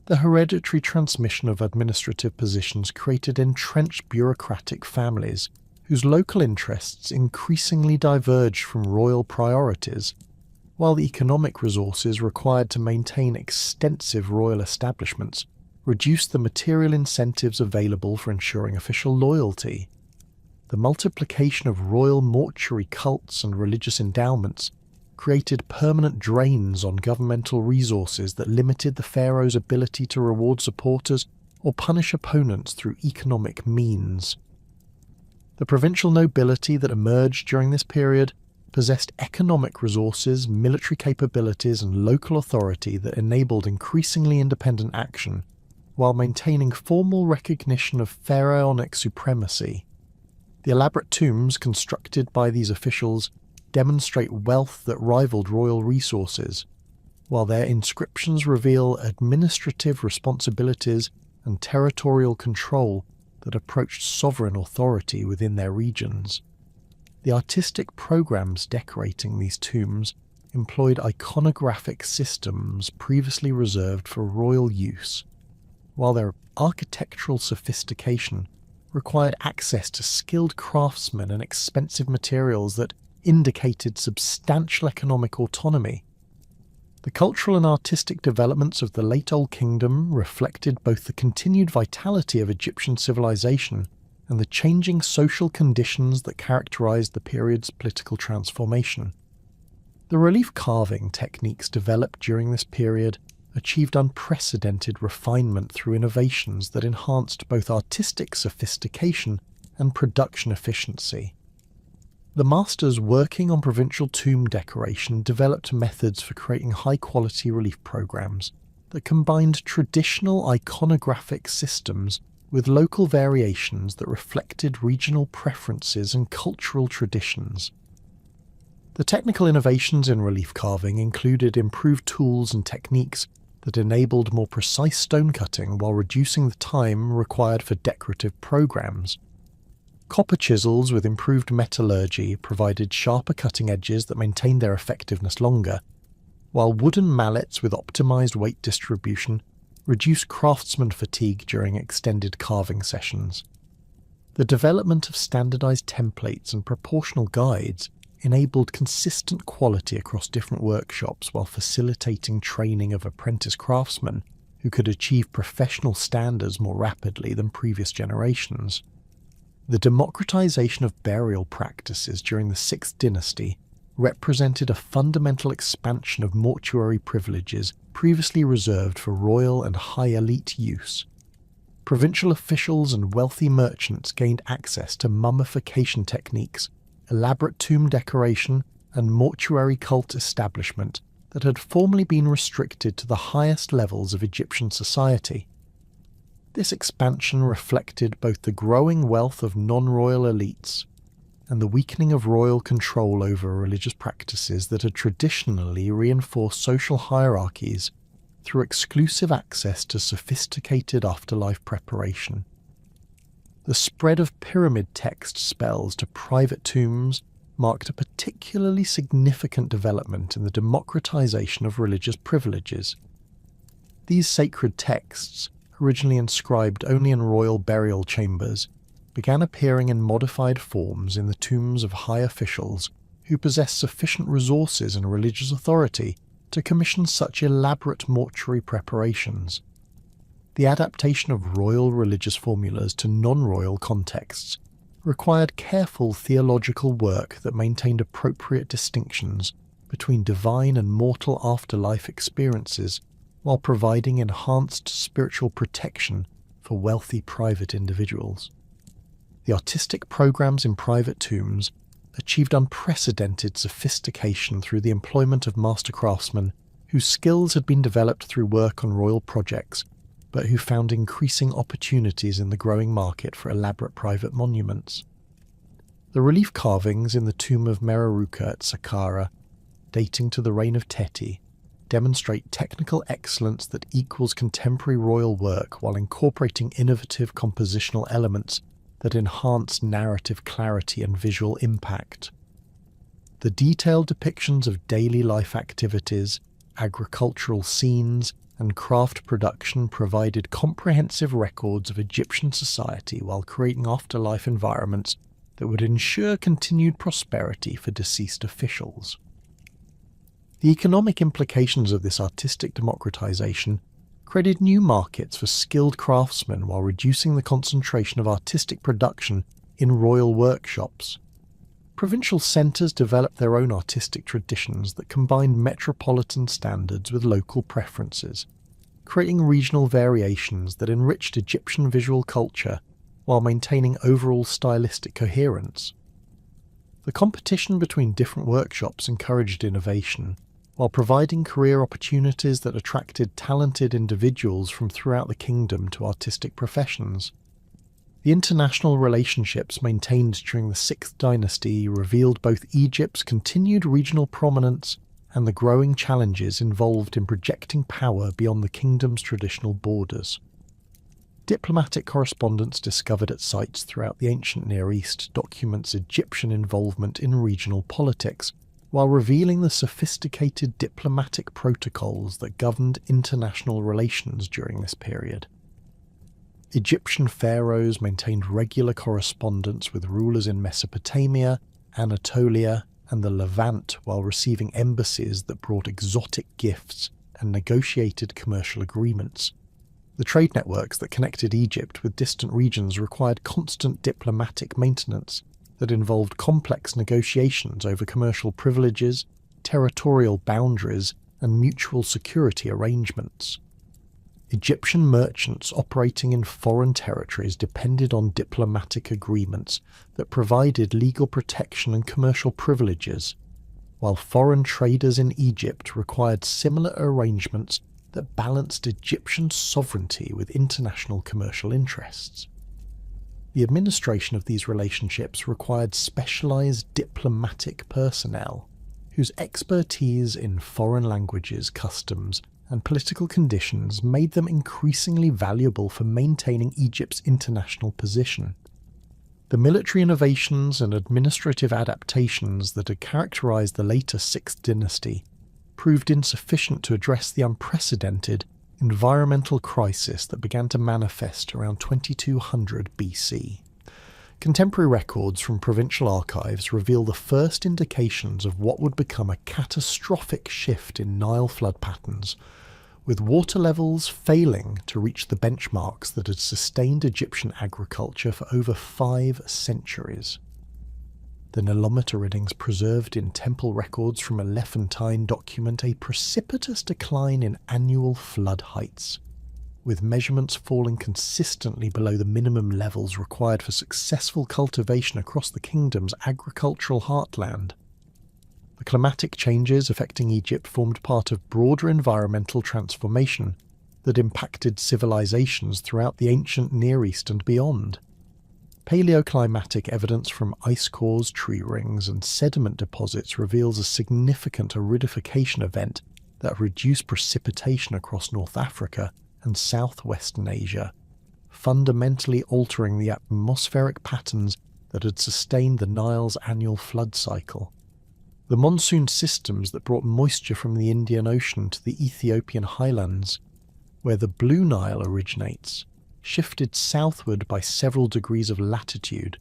The hereditary transmission of administrative positions created entrenched bureaucratic families whose local interests increasingly diverged from royal priorities, while the economic resources required to maintain extensive royal establishments reduced the material incentives available for ensuring official loyalty. The multiplication of royal mortuary cults and religious endowments created permanent drains on governmental resources that limited the pharaoh's ability to reward supporters or punish opponents through economic means. The provincial nobility that emerged during this period possessed economic resources, military capabilities, and local authority that enabled increasingly independent action, while maintaining formal recognition of pharaonic supremacy. The elaborate tombs constructed by these officials demonstrate wealth that rivaled royal resources, while their inscriptions reveal administrative responsibilities and territorial control that approached sovereign authority within their regions. The artistic programs decorating these tombs employed iconographic systems previously reserved for royal use, while their architectural sophistication required access to skilled craftsmen and expensive materials that indicated substantial economic autonomy. The cultural and artistic developments of the late Old Kingdom reflected both the continued vitality of Egyptian civilization and the changing social conditions that characterized the period's political transformation. The relief carving techniques developed during this period achieved unprecedented refinement through innovations that enhanced both artistic sophistication and production efficiency. The masters working on provincial tomb decoration developed methods for creating high-quality relief programs that combined traditional iconographic systems with local variations that reflected regional preferences and cultural traditions. The technical innovations in relief carving included improved tools and techniques that enabled more precise stone cutting while reducing the time required for decorative programs. Copper chisels with improved metallurgy provided sharper cutting edges that maintained their effectiveness longer, while wooden mallets with optimized weight distribution reduced craftsman fatigue during extended carving sessions. The development of standardized templates and proportional guides enabled consistent quality across different workshops while facilitating training of apprentice craftsmen who could achieve professional standards more rapidly than previous generations. The democratization of burial practices during the 6th dynasty represented a fundamental expansion of mortuary privileges previously reserved for royal and high elite use. Provincial officials and wealthy merchants gained access to mummification techniques, elaborate tomb decoration, and mortuary cult establishment that had formerly been restricted to the highest levels of Egyptian society. This expansion reflected both the growing wealth of non-royal elites and the weakening of royal control over religious practices that had traditionally reinforced social hierarchies through exclusive access to sophisticated afterlife preparation. The spread of pyramid text spells to private tombs marked a particularly significant development in the democratization of religious privileges. These sacred texts, originally inscribed only in royal burial chambers, began appearing in modified forms in the tombs of high officials who possessed sufficient resources and religious authority to commission such elaborate mortuary preparations. The adaptation of royal religious formulas to non-royal contexts required careful theological work that maintained appropriate distinctions between divine and mortal afterlife experiences while providing enhanced spiritual protection for wealthy private individuals. The artistic programs in private tombs achieved unprecedented sophistication through the employment of master craftsmen whose skills had been developed through work on royal projects, but who found increasing opportunities in the growing market for elaborate private monuments. The relief carvings in the tomb of Mereruka at Saqqara, dating to the reign of Teti, demonstrate technical excellence that equals contemporary royal work while incorporating innovative compositional elements that enhance narrative clarity and visual impact. The detailed depictions of daily life activities, agricultural scenes, and craft production provided comprehensive records of Egyptian society while creating afterlife environments that would ensure continued prosperity for deceased officials. The economic implications of this artistic democratization created new markets for skilled craftsmen while reducing the concentration of artistic production in royal workshops. Provincial centres developed their own artistic traditions that combined metropolitan standards with local preferences, creating regional variations that enriched Egyptian visual culture while maintaining overall stylistic coherence. The competition between different workshops encouraged innovation, while providing career opportunities that attracted talented individuals from throughout the kingdom to artistic professions. The international relationships maintained during the 6th dynasty revealed both Egypt's continued regional prominence and the growing challenges involved in projecting power beyond the kingdom's traditional borders. Diplomatic correspondence discovered at sites throughout the ancient Near East documents Egyptian involvement in regional politics, while revealing the sophisticated diplomatic protocols that governed international relations during this period. Egyptian pharaohs maintained regular correspondence with rulers in Mesopotamia, Anatolia, and the Levant while receiving embassies that brought exotic gifts and negotiated commercial agreements. The trade networks that connected Egypt with distant regions required constant diplomatic maintenance that involved complex negotiations over commercial privileges, territorial boundaries and mutual security arrangements. Egyptian merchants operating in foreign territories depended on diplomatic agreements that provided legal protection and commercial privileges, while foreign traders in Egypt required similar arrangements that balanced Egyptian sovereignty with international commercial interests. The administration of these relationships required specialized diplomatic personnel, whose expertise in foreign languages, customs, and political conditions made them increasingly valuable for maintaining Egypt's international position. The military innovations and administrative adaptations that had characterized the later Sixth Dynasty proved insufficient to address the unprecedented environmental crisis that began to manifest around 2200 BC. Contemporary records from provincial archives reveal the first indications of what would become a catastrophic shift in Nile flood patterns, with water levels failing to reach the benchmarks that had sustained Egyptian agriculture for over 5 centuries. The Nilometer readings preserved in temple records from Elephantine document a precipitous decline in annual flood heights, with measurements falling consistently below the minimum levels required for successful cultivation across the kingdom's agricultural heartland. The climatic changes affecting Egypt formed part of broader environmental transformation that impacted civilizations throughout the ancient Near East and beyond. Paleoclimatic evidence from ice cores, tree rings, and sediment deposits reveals a significant aridification event that reduced precipitation across North Africa and southwestern Asia, fundamentally altering the atmospheric patterns that had sustained the Nile's annual flood cycle. The monsoon systems that brought moisture from the Indian Ocean to the Ethiopian highlands, where the Blue Nile originates, shifted southward by several degrees of latitude,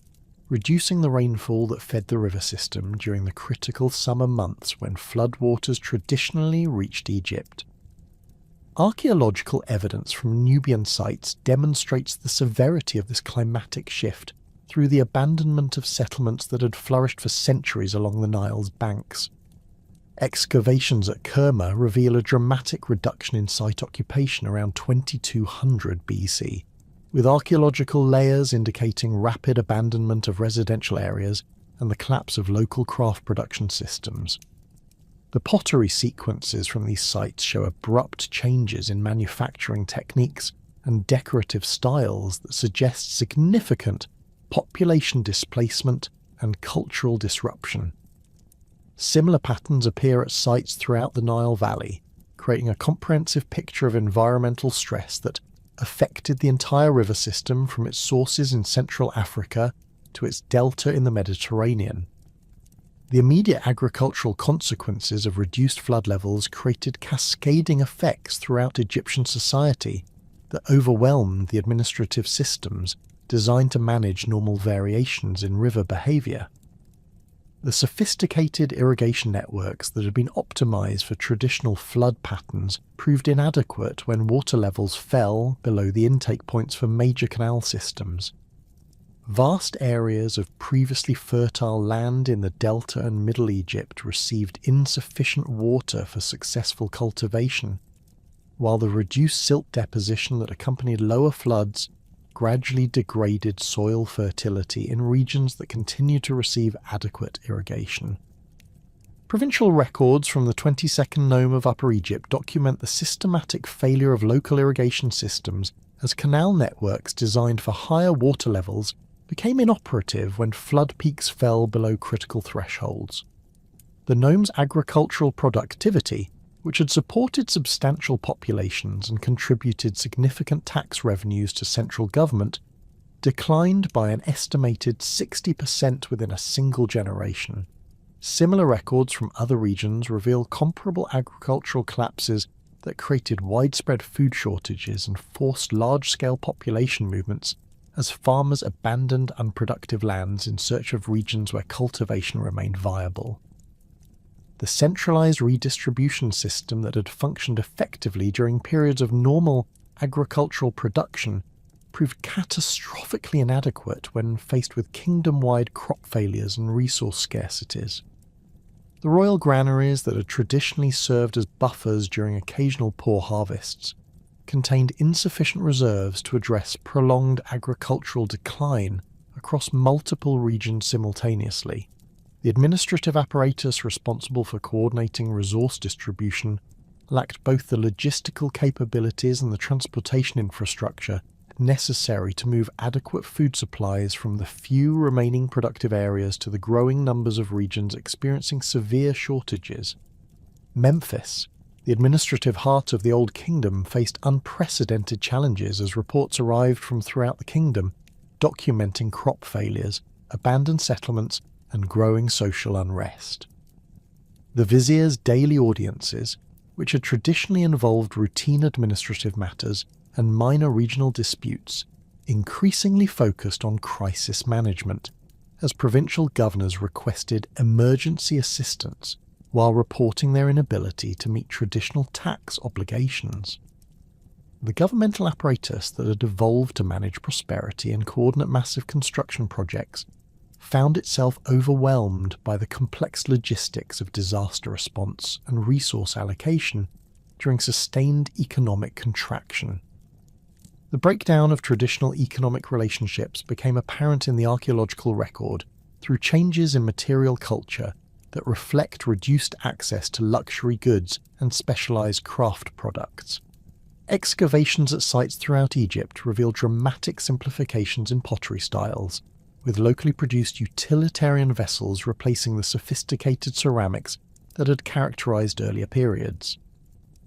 reducing the rainfall that fed the river system during the critical summer months when floodwaters traditionally reached Egypt. Archaeological evidence from Nubian sites demonstrates the severity of this climatic shift through the abandonment of settlements that had flourished for centuries along the Nile's banks. Excavations at Kerma reveal a dramatic reduction in site occupation around 2200 BC, with archaeological layers indicating rapid abandonment of residential areas and the collapse of local craft production systems. The pottery sequences from these sites show abrupt changes in manufacturing techniques and decorative styles that suggest significant population displacement and cultural disruption. Similar patterns appear at sites throughout the Nile Valley, creating a comprehensive picture of environmental stress that affected the entire river system from its sources in Central Africa to its delta in the Mediterranean. The immediate agricultural consequences of reduced flood levels created cascading effects throughout Egyptian society that overwhelmed the administrative systems designed to manage normal variations in river behavior. The sophisticated irrigation networks that had been optimized for traditional flood patterns proved inadequate when water levels fell below the intake points for major canal systems. Vast areas of previously fertile land in the Delta and Middle Egypt received insufficient water for successful cultivation, while the reduced silt deposition that accompanied lower floods gradually degraded soil fertility in regions that continued to receive adequate irrigation. Provincial records from the 22nd Nome of Upper Egypt document the systematic failure of local irrigation systems as canal networks designed for higher water levels became inoperative when flood peaks fell below critical thresholds. The Nome's agricultural productivity, which had supported substantial populations and contributed significant tax revenues to central government, declined by an estimated 60% within a single generation. Similar records from other regions reveal comparable agricultural collapses that created widespread food shortages and forced large-scale population movements as farmers abandoned unproductive lands in search of regions where cultivation remained viable. The centralized redistribution system that had functioned effectively during periods of normal agricultural production proved catastrophically inadequate when faced with kingdom-wide crop failures and resource scarcities. The royal granaries that had traditionally served as buffers during occasional poor harvests contained insufficient reserves to address prolonged agricultural decline across multiple regions simultaneously. The administrative apparatus responsible for coordinating resource distribution lacked both the logistical capabilities and the transportation infrastructure necessary to move adequate food supplies from the few remaining productive areas to the growing numbers of regions experiencing severe shortages. Memphis, the administrative heart of the Old Kingdom, faced unprecedented challenges as reports arrived from throughout the kingdom documenting crop failures, abandoned settlements, and growing social unrest. The vizier's daily audiences, which had traditionally involved routine administrative matters and minor regional disputes, increasingly focused on crisis management, as provincial governors requested emergency assistance while reporting their inability to meet traditional tax obligations. The governmental apparatus that had evolved to manage prosperity and coordinate massive construction projects found itself overwhelmed by the complex logistics of disaster response and resource allocation during sustained economic contraction. The breakdown of traditional economic relationships became apparent in the archaeological record through changes in material culture that reflect reduced access to luxury goods and specialized craft products. Excavations at sites throughout Egypt reveal dramatic simplifications in pottery styles, with locally produced utilitarian vessels replacing the sophisticated ceramics that had characterized earlier periods.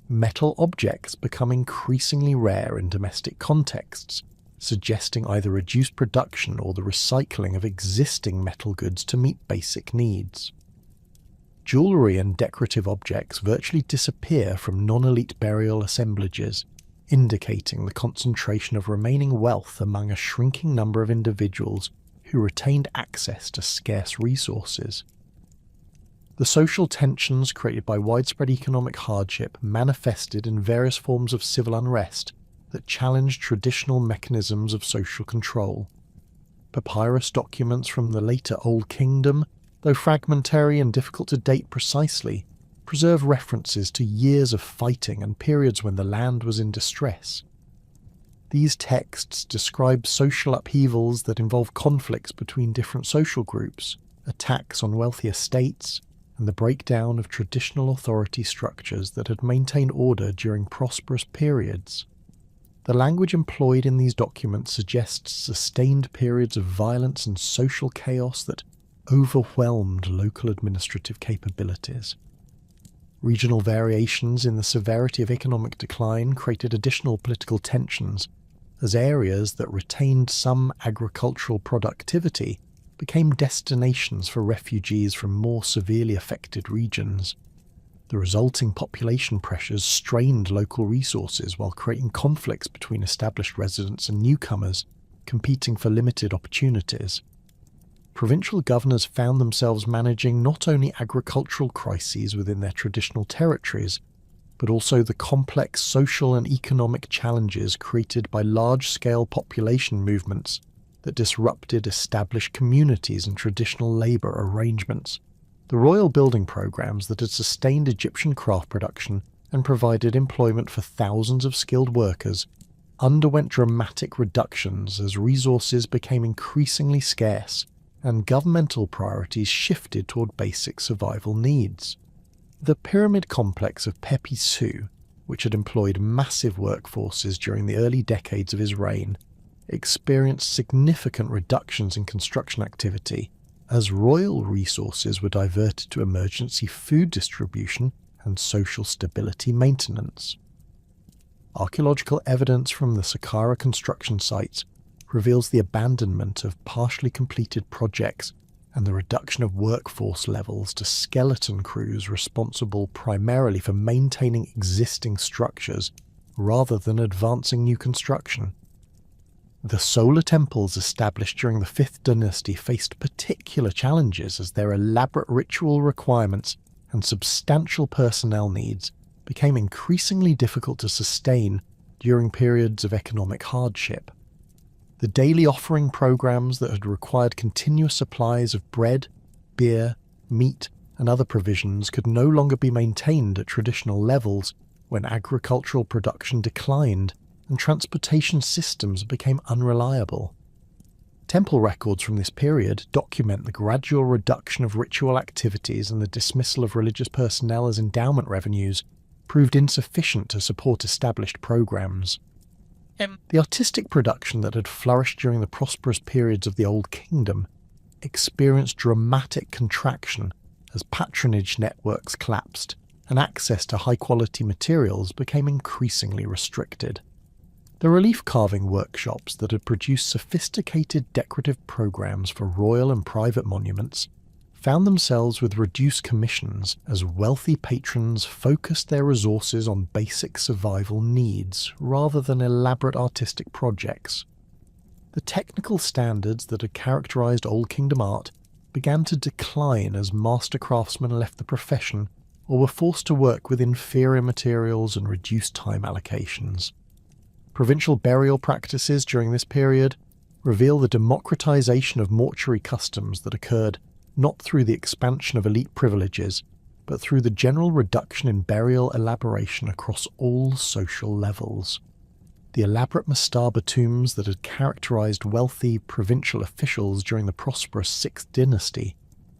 Metal objects become increasingly rare in domestic contexts, suggesting either reduced production or the recycling of existing metal goods to meet basic needs. Jewellery and decorative objects virtually disappear from non-elite burial assemblages, indicating the concentration of remaining wealth among a shrinking number of individuals who retained access to scarce resources. The social tensions created by widespread economic hardship manifested in various forms of civil unrest that challenged traditional mechanisms of social control. Papyrus documents from the later Old Kingdom, though fragmentary and difficult to date precisely, preserve references to years of fighting and periods when the land was in distress. These texts describe social upheavals that involve conflicts between different social groups, attacks on wealthy estates, and the breakdown of traditional authority structures that had maintained order during prosperous periods. The language employed in these documents suggests sustained periods of violence and social chaos that overwhelmed local administrative capabilities. Regional variations in the severity of economic decline created additional political tensions, as areas that retained some agricultural productivity became destinations for refugees from more severely affected regions. The resulting population pressures strained local resources while creating conflicts between established residents and newcomers, competing for limited opportunities. Provincial governors found themselves managing not only agricultural crises within their traditional territories, but also the complex social and economic challenges created by large-scale population movements that disrupted established communities and traditional labour arrangements. The royal building programs that had sustained Egyptian craft production and provided employment for thousands of skilled workers underwent dramatic reductions as resources became increasingly scarce and governmental priorities shifted toward basic survival needs. The pyramid complex of Pepi Su, which had employed massive workforces during the early decades of his reign, experienced significant reductions in construction activity as royal resources were diverted to emergency food distribution and social stability maintenance. Archaeological evidence from the Saqqara construction sites reveals the abandonment of partially completed projects and the reduction of workforce levels to skeleton crews responsible primarily for maintaining existing structures rather than advancing new construction. The solar temples established during the 5th dynasty faced particular challenges as their elaborate ritual requirements and substantial personnel needs became increasingly difficult to sustain during periods of economic hardship. The daily offering programs that had required continuous supplies of bread, beer, meat, and other provisions could no longer be maintained at traditional levels when agricultural production declined and transportation systems became unreliable. Temple records from this period document the gradual reduction of ritual activities and the dismissal of religious personnel as endowment revenues proved insufficient to support established programs. The artistic production that had flourished during the prosperous periods of the Old Kingdom experienced dramatic contraction as patronage networks collapsed and access to high-quality materials became increasingly restricted. The relief carving workshops that had produced sophisticated decorative programs for royal and private monuments found themselves with reduced commissions as wealthy patrons focused their resources on basic survival needs rather than elaborate artistic projects. The technical standards that had characterized Old Kingdom art began to decline as master craftsmen left the profession or were forced to work with inferior materials and reduced time allocations. Provincial burial practices during this period reveal the democratization of mortuary customs that occurred not through the expansion of elite privileges, but through the general reduction in burial elaboration across all social levels. The elaborate mastaba tombs that had characterized wealthy provincial officials during the prosperous 6th dynasty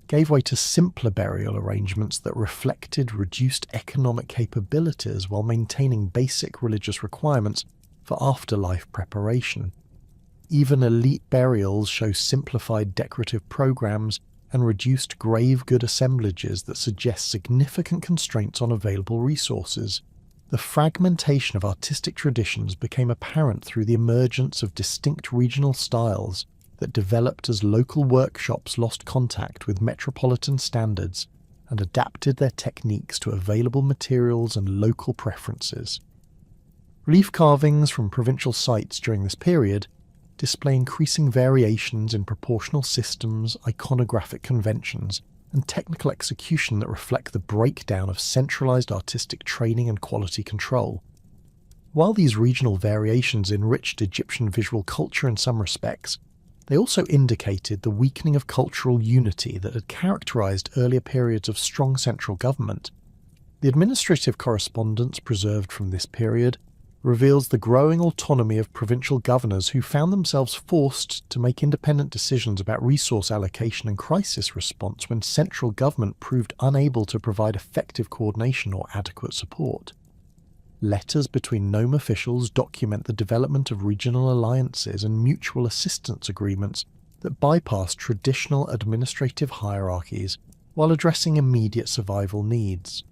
gave way to simpler burial arrangements that reflected reduced economic capabilities while maintaining basic religious requirements for afterlife preparation. Even elite burials show simplified decorative programs and reduced grave good assemblages that suggest significant constraints on available resources. The fragmentation of artistic traditions became apparent through the emergence of distinct regional styles that developed as local workshops lost contact with metropolitan standards and adapted their techniques to available materials and local preferences. Relief carvings from provincial sites during this period display increasing variations in proportional systems, iconographic conventions, and technical execution that reflect the breakdown of centralized artistic training and quality control. While these regional variations enriched Egyptian visual culture in some respects, they also indicated the weakening of cultural unity that had characterized earlier periods of strong central government. The administrative correspondence preserved from this period reveals the growing autonomy of provincial governors who found themselves forced to make independent decisions about resource allocation and crisis response when central government proved unable to provide effective coordination or adequate support. Letters between nome officials document the development of regional alliances and mutual assistance agreements that bypass traditional administrative hierarchies while addressing immediate survival needs.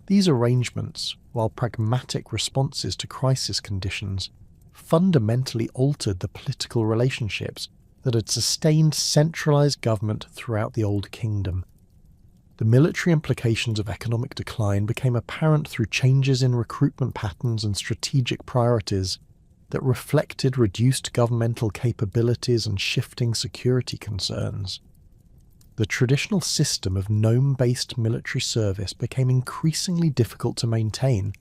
These arrangements, while pragmatic responses to crisis conditions, fundamentally altered the political relationships that had sustained centralized government throughout the Old Kingdom. The military implications of economic decline became apparent through changes in recruitment patterns and strategic priorities that reflected reduced governmental capabilities and shifting security concerns. The traditional system of nome-based military service became increasingly difficult to maintain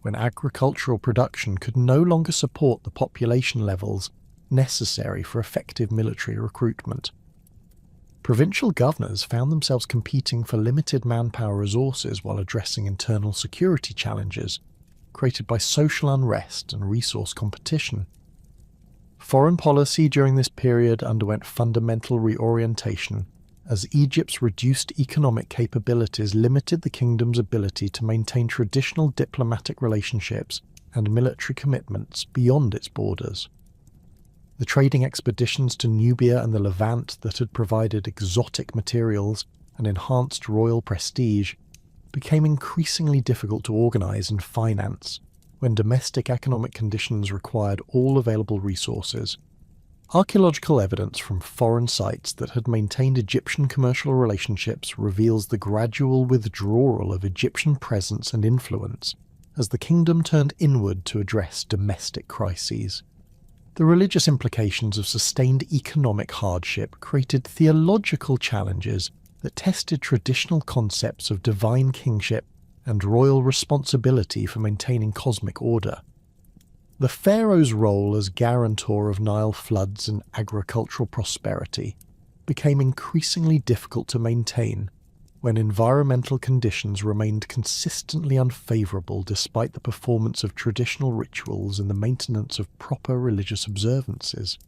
when agricultural production could no longer support the population levels necessary for effective military recruitment. Provincial governors found themselves competing for limited manpower resources while addressing internal security challenges created by social unrest and resource competition. Foreign policy during this period underwent fundamental reorientation as Egypt's reduced economic capabilities limited the kingdom's ability to maintain traditional diplomatic relationships and military commitments beyond its borders. The trading expeditions to Nubia and the Levant that had provided exotic materials and enhanced royal prestige became increasingly difficult to organize and finance when domestic economic conditions required all available resources. Archaeological evidence from foreign sites that had maintained Egyptian commercial relationships reveals the gradual withdrawal of Egyptian presence and influence as the kingdom turned inward to address domestic crises. The religious implications of sustained economic hardship created theological challenges that tested traditional concepts of divine kingship and royal responsibility for maintaining cosmic order. The pharaoh's role as guarantor of Nile floods and agricultural prosperity became increasingly difficult to maintain when environmental conditions remained consistently unfavourable despite the performance of traditional rituals and the maintenance of proper religious observances.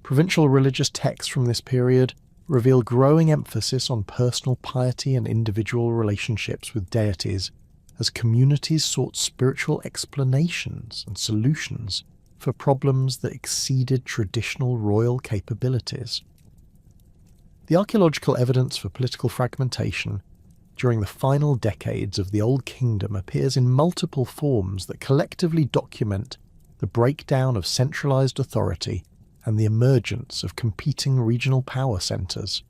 Provincial religious texts from this period reveal growing emphasis on personal piety and individual relationships with deities as communities sought spiritual explanations and solutions for problems that exceeded traditional royal capabilities. The archaeological evidence for political fragmentation during the final decades of the Old Kingdom appears in multiple forms that collectively document the breakdown of centralized authority and the emergence of competing regional power centres.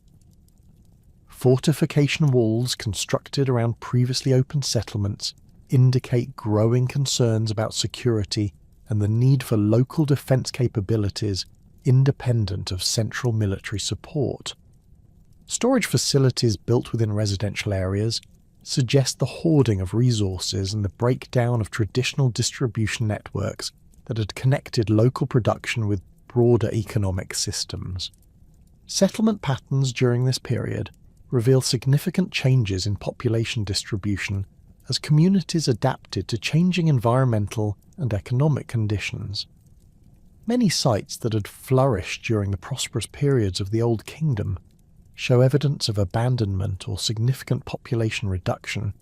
Fortification walls constructed around previously open settlements indicate growing concerns about security and the need for local defence capabilities independent of central military support. Storage facilities built within residential areas suggest the hoarding of resources and the breakdown of traditional distribution networks that had connected local production with broader economic systems. Settlement patterns during this period reveal significant changes in population distribution as communities adapted to changing environmental and economic conditions. Many sites that had flourished during the prosperous periods of the Old Kingdom show evidence of abandonment or significant population reduction,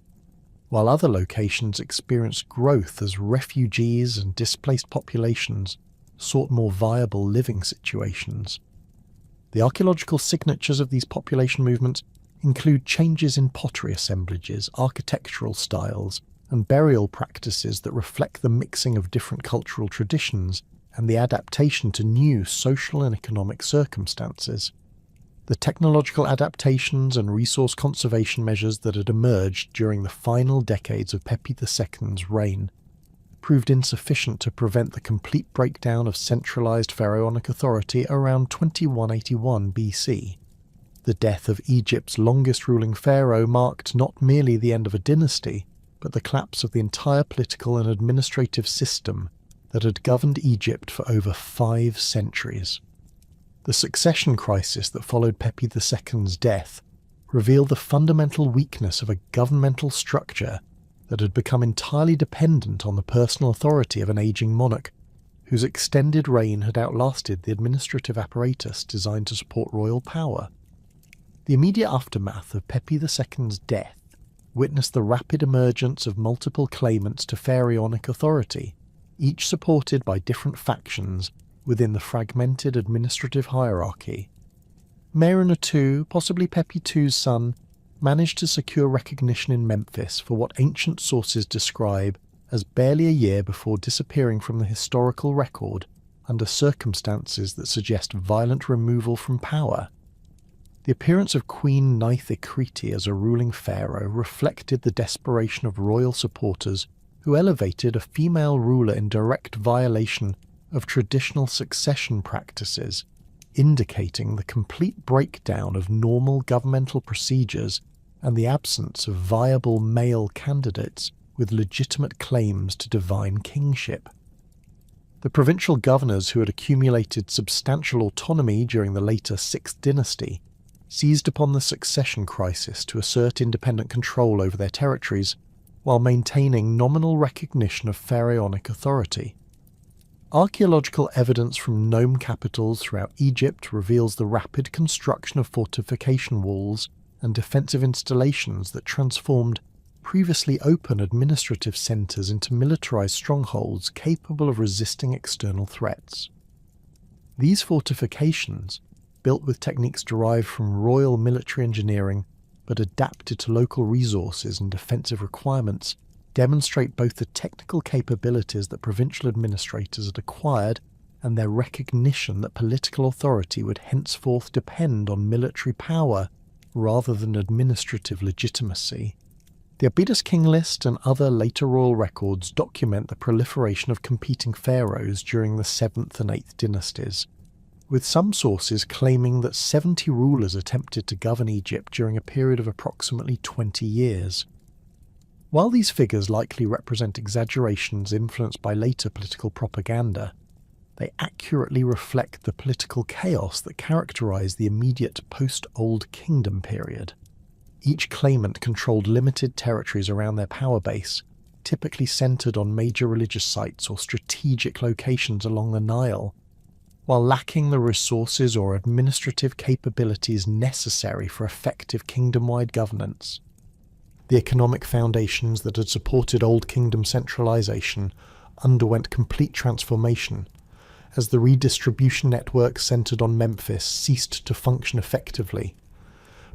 while other locations experienced growth as refugees and displaced populations sought more viable living situations. The archaeological signatures of these population movements include changes in pottery assemblages, architectural styles, and burial practices that reflect the mixing of different cultural traditions and the adaptation to new social and economic circumstances. The technological adaptations and resource conservation measures that had emerged during the final decades of Pepi II's reign proved insufficient to prevent the complete breakdown of centralized pharaonic authority around 2181 BC. The death of Egypt's longest ruling pharaoh marked not merely the end of a dynasty, but the collapse of the entire political and administrative system that had governed Egypt for over 5 centuries. The succession crisis that followed Pepi II's death revealed the fundamental weakness of a governmental structure that had become entirely dependent on the personal authority of an aging monarch, whose extended reign had outlasted the administrative apparatus designed to support royal power. The immediate aftermath of Pepi II's death witnessed the rapid emergence of multiple claimants to pharaonic authority, each supported by different factions within the fragmented administrative hierarchy. Meren II, possibly Pepi II's son, managed to secure recognition in Memphis for what ancient sources describe as barely a year before disappearing from the historical record under circumstances that suggest violent removal from power. The appearance of Queen Neith-Ikriti as a ruling pharaoh reflected the desperation of royal supporters who elevated a female ruler in direct violation of traditional succession practices, indicating the complete breakdown of normal governmental procedures and the absence of viable male candidates with legitimate claims to divine kingship. The provincial governors who had accumulated substantial autonomy during the later 6th dynasty seized upon the succession crisis to assert independent control over their territories while maintaining nominal recognition of pharaonic authority. Archaeological evidence from nome capitals throughout Egypt reveals the rapid construction of fortification walls and defensive installations that transformed previously open administrative centres into militarized strongholds capable of resisting external threats. These fortifications, built with techniques derived from royal military engineering but adapted to local resources and defensive requirements, demonstrate both the technical capabilities that provincial administrators had acquired and their recognition that political authority would henceforth depend on military power rather than administrative legitimacy. The Abydos King List and other later royal records document the proliferation of competing pharaohs during the 7th and 8th dynasties, with some sources claiming that 70 rulers attempted to govern Egypt during a period of approximately 20 years. While these figures likely represent exaggerations influenced by later political propaganda, they accurately reflect the political chaos that characterized the immediate post-Old Kingdom period. Each claimant controlled limited territories around their power base, typically centered on major religious sites or strategic locations along the Nile, while lacking the resources or administrative capabilities necessary for effective kingdom-wide governance. The economic foundations that had supported Old Kingdom centralization underwent complete transformation, as the redistribution network centered on Memphis ceased to function effectively.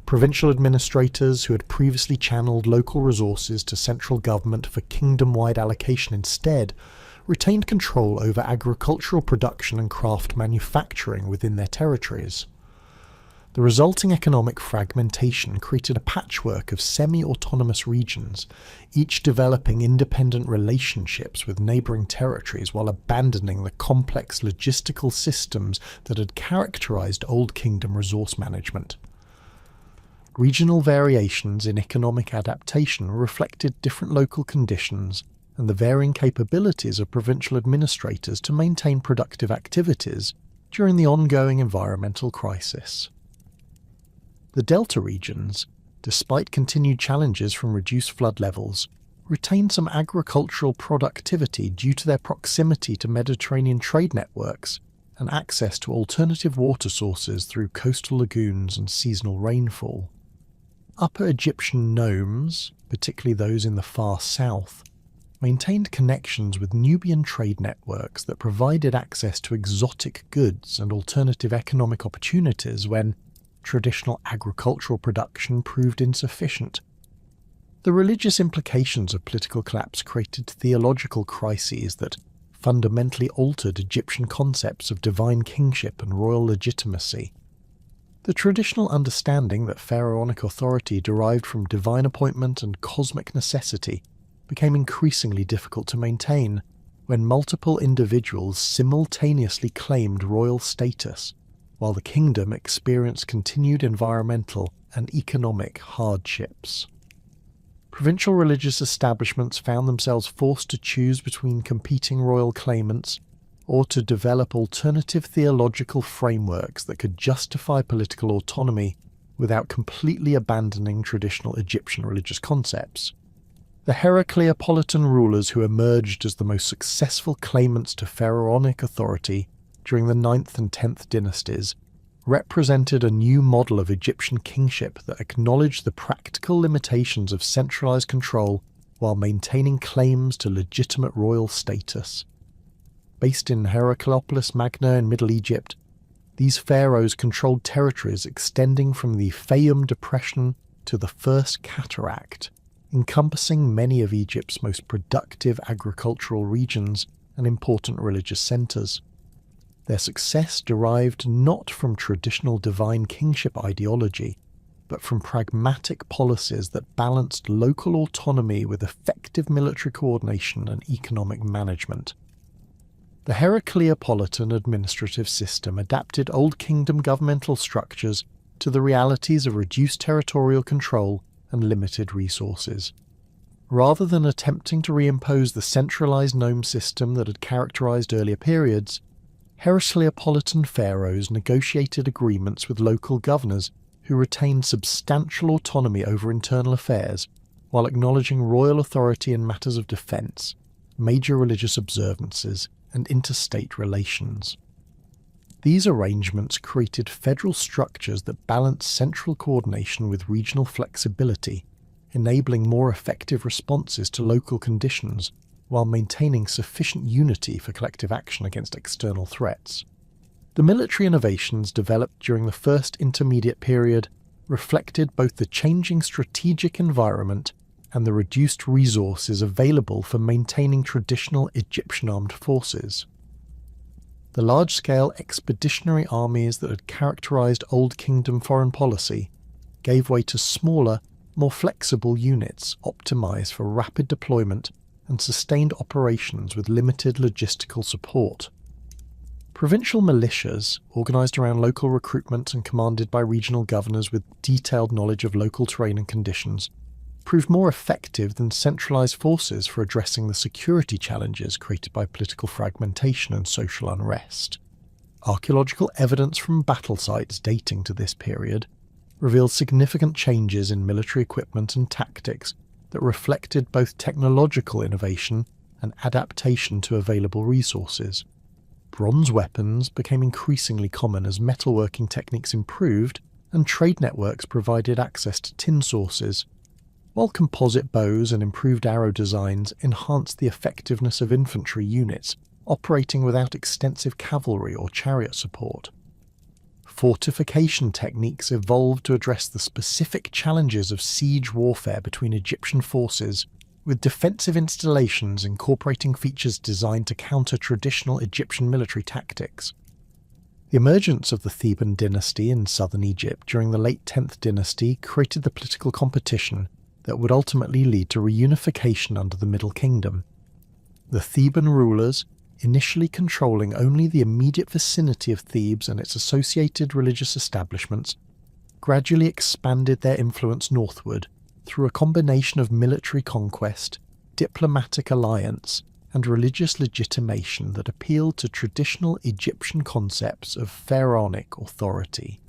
Provincial administrators who had previously channeled local resources to central government for kingdom-wide allocation instead retained control over agricultural production and craft manufacturing within their territories. The resulting economic fragmentation created a patchwork of semi-autonomous regions, each developing independent relationships with neighbouring territories while abandoning the complex logistical systems that had characterised Old Kingdom resource management. Regional variations in economic adaptation reflected different local conditions and the varying capabilities of provincial administrators to maintain productive activities during the ongoing environmental crisis. The Delta regions, despite continued challenges from reduced flood levels, retained some agricultural productivity due to their proximity to Mediterranean trade networks and access to alternative water sources through coastal lagoons and seasonal rainfall. Upper Egyptian nomes, particularly those in the far south, maintained connections with Nubian trade networks that provided access to exotic goods and alternative economic opportunities when traditional agricultural production proved insufficient. The religious implications of political collapse created theological crises that fundamentally altered Egyptian concepts of divine kingship and royal legitimacy. The traditional understanding that pharaonic authority derived from divine appointment and cosmic necessity became increasingly difficult to maintain when multiple individuals simultaneously claimed royal status, while the kingdom experienced continued environmental and economic hardships. Provincial religious establishments found themselves forced to choose between competing royal claimants or to develop alternative theological frameworks that could justify political autonomy without completely abandoning traditional Egyptian religious concepts. The Heracleopolitan rulers who emerged as the most successful claimants to pharaonic authority during the 9th and 10th dynasties represented a new model of Egyptian kingship that acknowledged the practical limitations of centralized control while maintaining claims to legitimate royal status. Based in Heracleopolis Magna in Middle Egypt, these pharaohs controlled territories extending from the Fayum Depression to the First Cataract, encompassing many of Egypt's most productive agricultural regions and important religious centres. Their success derived not from traditional divine kingship ideology, but from pragmatic policies that balanced local autonomy with effective military coordination and economic management. The Heracleopolitan administrative system adapted Old Kingdom governmental structures to the realities of reduced territorial control and limited resources. Rather than attempting to reimpose the centralized nome system that had characterized earlier periods, Heracleopolitan pharaohs negotiated agreements with local governors who retained substantial autonomy over internal affairs while acknowledging royal authority in matters of defense, major religious observances, and interstate relations. These arrangements created federal structures that balanced central coordination with regional flexibility, enabling more effective responses to local conditions while maintaining sufficient unity for collective action against external threats. The military innovations developed during the first intermediate period reflected both the changing strategic environment and the reduced resources available for maintaining traditional Egyptian armed forces. The large-scale expeditionary armies that had characterized Old Kingdom foreign policy gave way to smaller, more flexible units optimized for rapid deployment and sustained operations with limited logistical support. Provincial militias, organized around local recruitment and commanded by regional governors with detailed knowledge of local terrain and conditions, proved more effective than centralized forces for addressing the security challenges created by political fragmentation and social unrest. Archaeological evidence from battle sites dating to this period revealed significant changes in military equipment and tactics that reflected both technological innovation and adaptation to available resources. Bronze weapons became increasingly common as metalworking techniques improved and trade networks provided access to tin sources, while composite bows and improved arrow designs enhanced the effectiveness of infantry units operating without extensive cavalry or chariot support. Fortification techniques evolved to address the specific challenges of siege warfare between Egyptian forces, with defensive installations incorporating features designed to counter traditional Egyptian military tactics. The emergence of the Theban dynasty in southern Egypt during the late 10th dynasty created the political competition that would ultimately lead to reunification under the Middle Kingdom. The Theban rulers, initially controlling only the immediate vicinity of Thebes and its associated religious establishments, gradually expanded their influence northward through a combination of military conquest, diplomatic alliance, and religious legitimation that appealed to traditional Egyptian concepts of pharaonic authority.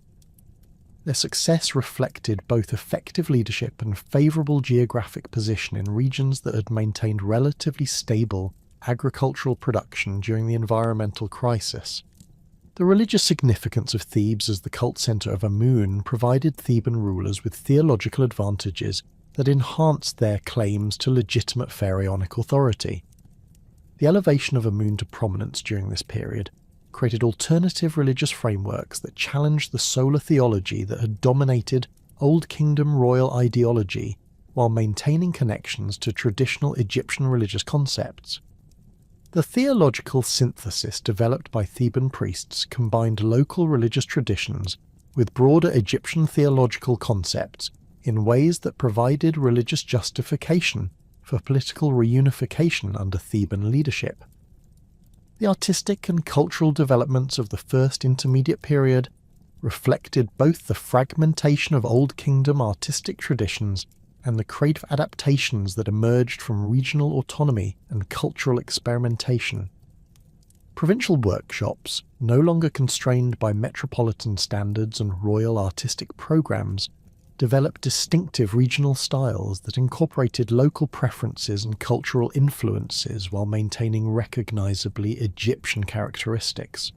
Their success reflected both effective leadership and favourable geographic position in regions that had maintained relatively stable agricultural production during the environmental crisis. The religious significance of Thebes as the cult centre of Amun provided Theban rulers with theological advantages that enhanced their claims to legitimate pharaonic authority. The elevation of Amun to prominence during this period created alternative religious frameworks that challenged the solar theology that had dominated Old Kingdom royal ideology while maintaining connections to traditional Egyptian religious concepts. The theological synthesis developed by Theban priests combined local religious traditions with broader Egyptian theological concepts in ways that provided religious justification for political reunification under Theban leadership. The artistic and cultural developments of the First Intermediate Period reflected both the fragmentation of Old Kingdom artistic traditions and the creative adaptations that emerged from regional autonomy and cultural experimentation. Provincial workshops, no longer constrained by metropolitan standards and royal artistic programs, developed distinctive regional styles that incorporated local preferences and cultural influences while maintaining recognizably Egyptian characteristics.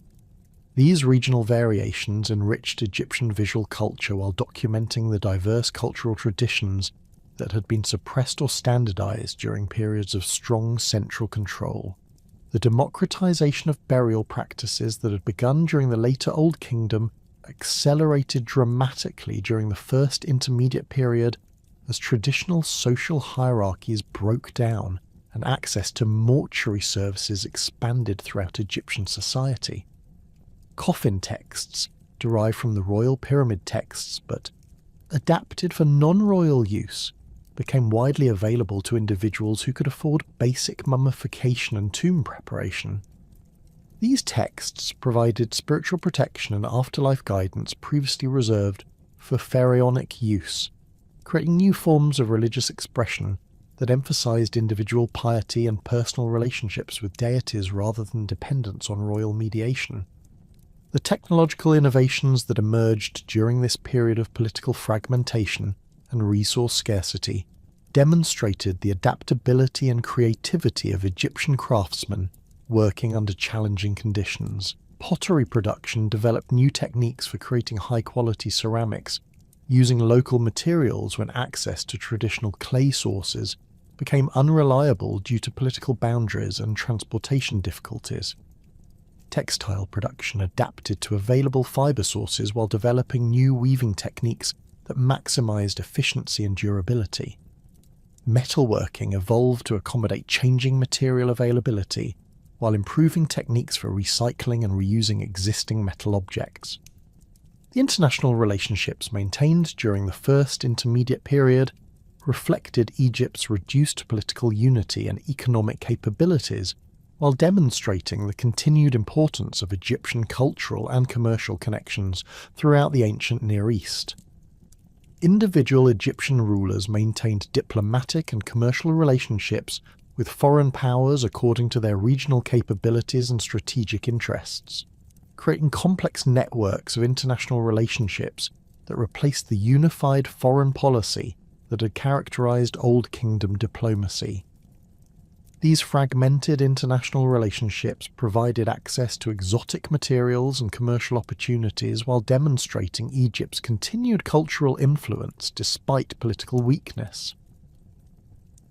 These regional variations enriched Egyptian visual culture while documenting the diverse cultural traditions that had been suppressed or standardized during periods of strong central control. The democratization of burial practices that had begun during the later Old Kingdom accelerated dramatically during the First Intermediate Period as traditional social hierarchies broke down and access to mortuary services expanded throughout Egyptian society. Coffin texts, derived from the royal pyramid texts but adapted for non-royal use, became widely available to individuals who could afford basic mummification and tomb preparation. These texts provided spiritual protection and afterlife guidance previously reserved for pharaonic use, creating new forms of religious expression that emphasized individual piety and personal relationships with deities rather than dependence on royal mediation. The technological innovations that emerged during this period of political fragmentation and resource scarcity demonstrated the adaptability and creativity of Egyptian craftsmen working under challenging conditions. Pottery production developed new techniques for creating high-quality ceramics, using local materials when access to traditional clay sources became unreliable due to political boundaries and transportation difficulties. Textile production adapted to available fibre sources while developing new weaving techniques that maximised efficiency and durability. Metalworking evolved to accommodate changing material availability while improving techniques for recycling and reusing existing metal objects. The international relationships maintained during the First Intermediate Period reflected Egypt's reduced political unity and economic capabilities while demonstrating the continued importance of Egyptian cultural and commercial connections throughout the ancient Near East. Individual Egyptian rulers maintained diplomatic and commercial relationships with foreign powers according to their regional capabilities and strategic interests, creating complex networks of international relationships that replaced the unified foreign policy that had characterized Old Kingdom diplomacy. These fragmented international relationships provided access to exotic materials and commercial opportunities while demonstrating Egypt's continued cultural influence despite political weakness.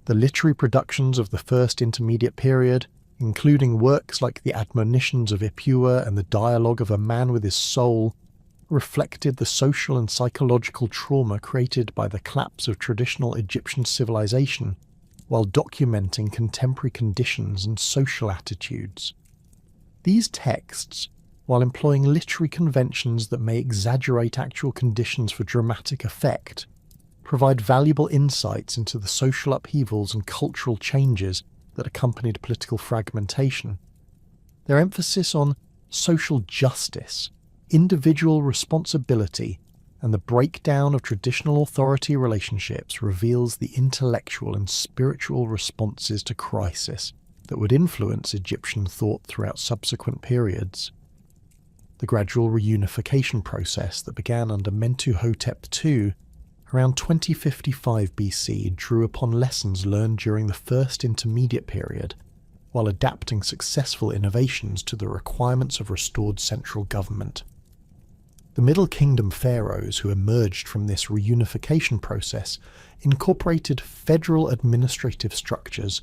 The literary productions of the First Intermediate Period, including works like the Admonitions of Ipuwer and the Dialogue of a Man with His Soul, reflected the social and psychological trauma created by the collapse of traditional Egyptian civilization, while documenting contemporary conditions and social attitudes. These texts, while employing literary conventions that may exaggerate actual conditions for dramatic effect, provide valuable insights into the social upheavals and cultural changes that accompanied political fragmentation. Their emphasis on social justice, individual responsibility, and the breakdown of traditional authority relationships reveals the intellectual and spiritual responses to crisis that would influence Egyptian thought throughout subsequent periods. The gradual reunification process that began under Mentuhotep II around 2055 BC drew upon lessons learned during the First Intermediate Period, while adapting successful innovations to the requirements of restored central government. The Middle Kingdom pharaohs who emerged from this reunification process incorporated federal administrative structures,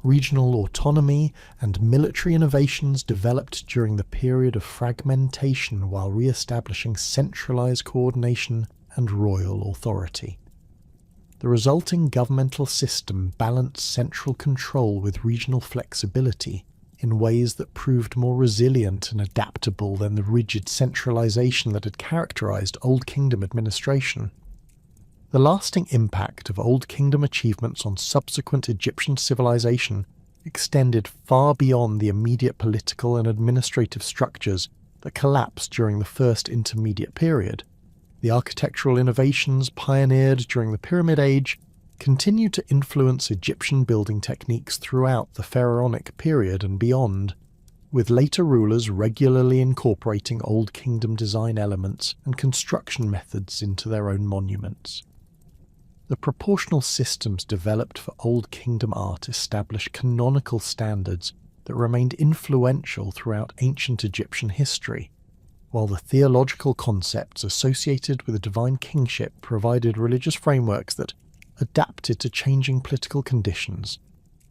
regional autonomy, and military innovations developed during the period of fragmentation while re-establishing centralized coordination and royal authority. The resulting governmental system balanced central control with regional flexibility in ways that proved more resilient and adaptable than the rigid centralization that had characterized Old Kingdom administration. The lasting impact of Old Kingdom achievements on subsequent Egyptian civilization extended far beyond the immediate political and administrative structures that collapsed during the First Intermediate Period. The architectural innovations pioneered during the Pyramid Age continued to influence Egyptian building techniques throughout the pharaonic period and beyond, with later rulers regularly incorporating Old Kingdom design elements and construction methods into their own monuments. The proportional systems developed for Old Kingdom art established canonical standards that remained influential throughout ancient Egyptian history, while the theological concepts associated with the divine kingship provided religious frameworks that adapted to changing political conditions,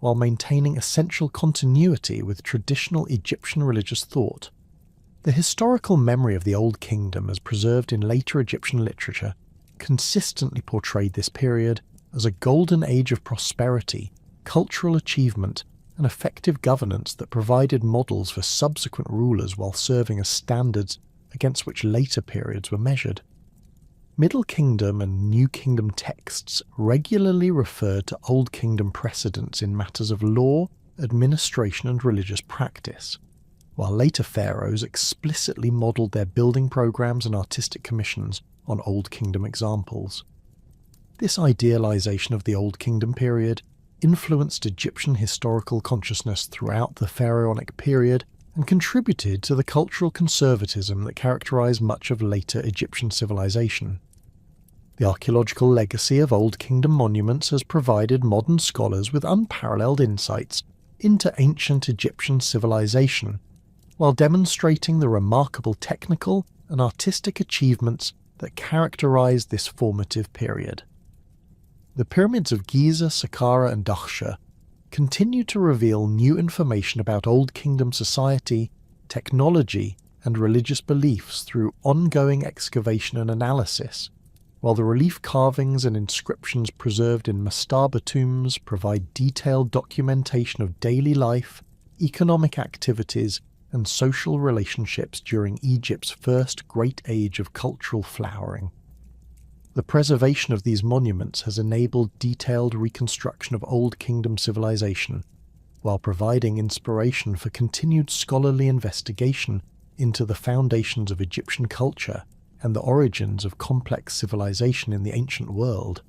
while maintaining essential continuity with traditional Egyptian religious thought. The historical memory of the Old Kingdom as preserved in later Egyptian literature consistently portrayed this period as a golden age of prosperity, cultural achievement, and effective governance that provided models for subsequent rulers while serving as standards against which later periods were measured. Middle Kingdom and New Kingdom texts regularly referred to Old Kingdom precedents in matters of law, administration, and religious practice, while later pharaohs explicitly modelled their building programs and artistic commissions on Old Kingdom examples. This idealization of the Old Kingdom period influenced Egyptian historical consciousness throughout the pharaonic period and contributed to the cultural conservatism that characterized much of later Egyptian civilization. The archaeological legacy of Old Kingdom monuments has provided modern scholars with unparalleled insights into ancient Egyptian civilization, while demonstrating the remarkable technical and artistic achievements that characterized this formative period. The pyramids of Giza, Saqqara, and Dahshur continue to reveal new information about Old Kingdom society, technology, and religious beliefs through ongoing excavation and analysis, while the relief carvings and inscriptions preserved in mastaba tombs provide detailed documentation of daily life, economic activities, and social relationships during Egypt's first great age of cultural flowering. The preservation of these monuments has enabled detailed reconstruction of Old Kingdom civilization, while providing inspiration for continued scholarly investigation into the foundations of Egyptian culture and the origins of complex civilization in the ancient world.